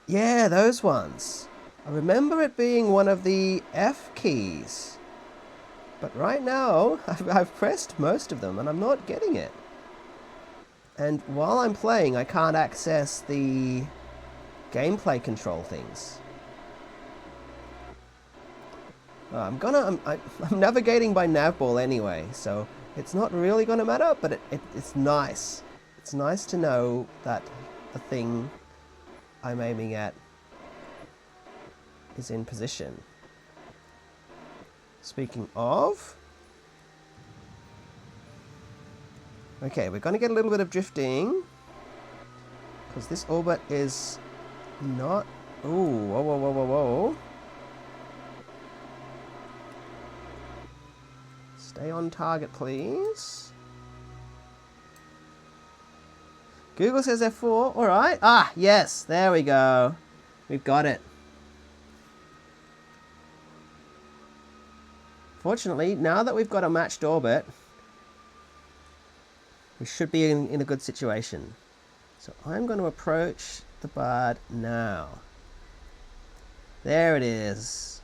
Yeah, those ones. I remember it being one of the F keys. But right now, I've pressed most of them and I'm not getting it. And while I'm playing, I can't access the gameplay control things. I'm navigating by navball anyway, so it's not really going to matter, but it's nice. It's nice to know that the thing I'm aiming at is in position. Speaking of... Okay, we're going to get a little bit of drifting, because this orbit is not... Ooh, whoa, whoa, whoa, whoa, whoa. Stay on target, please. Google says F4. Alright. Ah, yes. There we go. We've got it. Fortunately, now that we've got a matched orbit, we should be in a good situation. So I'm going to approach the Bud now. There it is.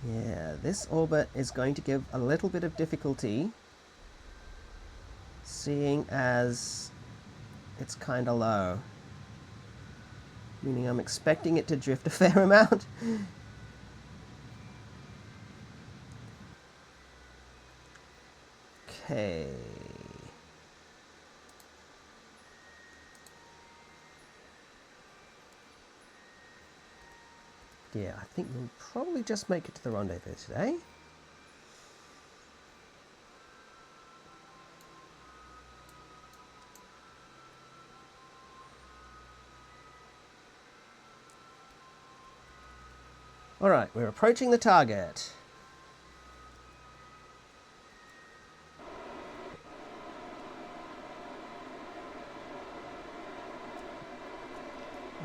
Yeah, this orbit is going to give a little bit of difficulty, seeing as it's kind of low. Meaning I'm expecting it to drift a fair amount. Okay. Yeah, I think we'll probably just make it to the rendezvous today. Alright, we're approaching the target.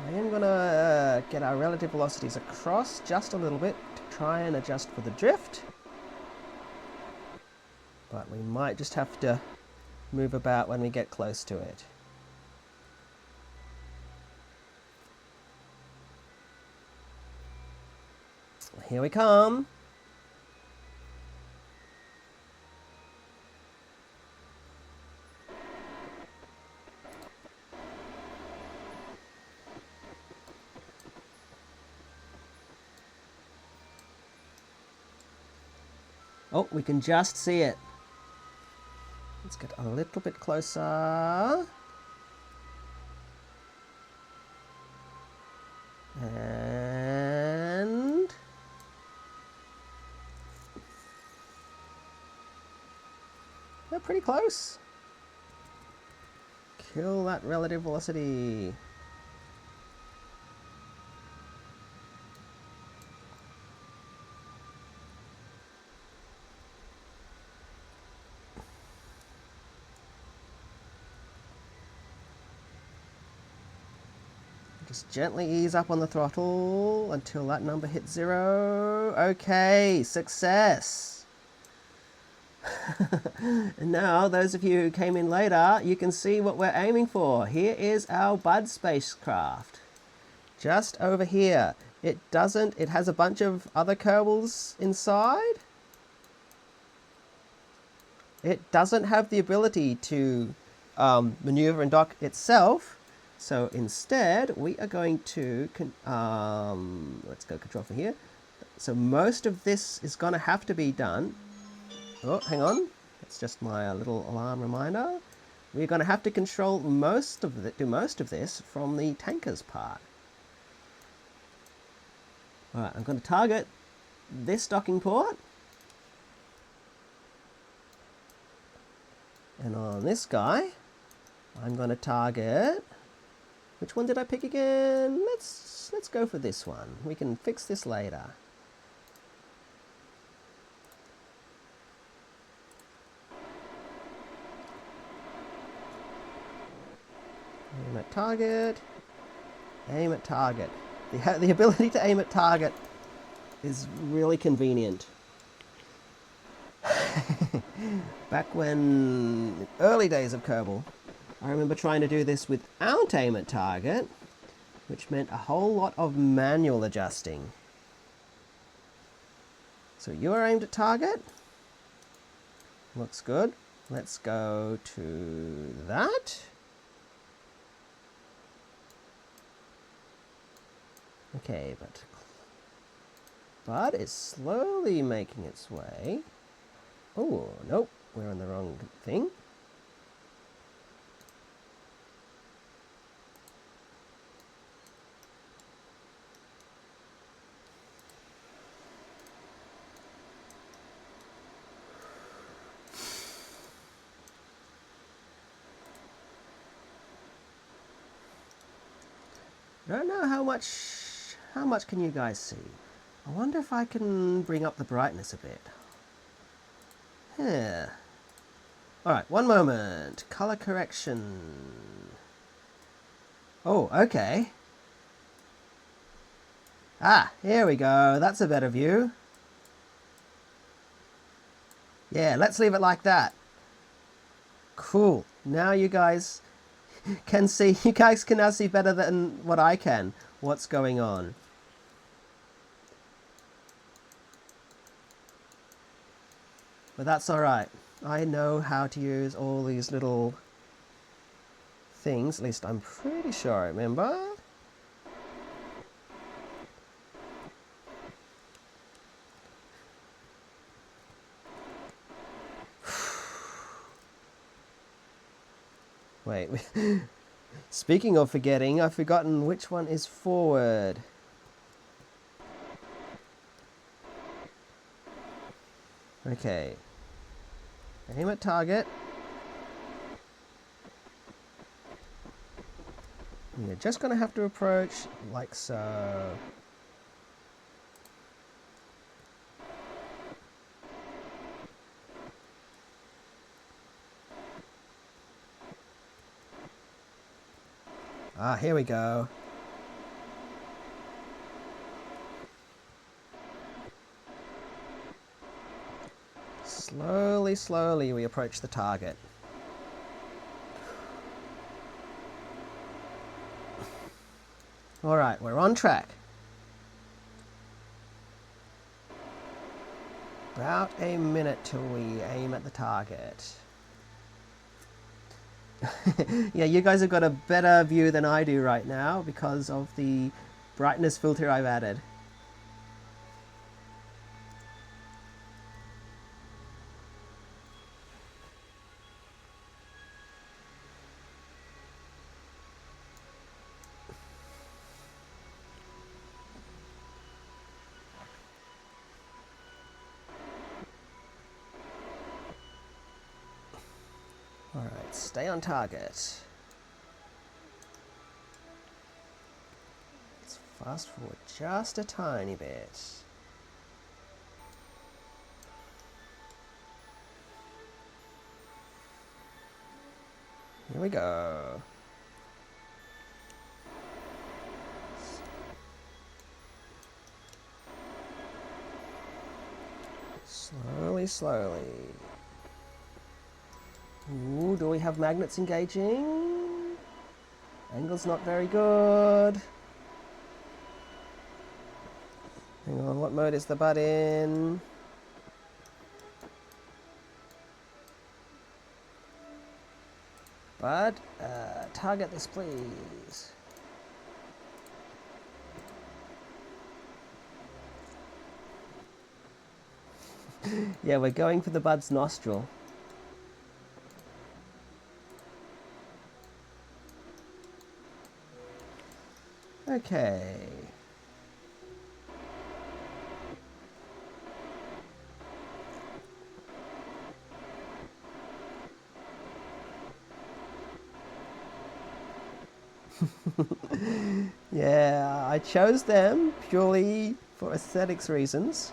I am going to get our relative velocities across just a little bit to try and adjust for the drift. But we might just have to move about when we get close to it. Here we come. Oh, we can just see it. Let's get a little bit closer. And they're pretty close. Kill that relative velocity. Just gently ease up on the throttle until that number hits 0. Okay, success. And now, those of you who came in later, you can see what we're aiming for. Here is our Bud spacecraft. Just over here. It has a bunch of other Kerbals inside. It doesn't have the ability to maneuver and dock itself. So instead, we are going to, let's go control from here. So most of this is going to have to be done. Oh, hang on. It's just my little alarm reminder. We're going to have to control do most of this from the tanker's part. All right, I'm going to target this docking port. And on this guy, I'm going to target... Which one did I pick again? Let's go for this one. We can fix this later. Aim at target. Aim at target. The ability to aim at target is really convenient. Back when early days of Kerbal, I remember trying to do this without aim at target, which meant a whole lot of manual adjusting. So you are aimed at target. Looks good. Let's go to that. Okay, but it's slowly making its way. Oh, nope, we're on the wrong thing. I don't know how much can you guys see? I wonder if I can bring up the brightness a bit. Yeah. Alright, one moment. Color correction. Oh, okay. Ah, here we go. That's a better view. Yeah, let's leave it like that. Cool. Now you guys can see, you guys can now see better than what I can, what's going on. But that's alright. I know how to use all these little things, at least I'm pretty sure I remember. Wait, speaking of forgetting, I've forgotten which one is forward. Okay. Aim at target. You're just going to have to approach like so. Ah, here we go. Slowly, slowly we approach the target. Alright, we're on track. About a minute till we aim at the target. Yeah, you guys have got a better view than I do right now because of the brightness filter I've added. Alright, stay on target. Let's fast forward just a tiny bit. Here we go. Slowly, slowly. Ooh, do we have magnets engaging? Angle's not very good. Hang on, what mode is the bud in? Bud, target this please. Yeah, we're going for the bud's nostril. Okay. Yeah, I chose them purely for aesthetics reasons.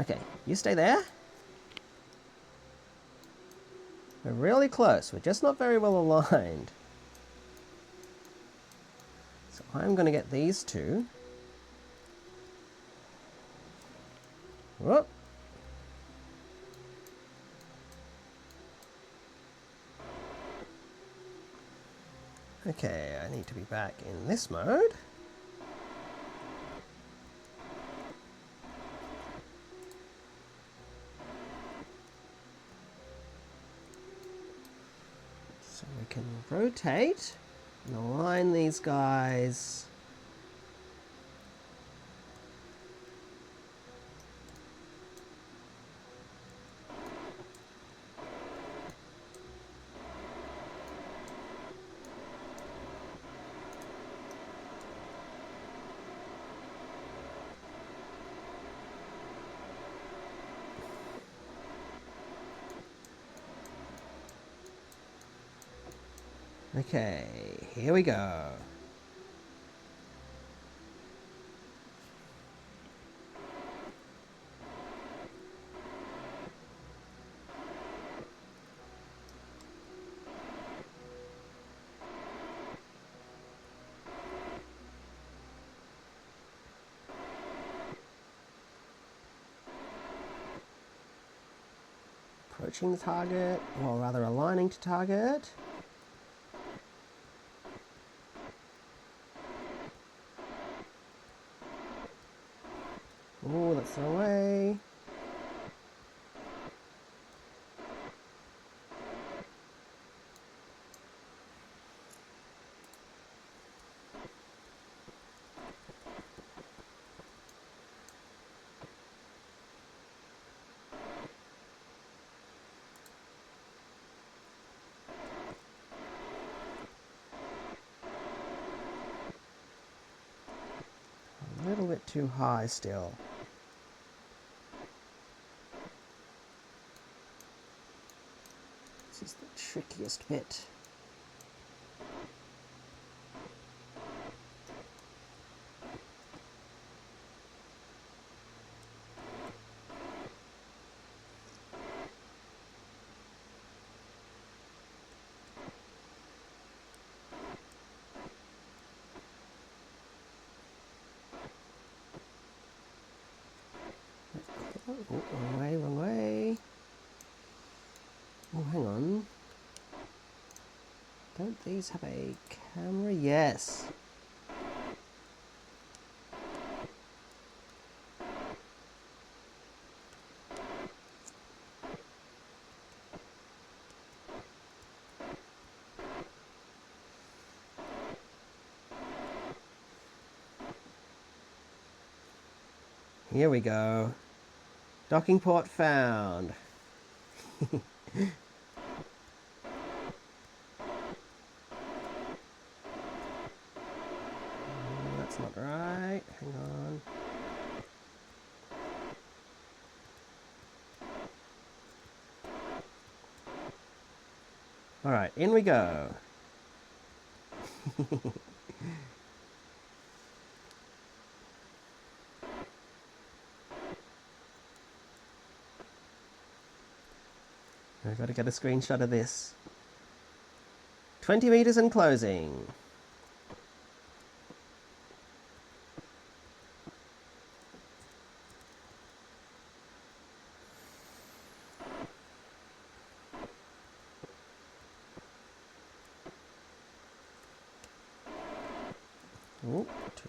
Okay, you stay there. We're really close. We're just not very well aligned. So I'm going to get these two. Whoop. Okay, I need to be back in this mode. So we can rotate and align these guys. Okay, here we go. Approaching the target, or rather aligning to target. Oh, that's the way. A little bit too high still. This is the trickiest bit. Oh, wrong way, wrong way. Oh, hang on. Don't these have a camera? Yes. Here we go. Docking port found. That's not right. Hang on. Alright, in we go. I've got to get a screenshot of this. 20 meters and closing. Ooh, 2.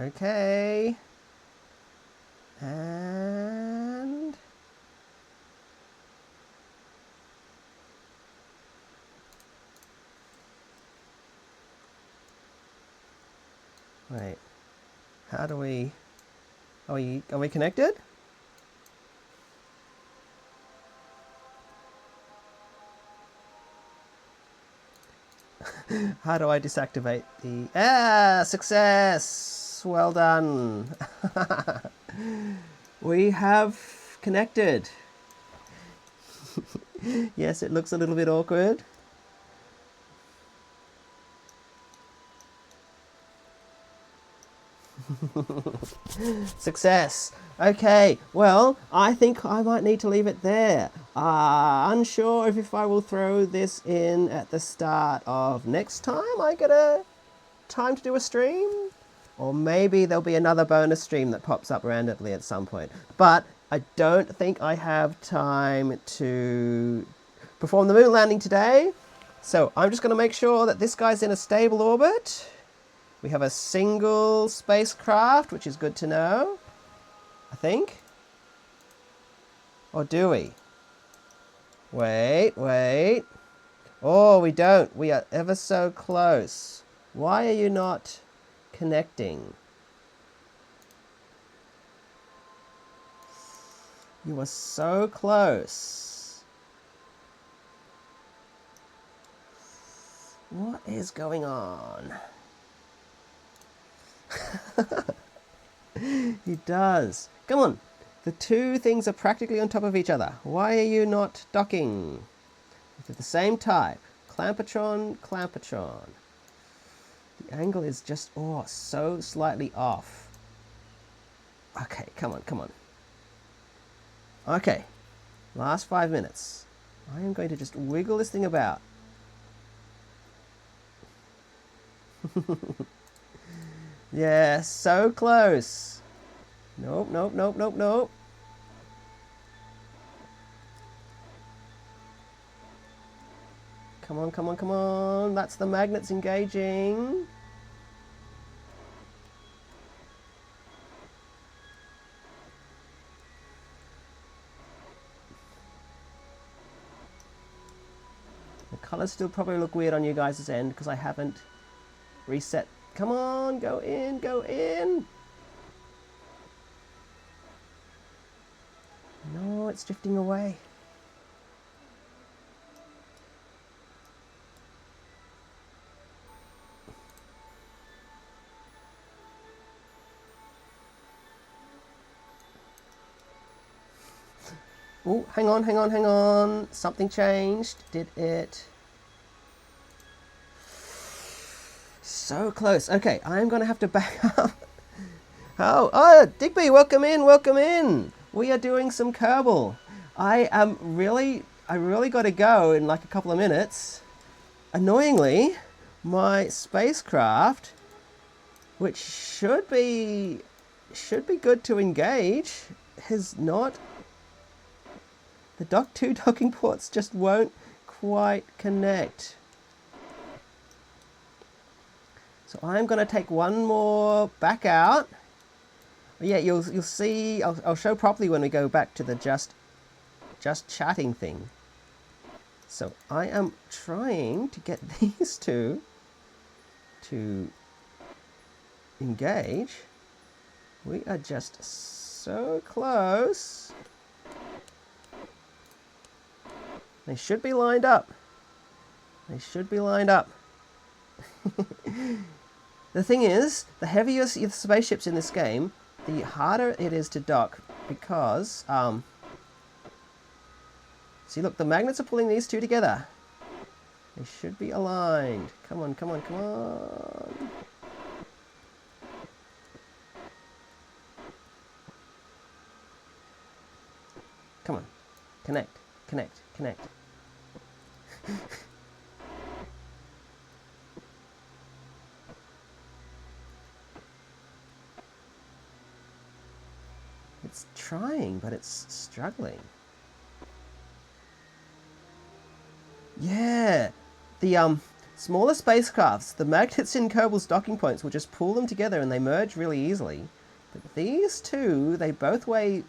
Okay. And... wait. How do we... Are we connected? How do I deactivate the... Ah! Success! Well done! We have connected. Yes, it looks a little bit awkward. Success. Okay, well, I think I might need to leave it there. Unsure if I will throw this in at the start of next time I get a time to do a stream. Or maybe there'll be another bonus stream that pops up randomly at some point. But I don't think I have time to perform the moon landing today. So I'm just going to make sure that this guy's in a stable orbit. We have a single spacecraft, which is good to know, I think. Or do we? Wait, wait. Oh, we don't. We are ever so close. Why are you not connecting? You are so close. What is going on? He does. Come on. The two things are practically on top of each other. Why are you not docking? They're the same type. Clampatron, clampatron. The angle is just, oh, so slightly off. Okay, come on, come on. Okay, last 5 minutes. I am going to just wiggle this thing about. Yeah, so close. Nope, nope, nope, nope, nope. Come on, come on, come on. That's the magnets engaging. The colors still probably look weird on you guys' end because I haven't reset. Come on, go in, go in. No, it's drifting away. Oh, hang on, hang on, hang on. Something changed. Did it? So close. Okay, I'm going to have to back up. Oh, Digby, welcome in, welcome in. We are doing some Kerbal. I really got to go in like a couple of minutes. Annoyingly, my spacecraft, which should be good to engage, has not The two docking ports just won't quite connect. So I'm going to take one more back out. Yeah, you'll see. I'll show properly when we go back to the just chatting thing. So I am trying to get these two to engage. We are just so close. They should be lined up. They should be lined up. The thing is, the heavier the spaceships in this game, the harder it is to dock because, see, look, the magnets are pulling these two together. They should be aligned. Come on, come on, come on. Come on. Connect, connect, connect. It's trying, but it's struggling. Yeah, the smaller spacecrafts, the magnets in Kerbal's docking points will just pull them together and they merge really easily. But these two, they both weigh,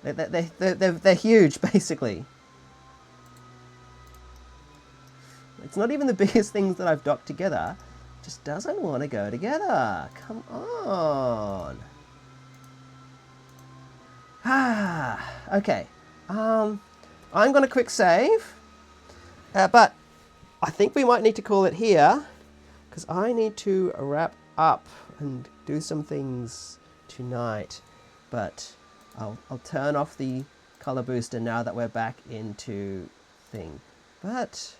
they're huge, basically. It's not even the biggest things that I've docked together. It just doesn't want to go together. Come on. Okay. I'm going to quick save. But I think we might need to call it here because I need to wrap up and do some things tonight. But I'll turn off the color booster now that we're back into thing. But,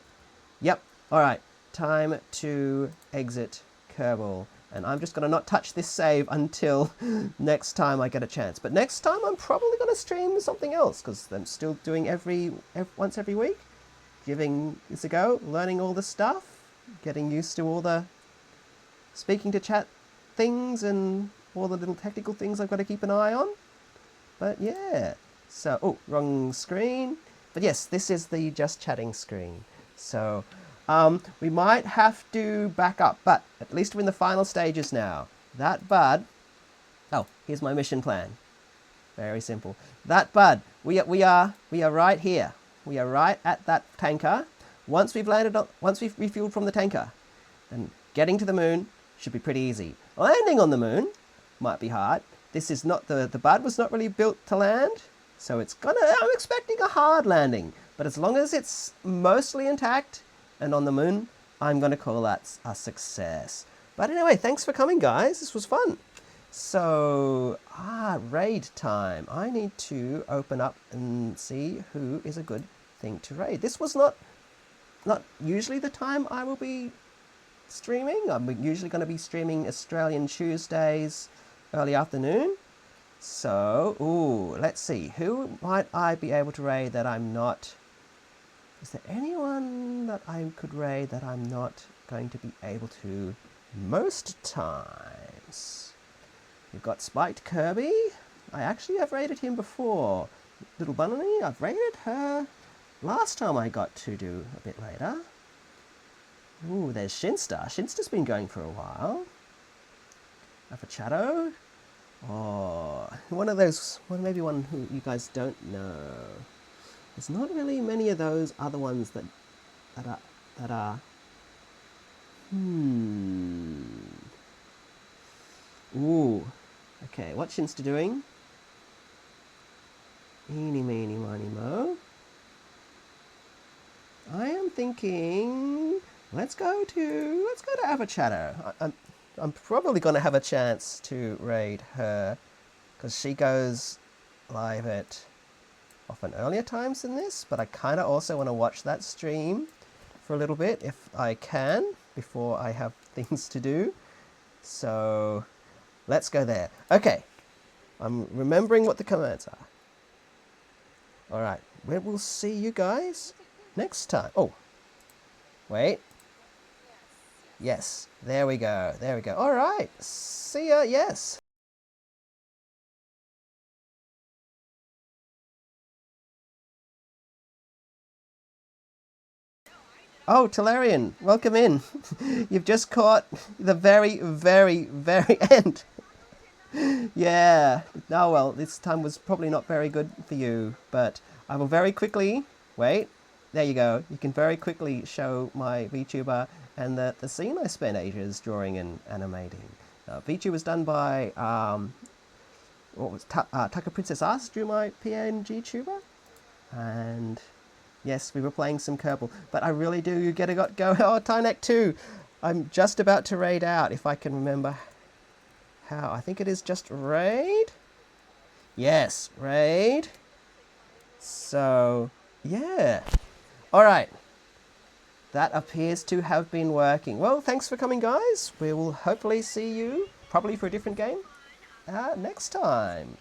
yep. All right. Time to exit Kerbal. And I'm just going to not touch this save until next time I get a chance. But next time I'm probably going to stream something else because I'm still doing once every week. Giving this a go, learning all the stuff, getting used to all the speaking to chat things and all the little technical things I've got to keep an eye on. But yeah, so, oh, wrong screen. But yes, this is the just chatting screen. So we might have to back up, but at least we're in the final stages now. That bud, oh, here's my mission plan. Very simple. That bud, we are right here. We are right at that tanker. Once we've refueled from the tanker, and getting to the moon should be pretty easy. Landing on the moon might be hard. This is not the bud was not really built to land, so I'm expecting a hard landing. But as long as it's mostly intact and on the moon, I'm gonna call that a success. But anyway, thanks for coming, guys. This was fun. So, raid time. I need to open up and see who is a good thing to raid. This was not usually the time I will be streaming. I'm usually going to be streaming Australian Tuesdays, early afternoon. So, let's see. Who might I be able to raid that I'm not... Is there anyone that I could raid that I'm not going to be able to most times? We've got Spiked Kirby. I actually have raided him before. Little Bunny, I've raided her last time I got to do a bit later. Ooh, there's Shinster. Shinster's been going for a while. Afachato. Oh, maybe one who you guys don't know. There's not really many of those other ones that are. Ooh. Okay, what's Shinster doing? Eeny, meeny, miny, mo. I am thinking, let's go to Afachato. I'm probably going to have a chance to raid her because she goes live at often earlier times than this, but I kind of also want to watch that stream for a little bit if I can before I have things to do. So let's go there. Okay, I'm remembering what the commands are. All right, we'll see you guys next time. Oh, wait. Yes, there we go. There we go. All right, see ya. Yes. Oh, Talarian, welcome in. You've just caught the very, very, very end. Yeah. Oh, well, this time was probably not very good for you, but I will very quickly... Wait. There you go. You can very quickly show my VTuber and the scene I spent ages drawing and animating. VTuber was done by... what was Tucker Princess Us drew my PNG tuber. And... yes, we were playing some Kerbal, but I really do get a go. Oh, Tynek 2! I'm just about to raid out, if I can remember how. I think it is just raid? Yes, raid. So, yeah. Alright. That appears to have been working. Well, thanks for coming, guys. We will hopefully see you, probably for a different game, next time.